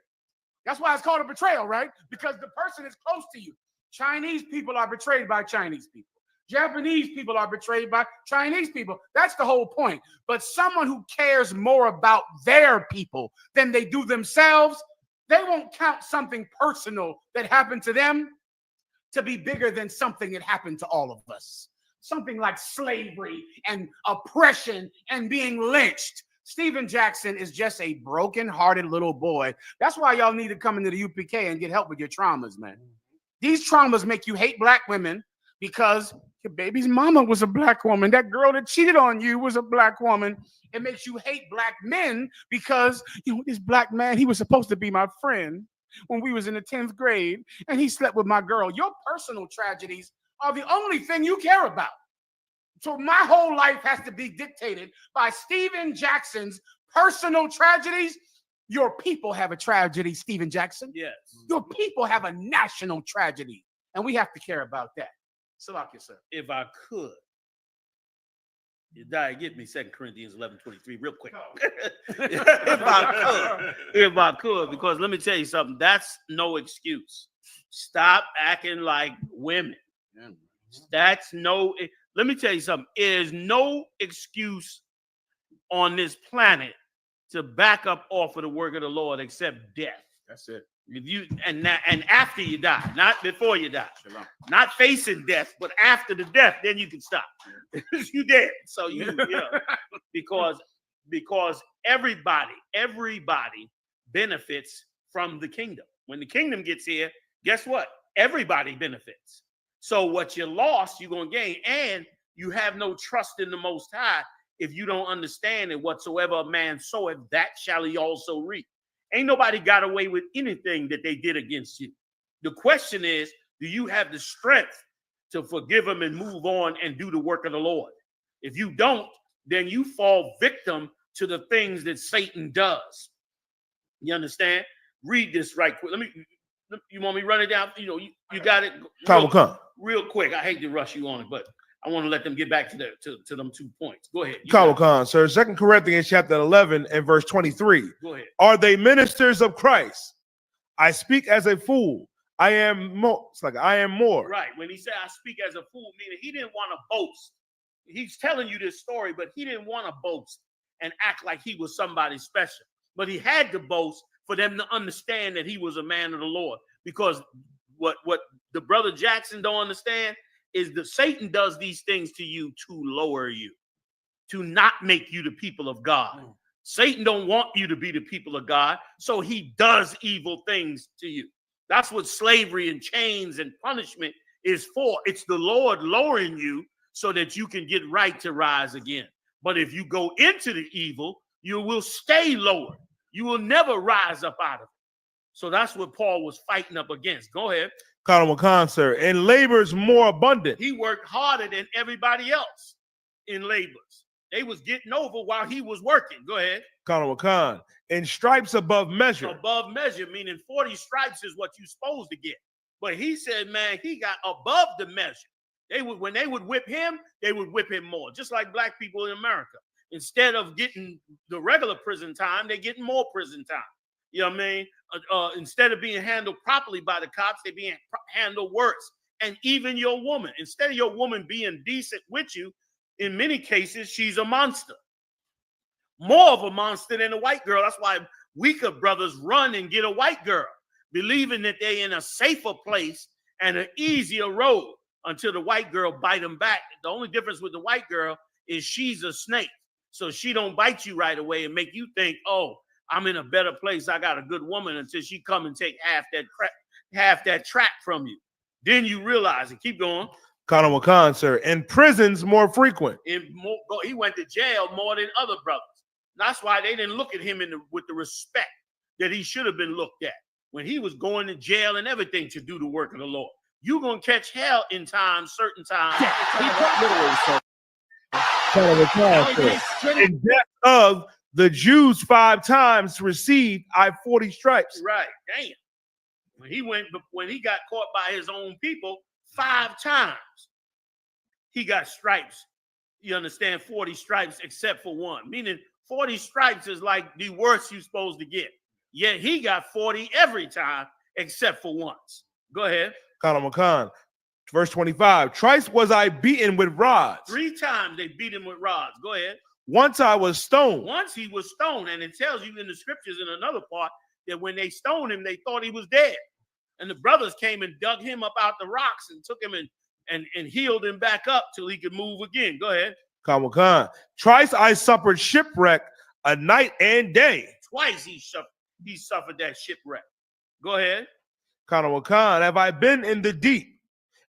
That's why it's called a betrayal, right? Because the person is close to you. Chinese people are betrayed by Chinese people. Japanese people are betrayed by Chinese people. That's the whole point. But someone who cares more about their people than they do themselves, they won't count something personal that happened to them to be bigger than something that happened to all of us. Something like slavery and oppression and being lynched. Steven Jackson is just a broken-hearted little boy. That's why y'all need to come into the UPK and get help with your traumas, man. These traumas make you hate black women. because your baby's mama was a black woman. That girl that cheated on you was a black woman. It makes you hate black men because, this black man, he was supposed to be my friend when we was in the 10th grade, and he slept with my girl. Your personal tragedies are the only thing you care about. So my whole life has to be dictated by Stephen Jackson's personal tragedies. Your people have a tragedy, Stephen Jackson. Yes. Your people have a national tragedy, and we have to care about that. Salakia, sir. If I could, get me 2 Corinthians 11:23 real quick. if I could, because let me tell you something. That's no excuse. Stop acting like women. That's no. Let me tell you something. There's no excuse on this planet to back up off of the work of the Lord except death. That's it. If you and after you die, not before you die, not facing death, but after the death, then you can stop. You dead, so you because everybody benefits from the kingdom. When the kingdom gets here, guess what? Everybody benefits. So what you lost, you're gonna gain, and you have no trust in the Most High if you don't understand that whatsoever a man soweth, that shall he also reap. Ain't nobody got away with anything that they did against you. The question is, do you have the strength to forgive them and move on and do the work of the Lord? If you don't, then you fall victim to the things that Satan does. You understand? Read this right quick. You want me to run it down? You got it real quick. I hate to rush you on it, but I want to let them get back to them 2 points. Go ahead. Khan, sir. 2 Corinthians chapter 11 and verse 23. Go ahead. Are they ministers of Christ? I speak as a fool. I am more. It's like I am more. Right. When he said I speak as a fool, meaning he didn't want to boast. He's telling you this story, but he didn't want to boast and act like he was somebody special. But he had to boast for them to understand that he was a man of the Lord. Because what the brother Jackson don't understand is that Satan does these things to you to lower you, to not make you the people of God. Satan don't want you to be the people of God, so he does evil things to you. That's what slavery and chains and punishment is for. It's the Lord lowering you so that you can get right to rise again. But if you go into the evil, you will stay lower. You will never rise up out of it. So that's what Paul was fighting up against. Go ahead. Khan, sir. And labor's more abundant. He worked harder than everybody else in labors. They was getting over while he was working. Go ahead. Khan. And stripes above measure. Above measure, meaning 40 stripes is what you're supposed to get. But he said, man, he got above the measure. When they would whip him, they would whip him more. Just like black people in America. Instead of getting the regular prison time, they're getting more prison time. You know what I mean? Instead of being handled properly by the cops, they're being handled worse. And even your woman, instead of your woman being decent with you, in many cases, she's a monster. More of a monster than a white girl. That's why weaker brothers run and get a white girl, believing that they're in a safer place and an easier road until the white girl bite them back. The only difference with the white girl is she's a snake. So she don't bite you right away and make you think, oh, I'm in a better place. I got a good woman, until she come and take half that track from you. Then you realize it. Keep going. Khan, sir. And prisons more frequent. He went to jail more than other brothers. That's why they didn't look at him with the respect that he should have been looked at when he was going to jail and everything to do the work of the Lord. You're going to catch hell in times, certain times. In death of the Jews 5 times received I 40 stripes. Right. Damn. When he got caught by his own people 5 times, he got stripes. You understand? 40 stripes except for one. Meaning 40 stripes is like the worst you're supposed to get. Yet he got 40 every time except for once. Go ahead. Khan. Verse 25. Thrice was I beaten with rods. 3 times they beat him with rods. Go ahead. Once I was stoned. Once he was stoned. And it tells you in the scriptures in another part that when they stoned him, they thought he was dead. And the brothers came and dug him up out the rocks and took him and healed him back up till he could move again. Go ahead. Khan. Thrice I suffered shipwreck a night and day. Twice he suffered that shipwreck. Go ahead. Khan. Have I been in the deep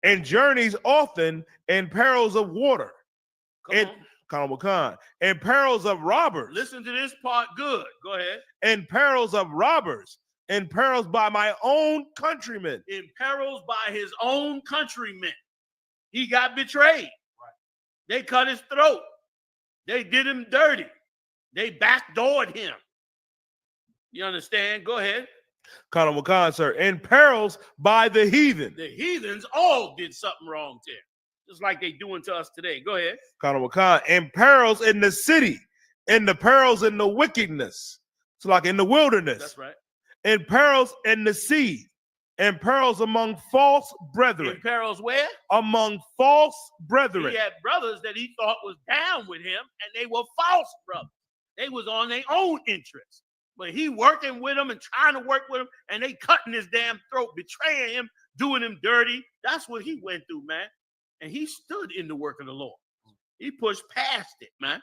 and journeys often in perils of water. And perils of robbers. Listen to this part good. Go ahead. And perils of robbers. And perils by my own countrymen. In perils by his own countrymen. He got betrayed. They cut his throat. They did him dirty. They backdoored him. You understand? Go ahead. Sir. In perils by the heathen. The heathens all did something wrong to him. Just like they doing to us today. Go ahead. And perils in the city. And the perils in the wickedness. So like in the wilderness. That's right. And perils in the sea. And perils among false brethren. In perils where? Among false brethren. He had brothers that he thought was down with him, and they were false brothers. They was on their own interests. But he working with them and trying to work with them, and they cutting his damn throat, betraying him, doing him dirty. That's what he went through, man. And he stood in the work of the Lord. He pushed past it, man,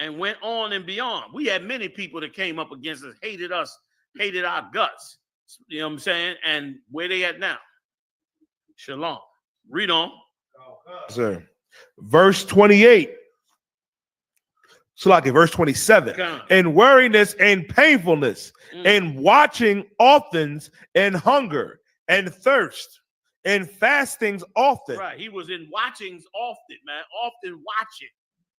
and went on and beyond. We had many people that came up against us, hated our guts. You know what I'm saying? And where they at now? Shalom. Read on. Sir. Verse 28. So like in verse 27. And weariness and painfulness and watching often and hunger and thirst and fastings often. Right. He was in watchings often, man. Often watching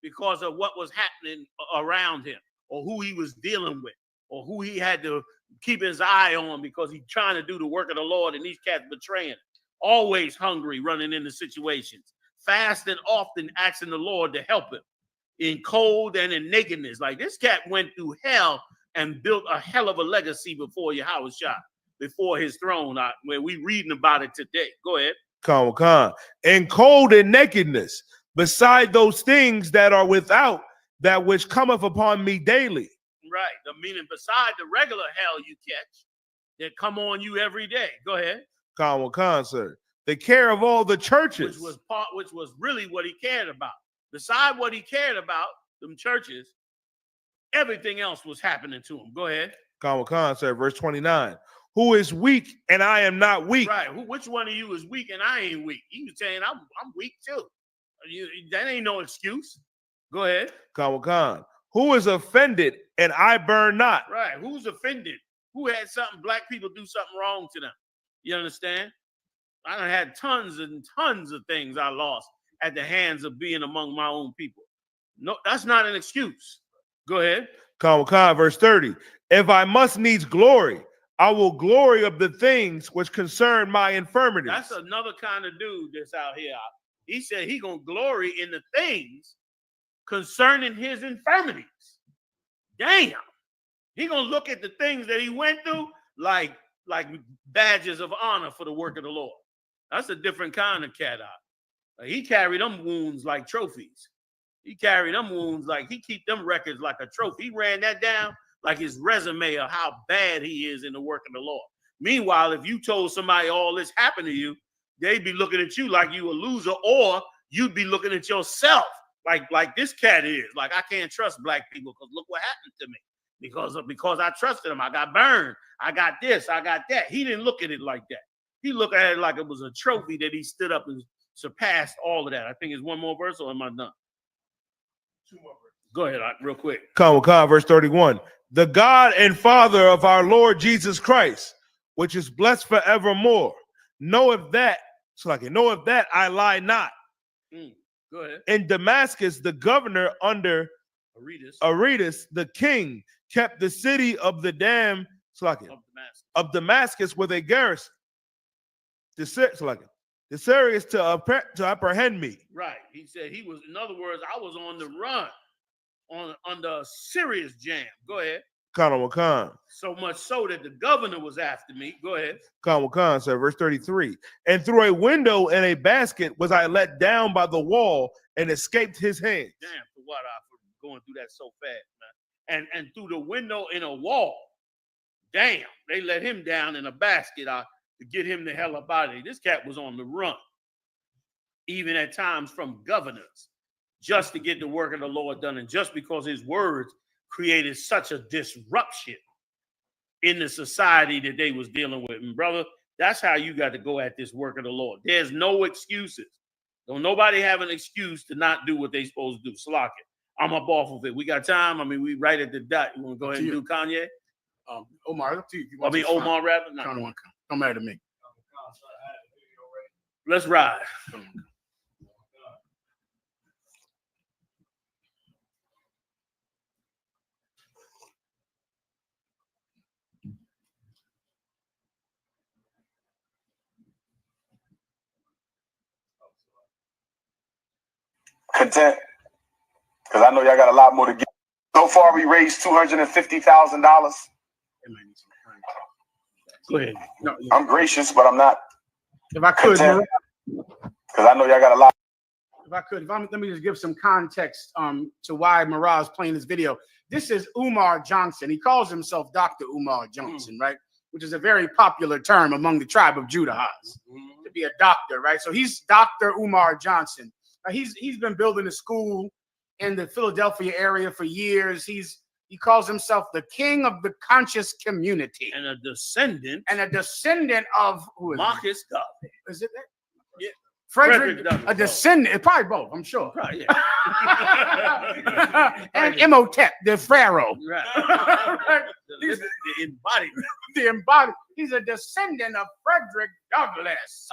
because of what was happening around him or who he was dealing with or who he had to keep his eye on because he's trying to do the work of the Lord and these cats betraying him. Always hungry, running into situations. Fast and often asking the Lord to help him in cold and in nakedness. Like this cat went through hell and built a hell of a legacy before Yahushua, before his throne, where we reading about it today. Go ahead. And cold and nakedness, beside those things that are without, that which cometh upon me daily. Right. Meaning beside the regular hell you catch that come on you every day. Go ahead. Sir. The care of all the churches. Which was really what he cared about. Beside what he cared about, them churches, everything else was happening to him. Go ahead. Sir. Verse 29. Who is weak and I am not weak. Right. Which one of you is weak and I ain't weak? He was saying I'm weak too. That ain't no excuse. Go ahead. Who is offended and I burn not. Right. Who's offended? Who had something, black people do something wrong to them? You understand? I done had tons and tons of things I lost at the hands of being among my own people. No, that's not an excuse. Go ahead. Verse 30. If I must needs glory, I will glory of the things which concern my infirmities. That's another kind of dude that's out here. He said he gonna glory in the things concerning his infirmities. Damn. He gonna look at the things that he went through like badges of honor for the work of the Lord. That's a different kind of cat out. He carried them wounds like trophies. He carried them wounds like he keep them records like a trophy. He ran that down like his resume of how bad he is in the work of the Lord. Meanwhile, if you told somebody all this happened to you, they'd be looking at you like you a loser, or you'd be looking at yourself like this cat is. Like, I can't trust black people because look what happened to me. Because I trusted him. I got burned. I got this. I got that. He didn't look at it like that. He looked at it like it was a trophy that he stood up and surpassed all of that. I think it's one more verse, or am I done? Two more verses. Go ahead, real quick. Verse 31. The God and Father of our Lord Jesus Christ, which is blessed forevermore, knoweth that I lie not. Go ahead. In Damascus, the governor under Aretas, the king, kept the city of the dam of Damascus with a garrison. The serious to apprehend me. Right. He said he was, in other words, I was on the run, under a serious jam. Go ahead. So much so that the governor was after me. Go ahead. Sir, verse 33. And through a window in a basket was I let down by the wall and escaped his hand. Damn, for what? For going through that so fast, man. And through the window in a wall. Damn, they let him down in a basket to get him the hell up out of here. This cat was on the run, even at times from governors, just to get the work of the Lord done. And just because his words created such a disruption in the society that they was dealing with. And brother, That's how you got to go at this work of the Lord. There's no excuses. Don't nobody have an excuse to not do what they supposed to do. Slock it. I'm up off of it. We got time. I mean, we right at the dot. You want to go ahead and do Kanye? Omar, up to you. I mean, Omar rather? No. Don't matter to me. Let's ride. Content, because I know y'all got a lot more to give. So far, we raised $250,000. Go ahead. No, I'm gracious, but I'm not. If I could, because I know y'all got a lot. If I could, let me just give some context to why Mirage is playing this video. This is Umar Johnson. He calls himself Dr. Umar Johnson, right? Which is a very popular term among the tribe of Judah, to be a doctor, right? So he's Dr. Umar Johnson. He's been building a school in the Philadelphia area for years. He calls himself the king of the conscious community. And a descendant. Of who is Marcus Garvey. Is it that? Yeah. Frederick Douglass. a descendant, probably both, I'm sure. Probably, yeah. And Imhotep, the pharaoh. Right. The embodiment. The embodiment. He's a descendant of Frederick Douglass.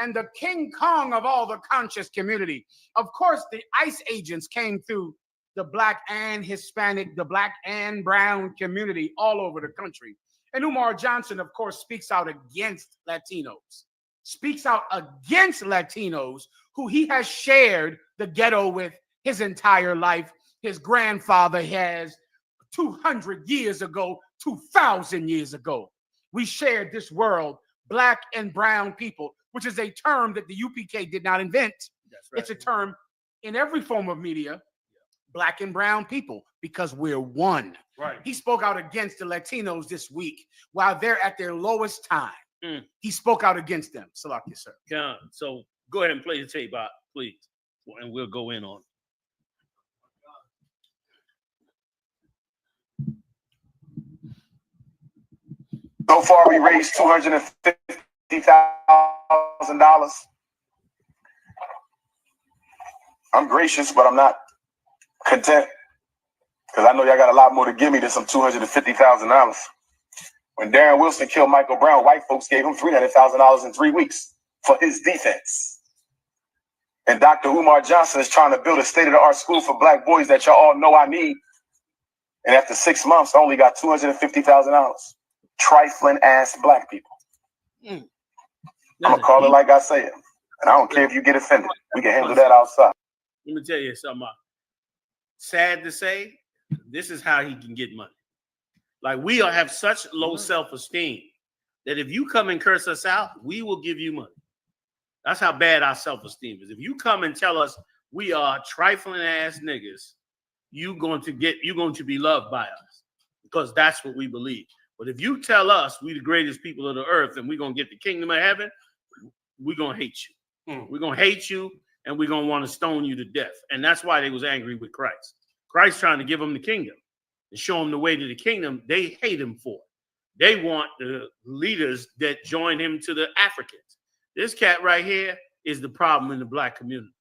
And the King Kong of all the conscious community. Of course, the ICE agents came through the Black and Hispanic, the Black and brown community all over the country. And Umar Johnson, of course, speaks out against Latinos. Who he has shared the ghetto with his entire life. His grandfather has 200 years ago, 2,000 years ago. We shared this world, Black and brown people, which is a term that the UPK did not invent. That's right. It's a term in every form of media, Black and brown people, because we're one. Right. He spoke out against the Latinos this week while they're at their lowest time. He spoke out against them. Salaki, sir. Yeah. So go ahead and play the tape out, please, and we'll go in on it. So far, we raised $250,000. I'm gracious, but I'm not content, because I know y'all got a lot more to give me than some $250,000. When Darren Wilson killed Michael Brown, white folks gave him $300,000 in 3 weeks for his defense. And Dr. Umar Johnson is trying to build a state-of-the-art school for Black boys that y'all all know I need. And after 6 months, I only got $250,000. Trifling ass Black people. I'm gonna call it like I say it. And I don't care if you get offended. We can handle that outside. Let me tell you something. Sad to say, this is how he can get money. Like, we have such low self-esteem that if you come and curse us out, we will give you money. That's how bad our self-esteem is. If you come and tell us we are trifling ass niggas, you're going to be loved by us, because that's what we believe. But if you tell us we the greatest people of the earth and we're going to get the kingdom of heaven, we're going to hate you. We're going to hate you, and we're going to want to stone you to death. And that's why they was angry with Christ. Christ trying to give them the kingdom and show them the way to the kingdom. They hate him for it. They want the leaders that join him to the Africans. This cat right here is the problem in the Black community.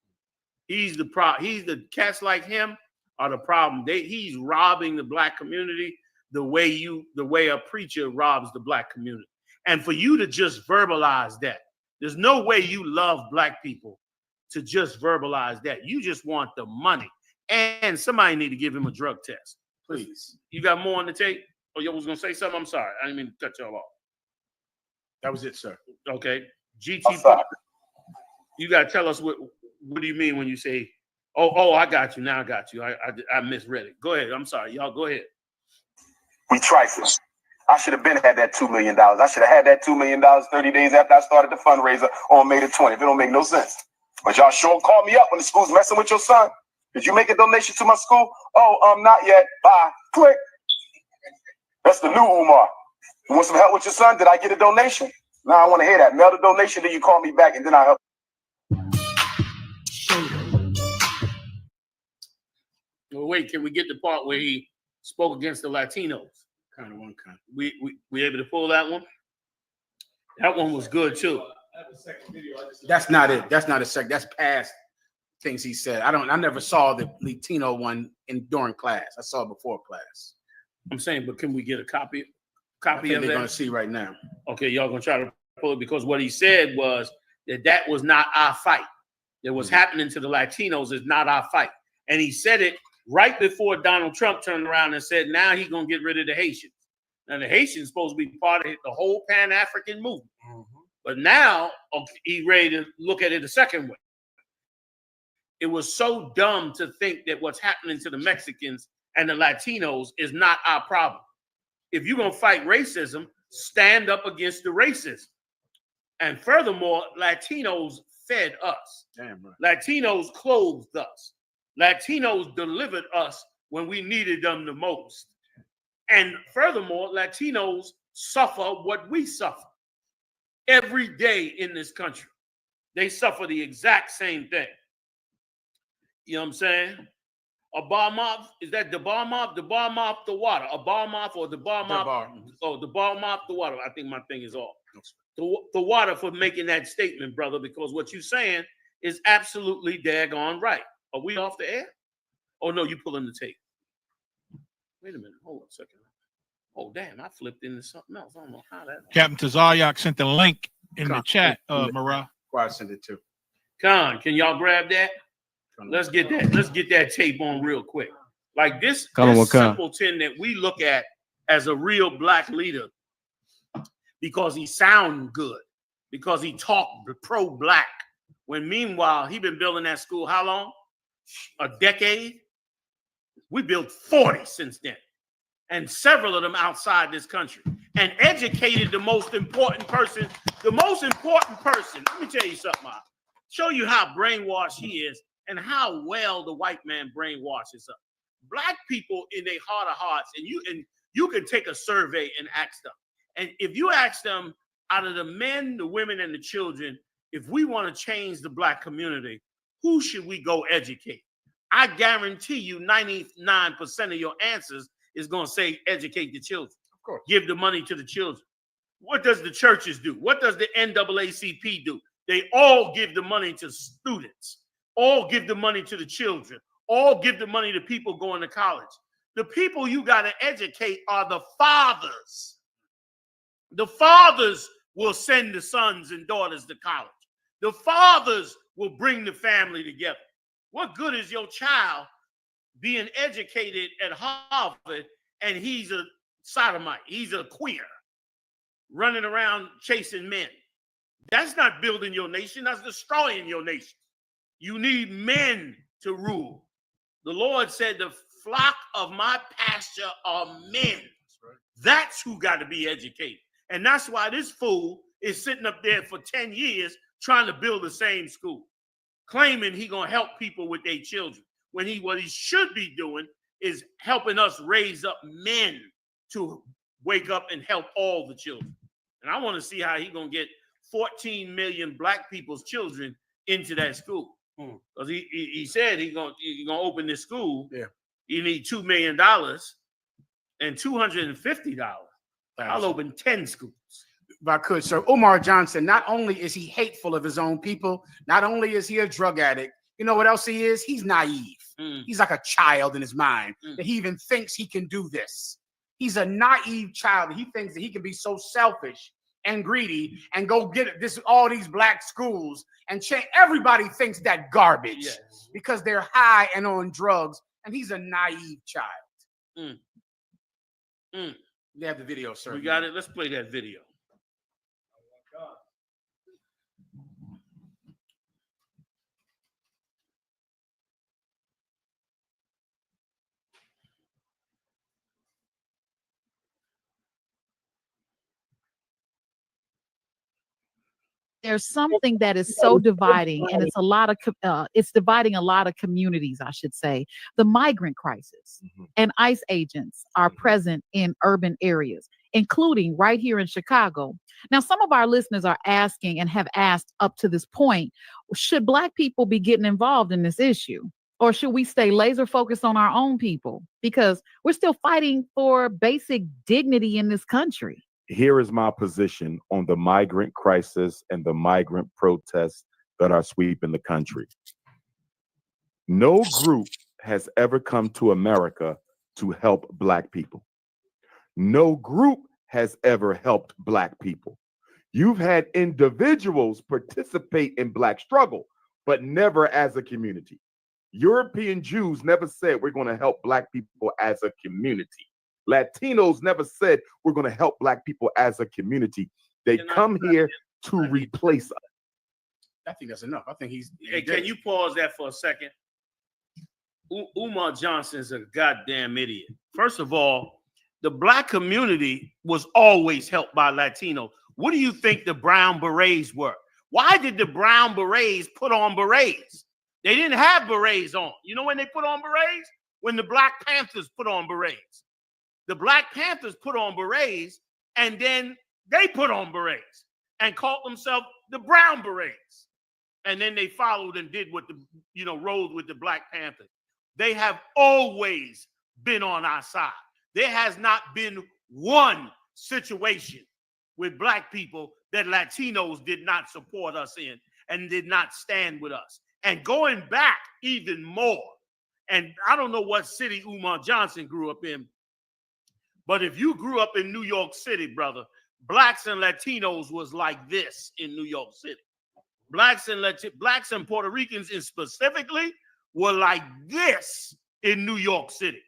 He's the cats like him are the problem. He's robbing the Black community the way a preacher robs the Black community. And for you to just verbalize that, there's no way you love Black people to just verbalize that. You just want the money. And somebody need to give him a drug test. Please. You got more on the tape? Oh, you was going to say something? I'm sorry. I didn't mean to cut y'all off. That was it, sir. Okay. GT, you got to tell us what do you mean when you say, oh, I got you. Now I got you. I misread it. Go ahead. I'm sorry. Y'all go ahead. We trifles. I should have been had that $2 million. I should have had that $2 million 30 days after I started the fundraiser on May the 20th. It don't make no sense. But y'all sure call me up when the school's messing with your son. Did you make a donation to my school? Oh, not yet. Bye. Click. That's the new Umar. You want some help with your son? Did I get a donation? No, I want to hear that. Mail the donation, then you call me back, and then I'll help. Well, wait, can we get the part where he spoke against the Latinos? Kind of one kind. We able to pull that one? That one was good too. That's not it. That's not a second. That's past things he said. I never saw the Latino one during class. I saw it before class. I'm saying, but can we get a copy I of think that? they're gonna see right now. Okay, y'all gonna try to pull it because what he said was that was not our fight. That was happening to the Latinos is not our fight. And he said it right before Donald Trump turned around and said, now he's gonna get rid of the Haitians. Now the Haitians supposed to be part of the whole Pan-African movement. But now he's ready to look at it a second way. It was so dumb to think that what's happening to the Mexicans and the Latinos is not our problem. If you're going to fight racism, stand up against the racism. And furthermore, Latinos fed us. Damn right. Latinos clothed us. Latinos delivered us when we needed them the most. And furthermore, Latinos suffer what we suffer every day in this country. They suffer the exact same thing. You know what I'm saying? A bar mouth, is that the bar mouth? The bar mouth, the water. A bar mouth or the bar mouth? Oh, the bar mouth, the water. I think my thing is off. The water for making that statement, brother, because what you're saying is absolutely daggone right. Are we off the air? Oh, no, you pulling the tape. Wait a minute. Hold on a second. Oh, damn, I flipped into something else. I don't know how that. Captain Tazaryak sent the link in the chat, Marah. I sent it too. Con, can y'all grab that? Let's get that. Let's get that tape on real quick. Like this simpleton that we look at as a real black leader because he sound good, because he talk pro-black. When meanwhile, he been building that school how long? A decade? We built 40 since then. And several of them outside this country. And educated the most important person. The most important person, let me tell you something, I'll show you how brainwashed he is and how well the white man brainwashes us. Black people in their heart of hearts, and you can take a survey and ask them. And if you ask them, out of the men, the women, and the children, if we want to change the black community, who should we go educate? I guarantee you 99% of your answers is going to say educate the children. Of course. Give the money to the children. What does the churches do? What does the NAACP do? They all give the money to students. All give the money to the children. All give the money to people going to college. The people you got to educate are the fathers. The fathers will send the sons and daughters to college. The fathers will bring the family together. What good is your child being educated at Harvard and he's a sodomite, he's a queer, running around chasing men? That's not building your nation, that's destroying your nation. You need men to rule. The Lord said, the flock of my pasture are men. That's who got to be educated. And that's why this fool is sitting up there for 10 years trying to build the same school, claiming he gonna help people with their children, when what he should be doing is helping us raise up men to wake up and help all the children. And I want to see how he gonna get 14 million black people's children into that school. Because he said he's gonna open this school. Yeah. You need $2 million and $250. I'll open 10 schools. If I could, sir. Umar Johnson, not only is he hateful of his own people, not only is he a drug addict, you know what else he is? He's naive. He's like a child in his mind that he even thinks he can do this. He's a naive child. He thinks that he can be so selfish and greedy and go get all these black schools and change. Everybody thinks that garbage because they're high and on drugs, and he's a naive child. You have the video, sir. We got it. Let's play that video. There's something that is so dividing, and it's dividing a lot of communities, I should say. The migrant crisis and ICE agents are present in urban areas, including right here in Chicago. Now, some of our listeners are asking and have asked up to this point, should Black people be getting involved in this issue? Or should we stay laser focused on our own people? Because we're still fighting for basic dignity in this country. here is my position on the migrant crisis and the migrant protests that are sweeping the country. No group has ever come to America to help Black people. No group has ever helped Black people. You've had individuals participate in Black struggle, but never as a community. European Jews never said we're going to help Black people as a community. Latinos never said we're going to help Black people as a community. They come here to replace us. I think that's enough. I think he's. Hey, can you pause that for a second? Umar Johnson's a goddamn idiot. First of all, the Black community was always helped by Latinos. What do you think the Brown Berets were? Why did the Brown Berets put on berets? They didn't have berets on. You know when they put on berets? When the Black Panthers put on berets. The Black Panthers put on berets, and then they put on berets and called themselves the Brown Berets. And then they followed and did what rode with the Black Panthers. They have always been on our side. There has not been one situation with Black people that Latinos did not support us in and did not stand with us. And going back even more, and I don't know what city Umar Johnson grew up in, but if you grew up in New York City, brother, Blacks and Latinos was like this in New York City. Blacks and Puerto Ricans specifically were like this in New York City.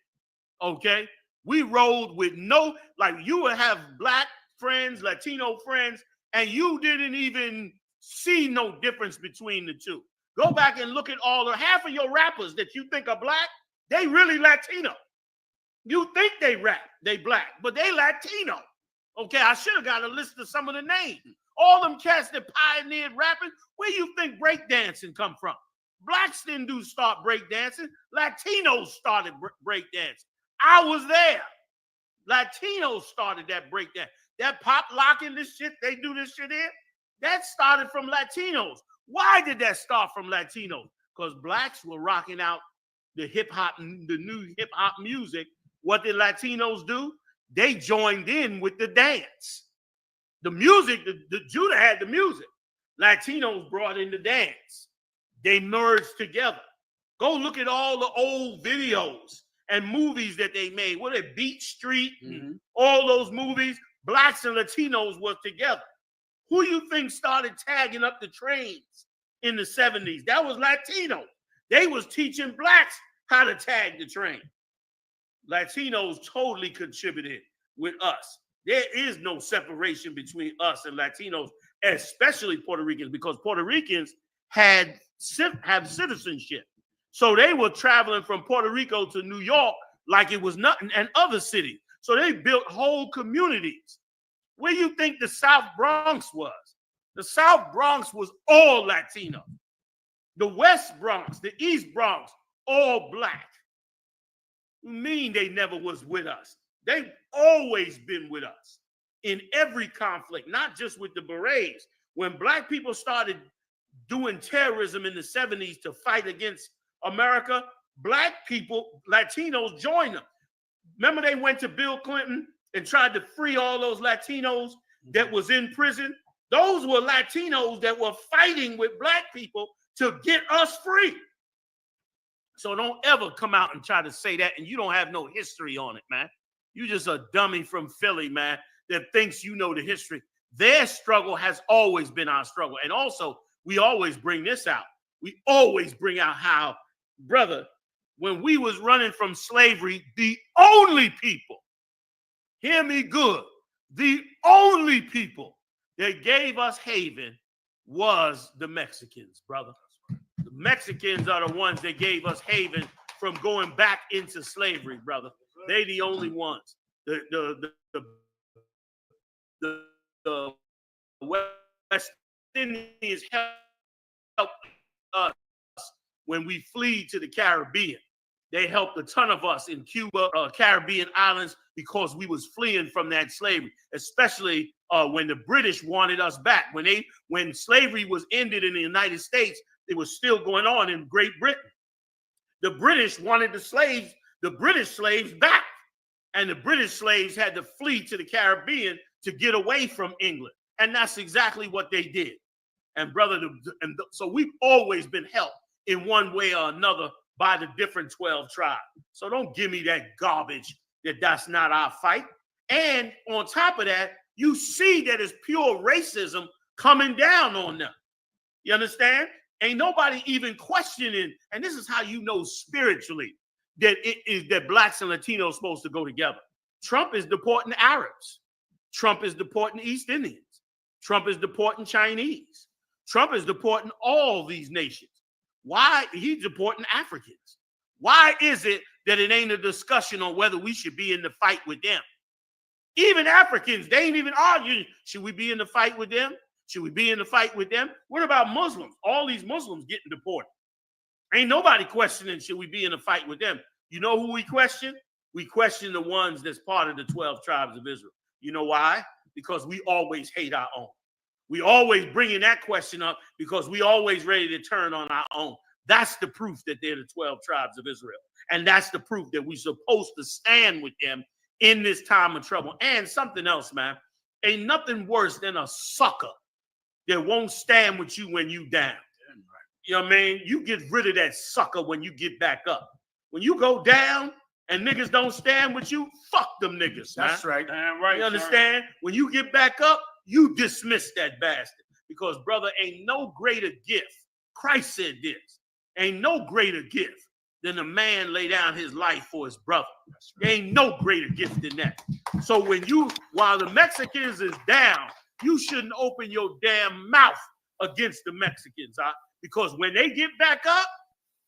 Okay? We rolled with you would have Black friends, Latino friends, and you didn't even see no difference between the two. Go back and look at half of your rappers that you think are Black, they really Latino. You think they rap, they Black, but they Latino. Okay, I should have got a list of some of the names. All them cats that pioneered rapping, where you think breakdancing come from? Blacks didn't start breakdancing. Latinos started breakdancing. I was there. Latinos started that breakdance. That pop locking, this shit, they do this shit in, that started from Latinos. Why did that start from Latinos? Because Blacks were rocking out the hip-hop, the new hip-hop music. What did Latinos do? They joined in with the dance. The music, the Judah had the music. Latinos brought in the dance. They merged together. Go look at all the old videos and movies that they made. What are they, Beat Street? All those movies, Blacks and Latinos were together. Who you think started tagging up the trains in the 70s? That was Latino. They was teaching Blacks how to tag the train. Latinos totally contributed with us. There is no separation between us and Latinos, especially Puerto Ricans, because Puerto Ricans have citizenship. So they were traveling from Puerto Rico to New York like it was nothing, and other cities. So they built whole communities. Where you think the South Bronx was? The South Bronx was all Latino. The West Bronx, the East Bronx, all Black. You mean they never was with us? They've always been with us in every conflict, not just with the Berets. When Black people started doing terrorism in the 70s to fight against America, Black people, Latinos joined them. Remember they went to Bill Clinton and tried to free all those Latinos that was in prison? Those were Latinos that were fighting with Black people to get us free. So don't ever come out and try to say that, and you don't have no history on it, man. You just a dummy from Philly, man, that thinks you know the history. Their struggle has always been our struggle. And also, we always bring this out. We always bring out how, brother, when we was running from slavery, the only people, hear me good, the only people that gave us haven was the Mexicans, brother. The Mexicans are the ones that gave us haven from going back into slavery, brother. They the only ones. The West Indians helped us when we fled to the Caribbean. They helped a ton of us in Cuba, Caribbean islands, because we was fleeing from that slavery, especially when the British wanted us back. When slavery was ended in the United States, it was still going on in Great Britain. The British wanted the British slaves back. And the British slaves had to flee to the Caribbean to get away from England. And that's exactly what they did. And brother, so we've always been helped in one way or another by the different 12 tribes. So don't give me that garbage that's not our fight. And on top of that, you see that it's pure racism coming down on them. You understand? Ain't nobody even questioning. And this is how you know spiritually that it is that blacks and Latinos supposed to go together. Trump is deporting Arabs. Trump is deporting East Indians. Trump is deporting Chinese. Trump is deporting all these nations. Why? He's deporting Africans. Why is it that it ain't a discussion on whether we should be in the fight with them? Even Africans, they ain't even arguing, should we be in the fight with them? Should we be in the fight with them? What about Muslims? All these Muslims getting deported. Ain't nobody questioning, should we be in a fight with them? You know who we question? We question the ones that's part of the 12 tribes of Israel. You know why? Because we always hate our own. We always bringing that question up because we always ready to turn on our own. That's the proof that they're the 12 tribes of Israel. And that's the proof that we're supposed to stand with them in this time of trouble. And something else, man, ain't nothing worse than a sucker that won't stand with you when you down. You know what I mean? You get rid of that sucker when you get back up. When you go down and niggas don't stand with you, fuck them niggas, man. That's right. Damn right. You understand? Sir. When you get back up, you dismiss that bastard. Because, brother, ain't no greater gift. Christ said this. Ain't no greater gift than a man lay down his life for his brother. Right. Ain't no greater gift than that. So while the Mexicans is down, you shouldn't open your damn mouth against the Mexicans, huh? Because when they get back up,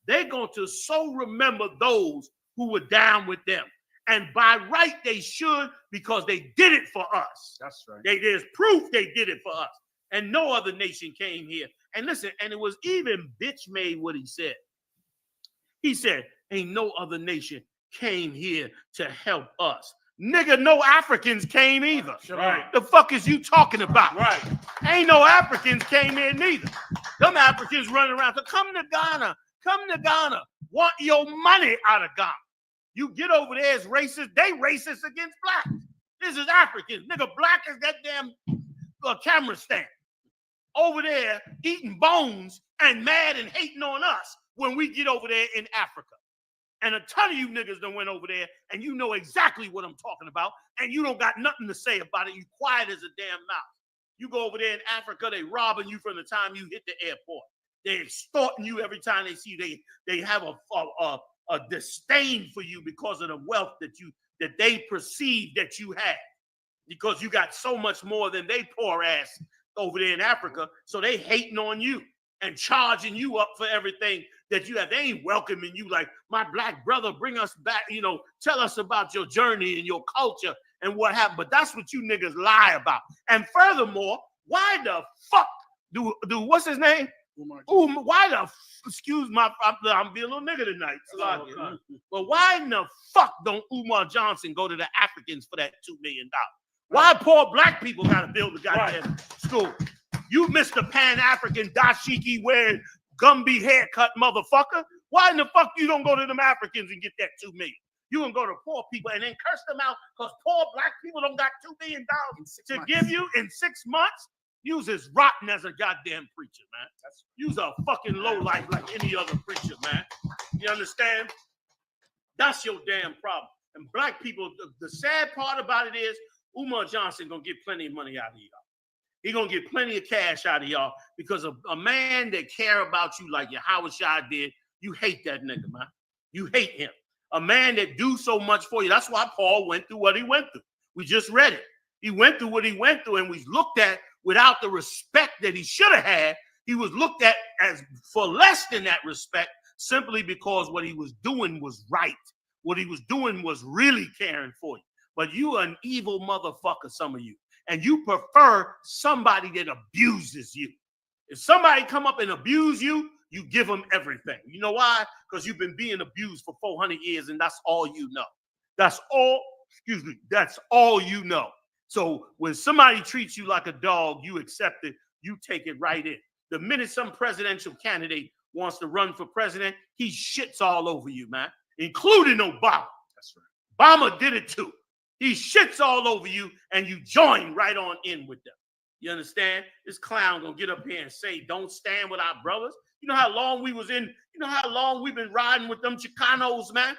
they're going to so remember those who were down with them. And by right, they should, because they did it for us. That's right. There's proof they did it for us. And no other nation came here. And listen, and it was even bitch made what he said. He said, ain't no other nation came here to help us. Nigga, no Africans came either. Right. The fuck is you talking about? Right. Ain't no Africans came here neither. Them Africans running around. So come to Ghana. Come to Ghana. Want your money out of Ghana. You get over there as racist. They racist against blacks. This is Africans. Nigga, black is that damn camera stand. Over there eating bones and mad and hating on us when we get over there in Africa. And a ton of you niggas done went over there and you know exactly what I'm talking about and you don't got nothing to say about it. You quiet as a damn mouse. You go over there in Africa, they robbing you from the time you hit the airport. They extorting you every time they see you. They have a disdain for you because of the wealth that they perceive that you have. Because you got so much more than they poor ass over there in Africa. So they hating on you and charging you up for everything that you have. They ain't welcoming you like, my black brother, bring us back, tell us about your journey and your culture and what happened. But that's what you niggas lie about. And furthermore, why the fuck do what's his name? Excuse my, I'm being a little nigga tonight. But why in the fuck don't Umar Johnson go to the Africans for that $2 million? Why poor black people got to build a goddamn school? You Mr. Pan-African dashiki wearing Gumby haircut motherfucker. Why in the fuck you don't go to them Africans and get that $2 million? You gonna go to poor people and then curse them out because poor black people don't got $2 million to give you in 6 months? You's as rotten as a goddamn preacher, man. You's a fucking lowlife like any other preacher, man. You understand? That's your damn problem. And black people, the sad part about it is Umar Johnson gonna get plenty of money out of y'all. He gonna get plenty of cash out of y'all because of a man that care about you like your Howard Shah did. You hate that nigga, man. You hate him. A man that do so much for you. That's why Paul went through what he went through. We just read it. He went through what he went through and we looked at without the respect that he should have had. He was looked at as for less than that respect simply because what he was doing was right. What he was doing was really caring for you. But you are an evil motherfucker, some of you. And you prefer somebody that abuses you. If somebody come up and abuse you, you give them everything. You know why? Because you've been being abused for 400 years and that's all you know. That's all you know. So when somebody treats you like a dog, you accept it, you take it right in. The minute some presidential candidate wants to run for president, he shits all over you, man, including Obama. That's right. Obama did it too. He shits all over you, and you join right on in with them. You understand? This clown gonna get up here and say, "Don't stand with our brothers." You know how long we was in? You know how long we've been riding with them Chicanos, man,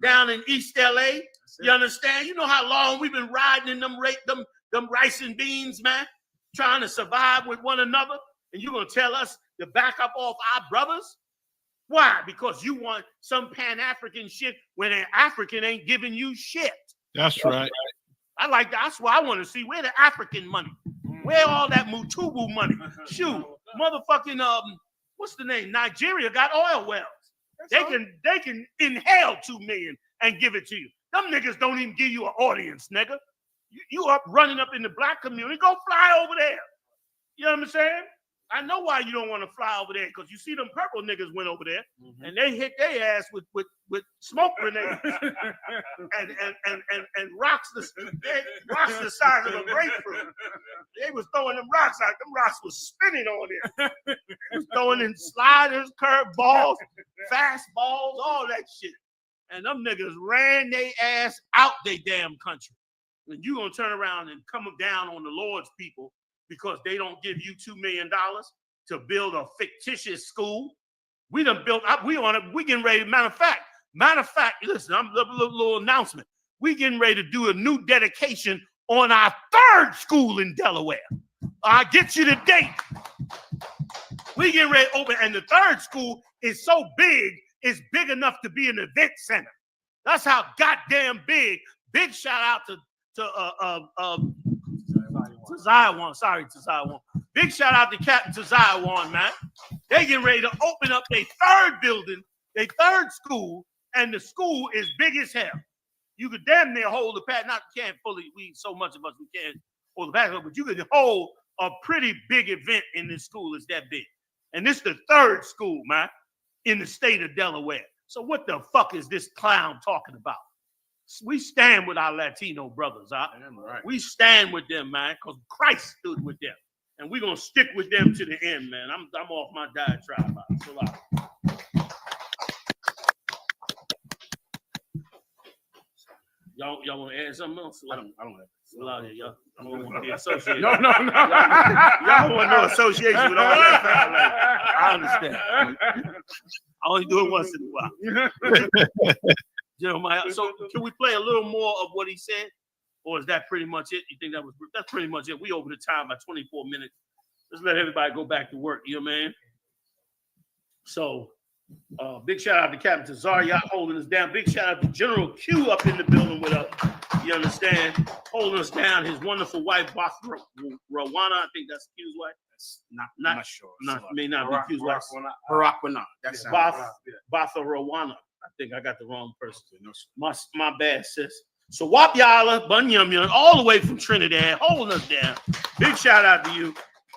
down in East LA. You understand? You know how long we've been riding in them rice and beans, man, trying to survive with one another. And you're gonna tell us to back up off our brothers? Why? Because you want some Pan-African shit when an African ain't giving you shit. That's right. I like that. That's why I want to see where the African money, where all that Mutubu money. Shoot, motherfucking what's the name? Nigeria got oil wells. They can inhale 2 million and give it to you. Them niggas don't even give you an audience, nigga. You up running up in the black community, go fly over there. You know what I'm saying? I know why you don't want to fly over there, because you see them purple niggas went over there and they hit their ass with smoke grenades and rocks the size of a grapefruit. They was throwing them rocks out. Them rocks was spinning on there. They was throwing in sliders, curve balls, fast balls, all that shit. And them niggas ran their ass out they damn country. And you gonna turn around and come down on the Lord's people because they don't give you $2 million to build a fictitious school. We done built up, we getting ready. Matter of fact, listen, I'm a little announcement. We getting ready to do a new dedication on our 3rd school in Delaware. I'll get you the date. We getting ready to open, and the 3rd school is so big, it's big enough to be an event center. That's how goddamn big. Big shout out to Zion. Sorry, to Zion. Big shout out to Captain Zion, man. They getting ready to open up their 3rd building, their 3rd school, and the school is big as hell. You could damn near hold the pad. Not can't fully. We so much of us we can't hold the pad, but you could hold a pretty big event in this school. It's that big, and this is the 3rd school, man, in the state of Delaware. So what the fuck is this clown talking about? We stand with our Latino brothers, huh? Right. We stand with them, man, because Christ stood with them. And we're going to stick with them to the end, man. I'm off my diatribe. So y'all want to add something else? I don't have it. Y'all don't want to be associated. No. Y'all don't want no association with all that. I understand. I only do it once in a while. Jeremiah, so can we play a little more of what he said, or is that pretty much it? You think that's pretty much it? We over the time by 24 minutes. Let's let everybody go back to work. You know what I mean? So, big shout out to Captain Tazaria holding us down. Big shout out to General Q up in the building with us. You understand? Holding us down. His wonderful wife, Batha Rawana. I think that's Q's wife. I'm not sure. May not be Q's wife. Harakwana. That's Batha Rawana. I think I got the wrong person. My bad, sis. So Wap Yala, Bunyum, all the way from Trinidad, holding us down. Big shout out to you.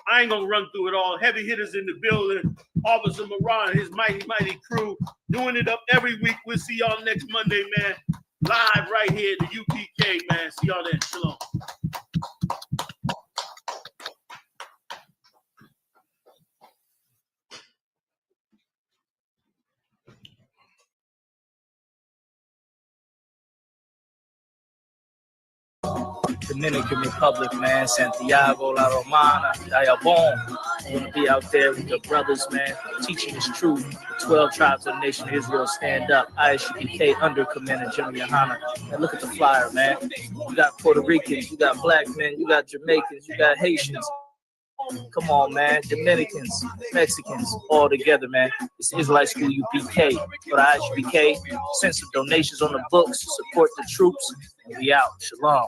I ain't gonna run through it all. Heavy hitters in the building. Officer Moran and his mighty crew doing it up every week. We'll see y'all next Monday, man. Live right here at the UPK, man. See y'all then. Shalom. Dominican Republic, man, Santiago, La Romana, Dayabon. I want to be out there with the brothers, man, teaching this truth. 12 tribes of the nation of Israel stand up. ISUPK under Commander General Yohana. And look at the flyer, man. You got Puerto Ricans, you got black men, you got Jamaicans, you got Haitians. Come on, man. Dominicans, Mexicans, all together, man. It's Israelite School UPK. For the ISUPK, send some donations on the books, support the troops, and we out. Shalom.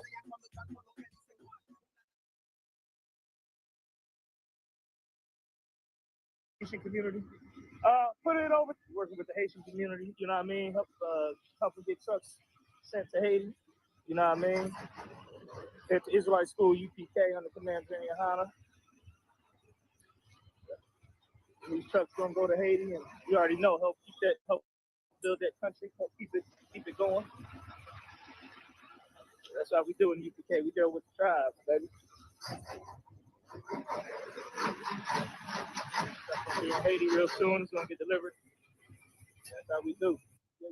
Haitian community. Put it over. Working with the Haitian community, you know what I mean? Help them get trucks sent to Haiti, you know what I mean? At the Israelite School UPK under Command General Yohana. These trucks gonna go to Haiti, and you already know, help build that country, help keep it going. That's how we do in UPK. We deal with the tribes, baby. Be in Haiti real soon. It's gonna get delivered. That's how we do.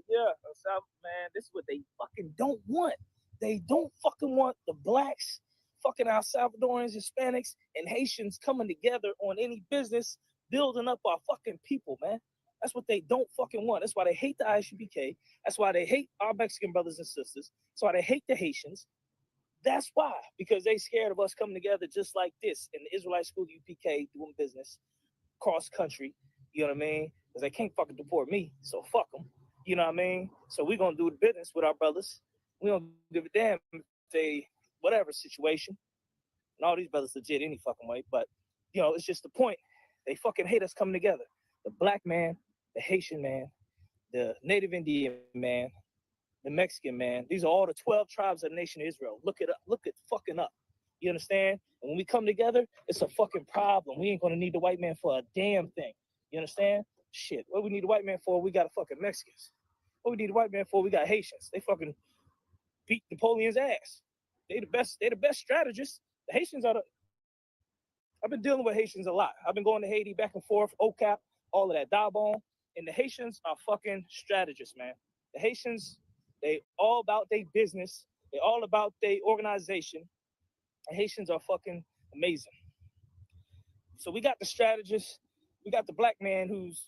Yeah, South, man. This is what they fucking don't want. They don't fucking want the blacks, fucking El Salvadorans, Hispanics, and Haitians coming together on any business, building up our fucking people, man. That's what they don't fucking want. That's why they hate the ISUPK. That's why they hate our Mexican brothers and sisters. That's why they hate the Haitians. That's why, because they scared of us coming together just like this in the Israelite school UPK doing business cross country. You know what I mean? Because they can't fucking deport me, so fuck them. You know what I mean? So we're gonna do the business with our brothers. We don't give a damn if they whatever situation. And all these brothers legit any fucking way, but you know, it's just the point. They fucking hate us coming together. The black man, the Haitian man, the Native Indian man, the Mexican man. These are all the 12 tribes of the nation of Israel. Look it up. Look it fucking up. You understand? And when we come together, it's a fucking problem. We ain't gonna need the white man for a damn thing. You understand? Shit. What we need the white man for? We got a fucking Mexicans. What we need the white man for? We got Haitians. They fucking beat Napoleon's ass. They the best. They the best strategists. The Haitians are the. I've been dealing with Haitians a lot. I've been going to Haiti back and forth, OCAP, all of that, Dabon. And the Haitians are fucking strategists, man. The Haitians, they all about their business. They all about their organization. The Haitians are fucking amazing. So we got the strategists. We got the black man who's